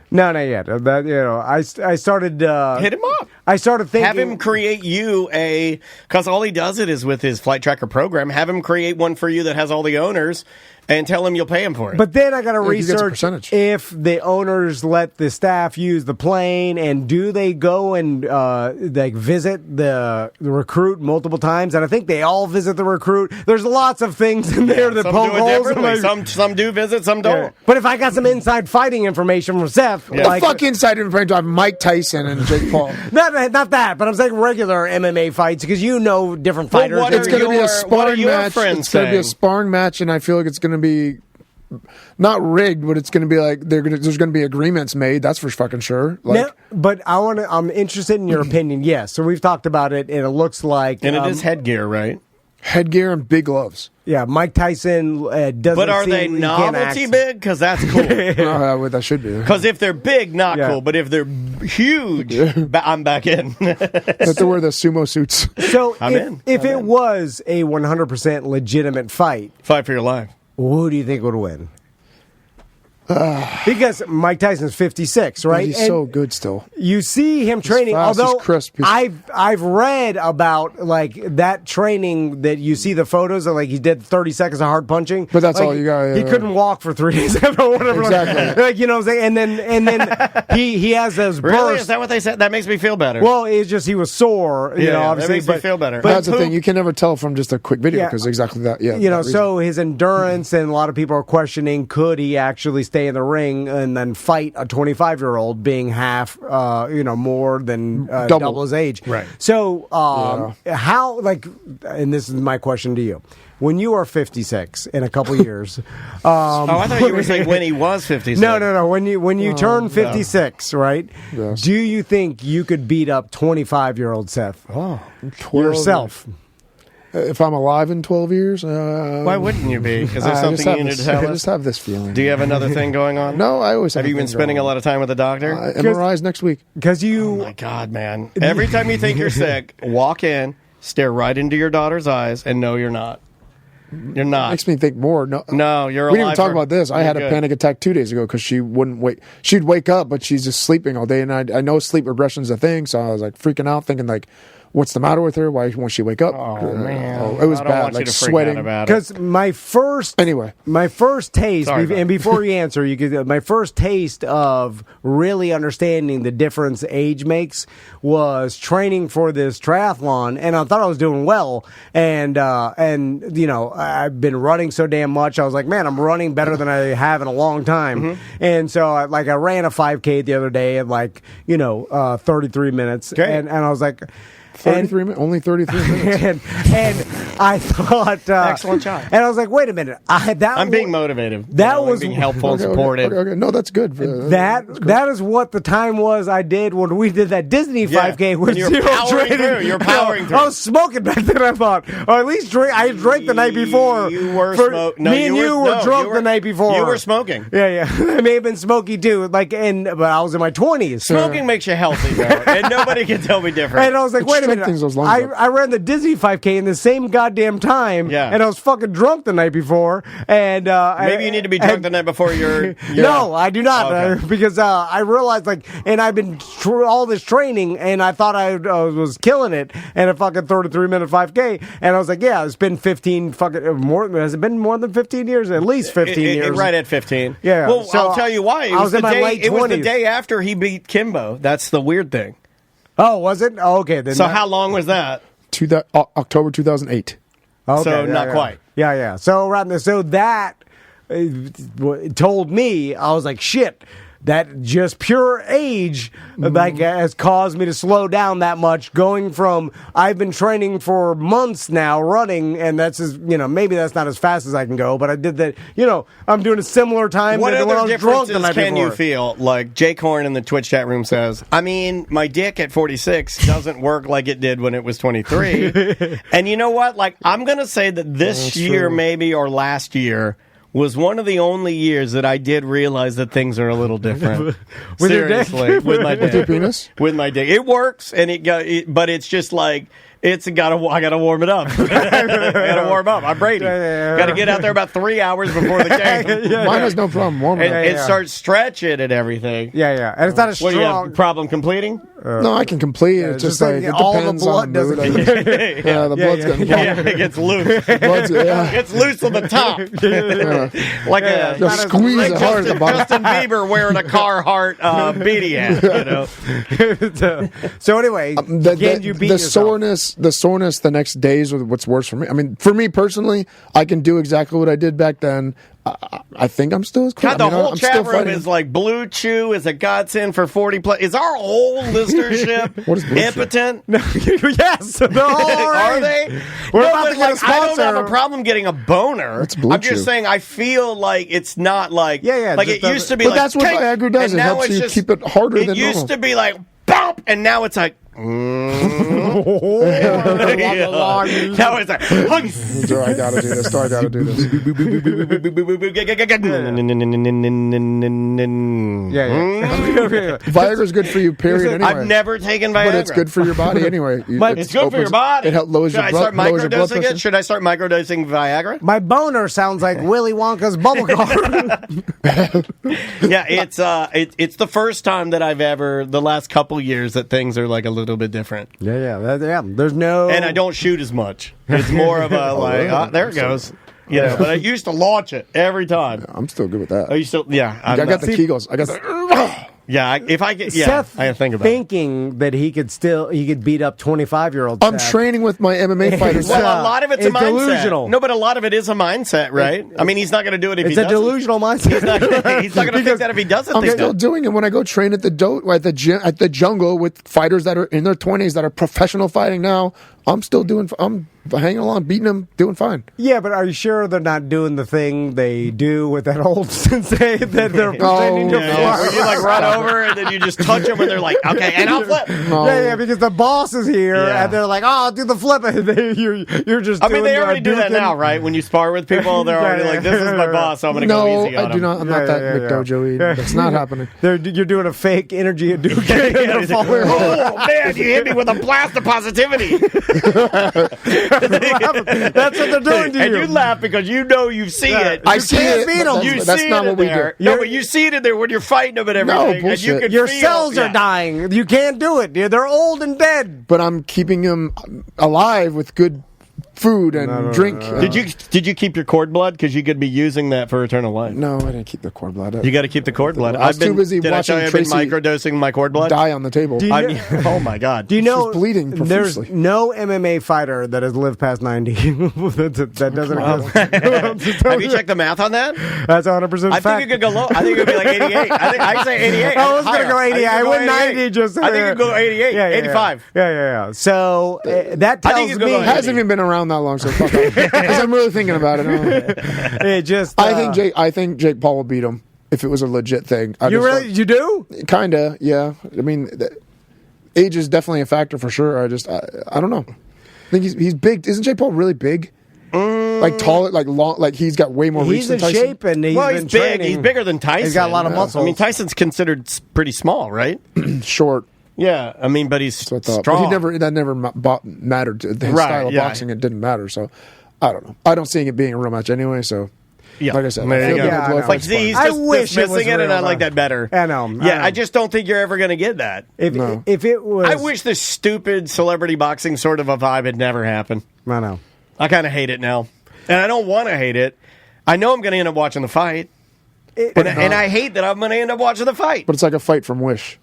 No, not yet. I started... hit him up. I started thinking... Have him create you because all he does it is with his flight tracker program. Have him create one for you that has all the owners and tell him you'll pay him for it. But then I got to research if the owners let the staff use the plane, and do they go and visit the recruit multiple times? And I think they all visit the recruit. There's lots of things in there that poke holes. Some do visit, some don't. Yeah. But if I got some inside fighting information from Seth, the fuck inside information on Mike Tyson and Jake Paul. Not that, but I'm saying regular MMA fights because different fighters. It's going to be a sparring match. It's going to be a sparring match, and I feel like it's going to be not rigged, but it's going to be like there's going to be agreements made. That's for fucking sure. But I'm interested in your opinion. Yes, so we've talked about it, and it looks like, and it is headgear, right? Headgear and big gloves. Yeah, Mike Tyson doesn't. But are they novelty big? Because that's cool. That should be. Because if they're big, not cool. But if they're huge, I'm back in. Have to wear the sumo suits. So if it was a 100% legitimate fight for your life, who do you think would win? Because Mike Tyson's 56, right? He's so good still. You see him training, although I've read about that training that you see the photos of, he did 30 seconds of hard punching. But that's all you got. He couldn't walk for 3 days or whatever. Exactly. You know what I'm saying? And then he has those bursts. Really? Is that what they said? That makes me feel better. Well, it's just he was sore. Obviously, that makes me feel better. But that's the thing. You can never tell from just a quick video because exactly that. Yeah. So his endurance, and a lot of people are questioning, could he actually stay stay in the ring and then fight a 25-year-old being half, more than double his age. Right. So how, and this is my question to you. When you are 56 in a couple years, I thought you were saying when he was 56. No. When you turn 56, right? Yes. Do you think you could beat up 25-year-old Seth? Oh, Yourself? If I'm alive in 12 years, Why wouldn't you be? Is there something you need to tell I us? just have this feeling. Do you have another thing going on? No, I always have. Have you been spending a lot of time with the doctor? MRIs next week. Because you. Oh my God, man! Every time you think you're sick, walk in, stare right into your daughter's eyes, and no, you're not. You're not. Makes me think more. No, you're. We didn't even talk about this. I had a panic attack 2 days ago because she wouldn't wait. She'd wake up, but she's just sleeping all day, and I know sleep regression is a thing, so I was like freaking out, thinking like, what's the matter with her? Why won't she wake up? Oh man, it was I don't bad. want you Like to freak sweating. out about it. Because my first taste, and before you answer, my first taste of really understanding the difference age makes was training for this triathlon, and I thought I was doing well, and I've been running so damn much. I was like, man, I'm running better than I have in a long time, and so I ran a 5K the other day at 33 minutes, and I was like. 33 minutes, only 33 minutes. and I thought, excellent job. And I was like, wait a minute, I'm being motivative. That was being helpful and supportive. Okay. No, that's good. That is what the time was I did when we did that Disney 5K with you're zero powering training. through. You're powering through. I was smoking back then. I thought, or at least I drank the night before. You were smoking. Me and you were drunk the night before. You were smoking. Yeah. I may have been smoky too. But I was in my 20s. Smoking makes you healthy, though, and nobody can tell me different. And I was like, wait a minute. I ran the Disney 5K in the same goddamn time, and I was fucking drunk the night before. And maybe you need to be drunk the night before you're. No, I do not, because I realized and I've been all this training, and I thought I was killing it, and a fucking 33-minute 5K, and I was like, yeah, it's been 15 fucking more. Has it been more than 15 years? At least 15 years. Right at 15. Yeah. Well, so I'll tell you why. I was in my late 20s. It was the day after he beat Kimbo. That's the weird thing. Oh, was it? Oh, okay. Then how long was that? October 2008. Okay, so not quite. Yeah. So that told me, I was like, shit. That just pure age has caused me to slow down that much. Going from I've been training for months now, running, and that's maybe that's not as fast as I can go, but I did that. I'm doing a similar time. What to when I other was drunk differences the night can before. you feel? Like Jake Horn in the Twitch chat room says, I mean, my dick at 46 doesn't work like it did when it was 23. And you know what? I'm going to say that this year, maybe, or last year, was one of the only years that I did realize that things are a little different. With Seriously, your dick? with my dick. With your penis? With my dick. It works, and but it's just like... I gotta warm it up. I gotta warm up. I'm Brady. Gotta get out there about 3 hours before the game. Mine has no problem warming up. It starts stretching and everything. Yeah. And it's not a strong... What, you have a problem completing? No, I can complete it. It's just like it all depends the blood on the mood. doesn't... The blood's getting it gets loose. It gets loose on the top. Squeeze it hard at the bottom. Justin Bieber wearing a Carhartt beanie hat. So anyway, can you beat yourself? The soreness the next days are what's worse for me. I mean, for me personally, I can do exactly what I did back then. I think I'm still as God, the whole chat room is like Blue Chew is a godsend for 40 plus. Is our whole listenership What is Blue impotent? No, yes, they're all Are they? We're about to get a sponsor. I don't have a problem getting a boner. Blue I'm just Chew. saying I feel like it's not like like it used to be. But like, that's what Viagra does. It helps you keep it harder than normal. It used to be like bump, and now it's like. Now it's like. Do I gotta do this? Viagra's good for you, period. Anyway, I've never taken Viagra, but it's good for your body anyway. It's good for your body. It lowers your blood pressure. Should I start microdosing Viagra? My boner sounds like Willy Wonka's bubblegum. Yeah, it's the first time that I've ever, the last couple years, that things are like a little bit different. Yeah. There's no, and I don't shoot as much. It's more of a there it goes. But I used to launch it every time. I'm still good with that. Are you still? Yeah, I got the Kegels. I got the. Yeah, if I get, Seth I think about thinking that he could beat up 25-year-olds. I'm training with my MMA fighters. Well, a lot of it's a mindset. Delusional. No, but a lot of it is a mindset, right? I mean, he's not going to do it if he It's a doesn't. delusional mindset. He's not going to think that if he doesn't. I'm think still that. doing it when I go train at the gym, at the jungle with fighters that are in their 20s that are professional fighting now. I'm hanging along, beating them, doing fine. Yeah, but are you sure they're not doing the thing they do with that old sensei that they're pretending to fly? Where you like run over and then you just touch them and they're like, okay, and I'll flip. Yeah, because the boss is here and they're like, oh, I'll do the flip. And you're just I mean, they doing, already do that now, right? When you spar with people, they're already like, this is my boss, so I'm going to go easy on him. I do not. I'm not that McDojo-y. That's not happening. You're doing a fake energy Hadouken. Oh, man, you hit me with a blast of positivity. That's what they're doing to you. And you laugh because you know you see it. I see it. beat them. That's not what we do. No, but you see it in there when you're fighting them and everything. No, and you bullshit. can Your feel, cells are dying. You can't do it. They're old and dead. But I'm keeping them alive with good food and drink. Did you keep your cord blood? Because you could be using that for eternal life. No, I didn't keep the cord blood. You got to keep the cord blood. I was too busy did watching I tell you I've been Tracy microdosing my cord blood? die on the table. Oh my god! Do you know She's bleeding there's profusely. no MMA fighter that has lived past 90? that doesn't exist. Have you checked the math on that? That's 100% I fact. think you could go low. I think it would be like 88. I say 88. I was going to go 88. I went 90 just. I think you could go 88. Yeah, 85. Yeah. So that I think tells you could me go It hasn't even been around that long, so fuck it. 'Cause I'm really thinking about it. it just. I think Jake Paul will beat him if it was a legit thing. You do? Kinda, yeah. I mean, age is definitely a factor for sure. I don't know. I think he's big. Isn't Jake Paul really big? Like tall, like long, like he's got way more reach He's than in Tyson. shape and he's Well, been he's big. training. He's bigger than Tyson. He's got a lot of muscles. I mean, Tyson's considered pretty small, right? Short. Yeah, I mean, but he's That's what I thought. strong. But that never mattered to his style of boxing. It didn't matter. So I don't know. I don't see it being a real match anyway. So Yeah. like I said, There I you feel go. good Yeah, with Lloyd I know. Like, Frank's see, fine. he's I just wish it was dismissing it, and real, I like though. that better. I know. Yeah, I just don't think you're ever going to get that. If it was. I wish this stupid celebrity boxing sort of a vibe had never happened. I know. I kind of hate it now. And I don't want to hate it. I know I'm going to end up watching the fight. And I hate that I'm going to end up watching the fight. But it's like a fight from Wish.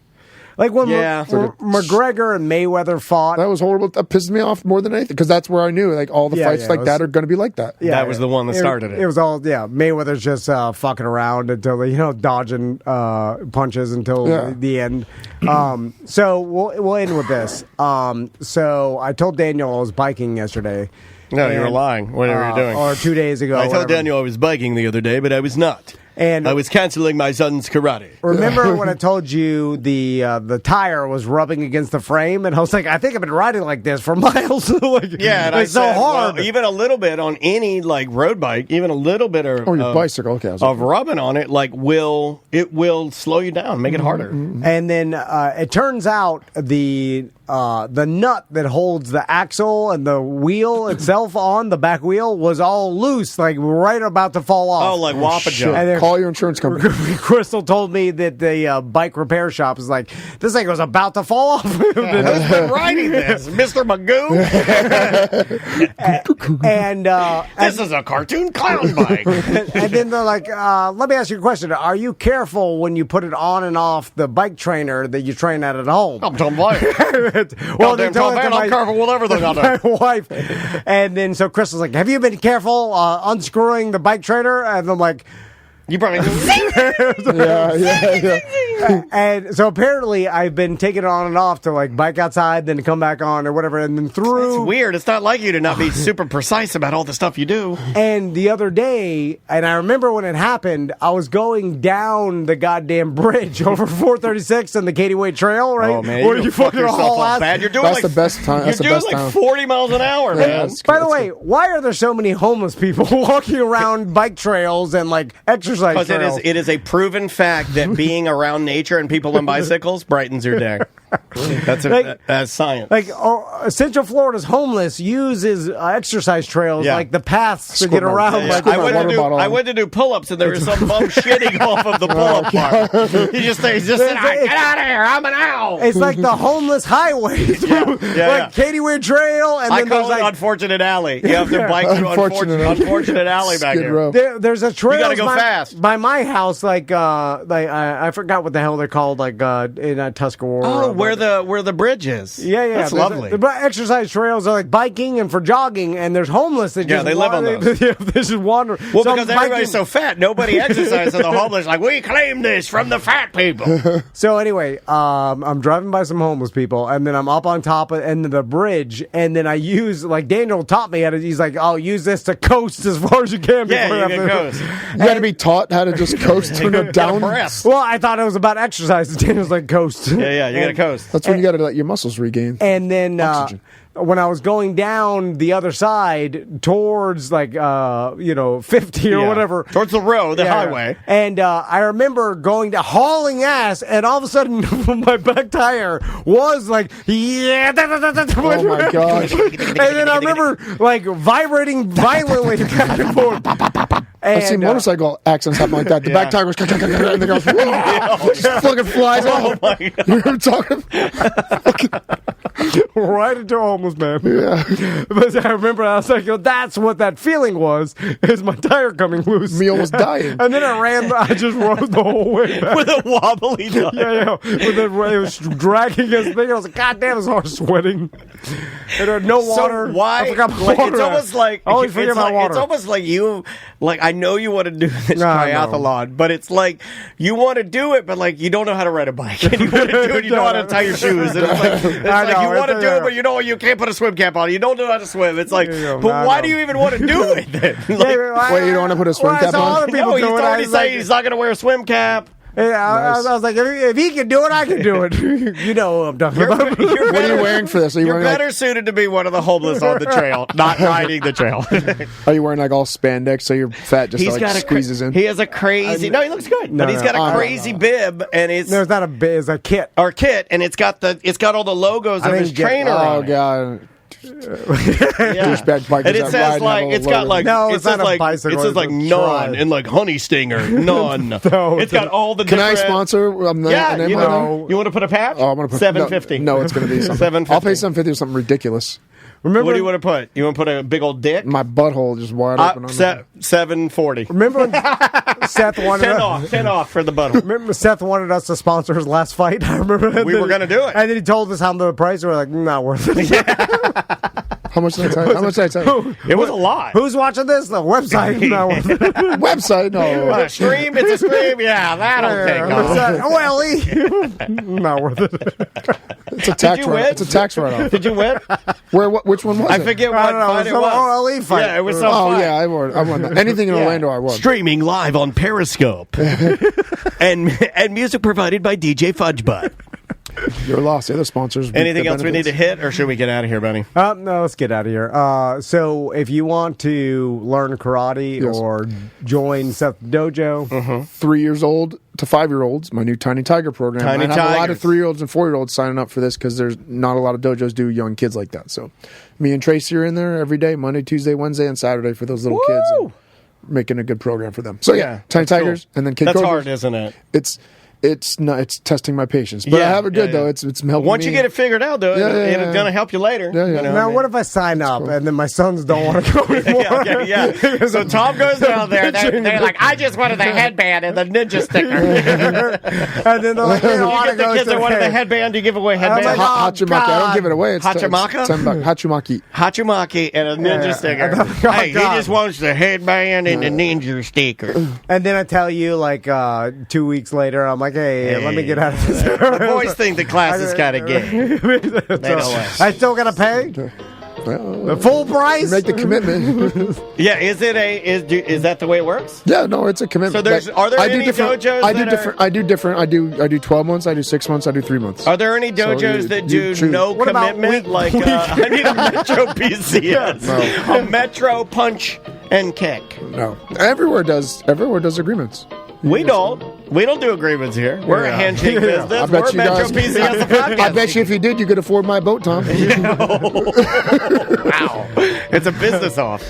Like when Yeah. McGregor and Mayweather fought. That was horrible. That pissed me off more than anything because that's where I knew like all the fights like that are going to be like that. That was the one that started it. It was all Mayweather's just fucking around until dodging punches until the end. So we'll end with this. So I told Daniel I was biking yesterday. No, you were lying. Whatever you're doing. Or 2 days ago. I told Daniel I was biking the other day, but I was not. And I was canceling my son's karate. Remember when I told you the tire was rubbing against the frame, and I was like, I think I've been riding like this for miles. Yeah, and it's so hard. Well, even a little bit on any like road bike, even a little bit of your bicycle, okay, of rubbing on it, like will slow you down, make it harder. And then it turns out the nut that holds the axle and the wheel itself on the back wheel was all loose, like right about to fall off. Oh, like Wapaja. And then call your insurance company. Crystal told me that the bike repair shop is like, this thing was about to fall off. Who's been riding this, Mr. Magoo? and this is a cartoon clown bike. And then they're like, let me ask you a question. Are you careful when you put it on and off the bike trainer that you train at home? I'm telling you. Well, Goddamn tough man, I'm careful with everything on my there. wife. And then so Crystal's like, have you been careful unscrewing the bike trainer? And I'm like, you probably yeah. And so apparently I've been taking it on and off to like bike outside, then to come back on or whatever, and then through. It's weird. It's not like you to not be super precise about all the stuff you do. And the other day, and I remember when it happened, I was going down the goddamn bridge over 436 and the Katy Way Trail, right? Oh man, where you you fuck fucking yourself haul up ass. bad. You're doing That's like the best time. That's you're the doing best like time. 40 miles an hour, man. By the way, why are there so many homeless people walking around bike trails and like exercise Because trails? it is a proven fact that being around nature and people on bicycles brightens your day. That's science. Like Central Florida's homeless uses exercise trails, like the paths to get around. Yeah. I went to do pull-ups, and there was some bum shitting off of the pull-up bar. He just said, "Get out of here! I'm an owl." It's like the homeless highway, like Katie Weir Trail, and then call there's it Unfortunate Alley. You have to bike through Unfortunate Alley back here. There's a trail. You gotta go fast by my house. Like I forgot what the hell they're called. Like in Tuscarora. Oh, where the bridge is. Yeah. That's lovely. The exercise trails are like biking and for jogging, and there's homeless that just they live on those. They just wander. Well, because everybody's so fat, nobody exercises. And the homeless like, we claim this from the fat people. So anyway, I'm driving by some homeless people, and then I'm up on top of the bridge, and then I use, like Daniel taught me how to. He's like, "I'll use this to coast as far as you can." Yeah, you can coast. You got to be taught how to just coast down. Well, I thought it was about exercise. Daniel's like, "Coast." Yeah, you got to coast. That's when you got to let your muscles regain. And then when I was going down the other side towards 50 or whatever, towards the road, the highway, and I remember going to hauling ass, and all of a sudden my back tire was like, oh my gosh! And then I remember like vibrating violently back and forth. I've seen motorcycle accidents happen like that. The back tire goes, and the goes, just fucking flies off. My God. You know what I'm talking? Right into a homeless man. Yeah. But I remember I was like, that's what that feeling was, is my tire coming loose. Me almost dying. And then I just rode the whole way back. With a wobbly tire. Yeah. It was dragging his thing. I was like, God damn, his heart's sweating. And there was no water. So why? I forgot my water. It's almost like, I always forget my water. It's almost like you, like, I know you want to do this triathlon, but it's like, you want to do it, but like, you don't know how to ride a bike. And you want to do it, you don't know how to tie your shoes. And it's like you want to do it, but you know you can't put a swim cap on. You don't know how to swim. It's like, but why do you even want to do it then? Wait, you don't want to put a swim cap on? No, he's already saying he's not going to wear a swim cap. Yeah, I was like, if he can do it, I can do it. You know what I'm talking about. What are you wearing for this? You're better suited to be one of the homeless on the trail, not riding the trail. Are you wearing like all spandex so your fat just squeezes in? He has a crazy. No, he looks good, but he's got a crazy bib, and it's no, it's not a bib, it's a kit and it's got all the logos of his trainer. Oh on God. Douchebag bikers, and it says like it's got like it says like bicycle, it says like none and like honey stinger none. It's got all the. Can I sponsor? You want to put a patch? Oh, I'm gonna put $750. No, it's gonna be something. I'll pay $750 or something ridiculous. Remember, what do you want to put? You want to put a big old dick? My butthole just wide open. $740. Remember when Seth wanted 10 off for the butthole. Remember Seth wanted us to sponsor his last fight? I remember we were going to do it, and then he told us how the price. We were like, not worth it. How much did I tell you? It was a lot. Who's watching this? The website. Not worth it. Website? No. Stream? It's a stream? Yeah, that'll take off. Not worth it. It's a tax write-off. It's a tax write-off. Did you win? Which one was it? I forget what fight it was. OLE fight. Yeah, it was some fight. Yeah, I won that. Anything in Orlando, I won. Streaming live on Periscope. and music provided by DJ Fudgebutt. You're lost. The other sponsors. Anything else we need to hit, or should we get out of here, buddy? No, let's get out of here. So if you want to learn karate or join Seth's dojo, 3 years old to 5-year-olds, my new Tiny Tiger program. I have a lot of 3-year-olds and 4-year-olds signing up for this because there's not a lot of dojos do young kids like that. So me and Tracy are in there every day, Monday, Tuesday, Wednesday, and Saturday for those little kids. And making a good program for them. So Tiny Tigers and then Kid That's Cobras. hard, isn't it? It's not. It's testing my patience, but I have it good though. It's helping. Once you get it figured out, though, it's going to help you later. Yeah. Now, what if I sign up and then my sons don't want to go anymore? So Tom goes down there. They're like, I just wanted the headband and the ninja sticker. And then they're like, you get the kids that wanted the headband. You give away headband. Hachimaki. I don't give it away. It's Hachimaka? $10. Hachimaki and a ninja sticker. Hey, he just wants the headband and the ninja sticker. And then I tell you, like 2 weeks later, I'm like, hey, let me get out of this. The boys think the class is kind of gay. I still got to pay? The full price? Make the commitment. Yeah, is that the way it works? Yeah, no, it's a commitment. So are there any dojos I do different. I do 12 months, I do 6 months, I do 3 months. Are there any dojos that do no commitment? Like I need a Metro PCS. A Metro punch and kick. No. Everywhere does agreements. We don't. We don't do agreements here. We're a handshake business. I bet We're you Metro guys- PCS podcast. I bet you if you did, you could afford my boat, Tom. Wow. It's a business off.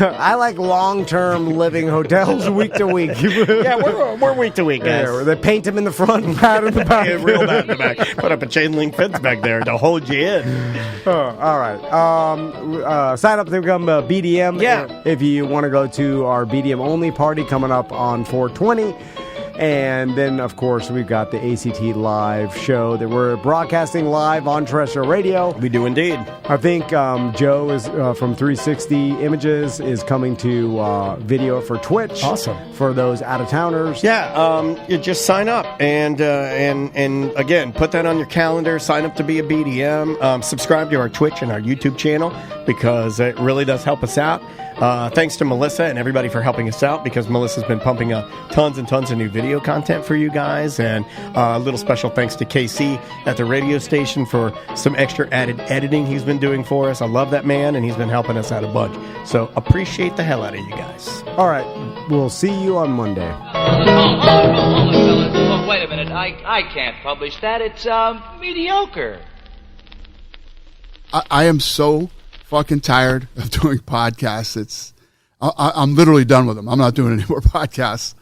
I like long-term living hotels week to week. Yeah, we're week to week, guys. Yeah, where they paint them in the front and pat in the back. Yeah, real bad in the back. Put up a chain link fence back there to hold you in. All right. Sign up to become a BDM. Yeah. If you want to go to our BDM only party coming up on 420. And then, of course, we've got the ACT Live show that we're broadcasting live on terrestrial radio. We do indeed. I think Joe is from 360 Images is coming to video for Twitch. Awesome. For those out-of-towners. Yeah, you just sign up and again, put that on your calendar. Sign up to be a BDM. Subscribe to our Twitch and our YouTube channel because it really does help us out. Thanks to Melissa and everybody for helping us out because Melissa's been pumping up tons and tons of new video content for you guys. And a little special thanks to KC at the radio station for some extra added editing he's been doing for us. I love that man, and he's been helping us out a bunch. So appreciate the hell out of you guys. All right. We'll see you on Monday. Oh, wait a minute. I can't publish that. It's mediocre. I am so fucking tired of doing podcasts. I'm literally done with them. I'm not doing any more podcasts.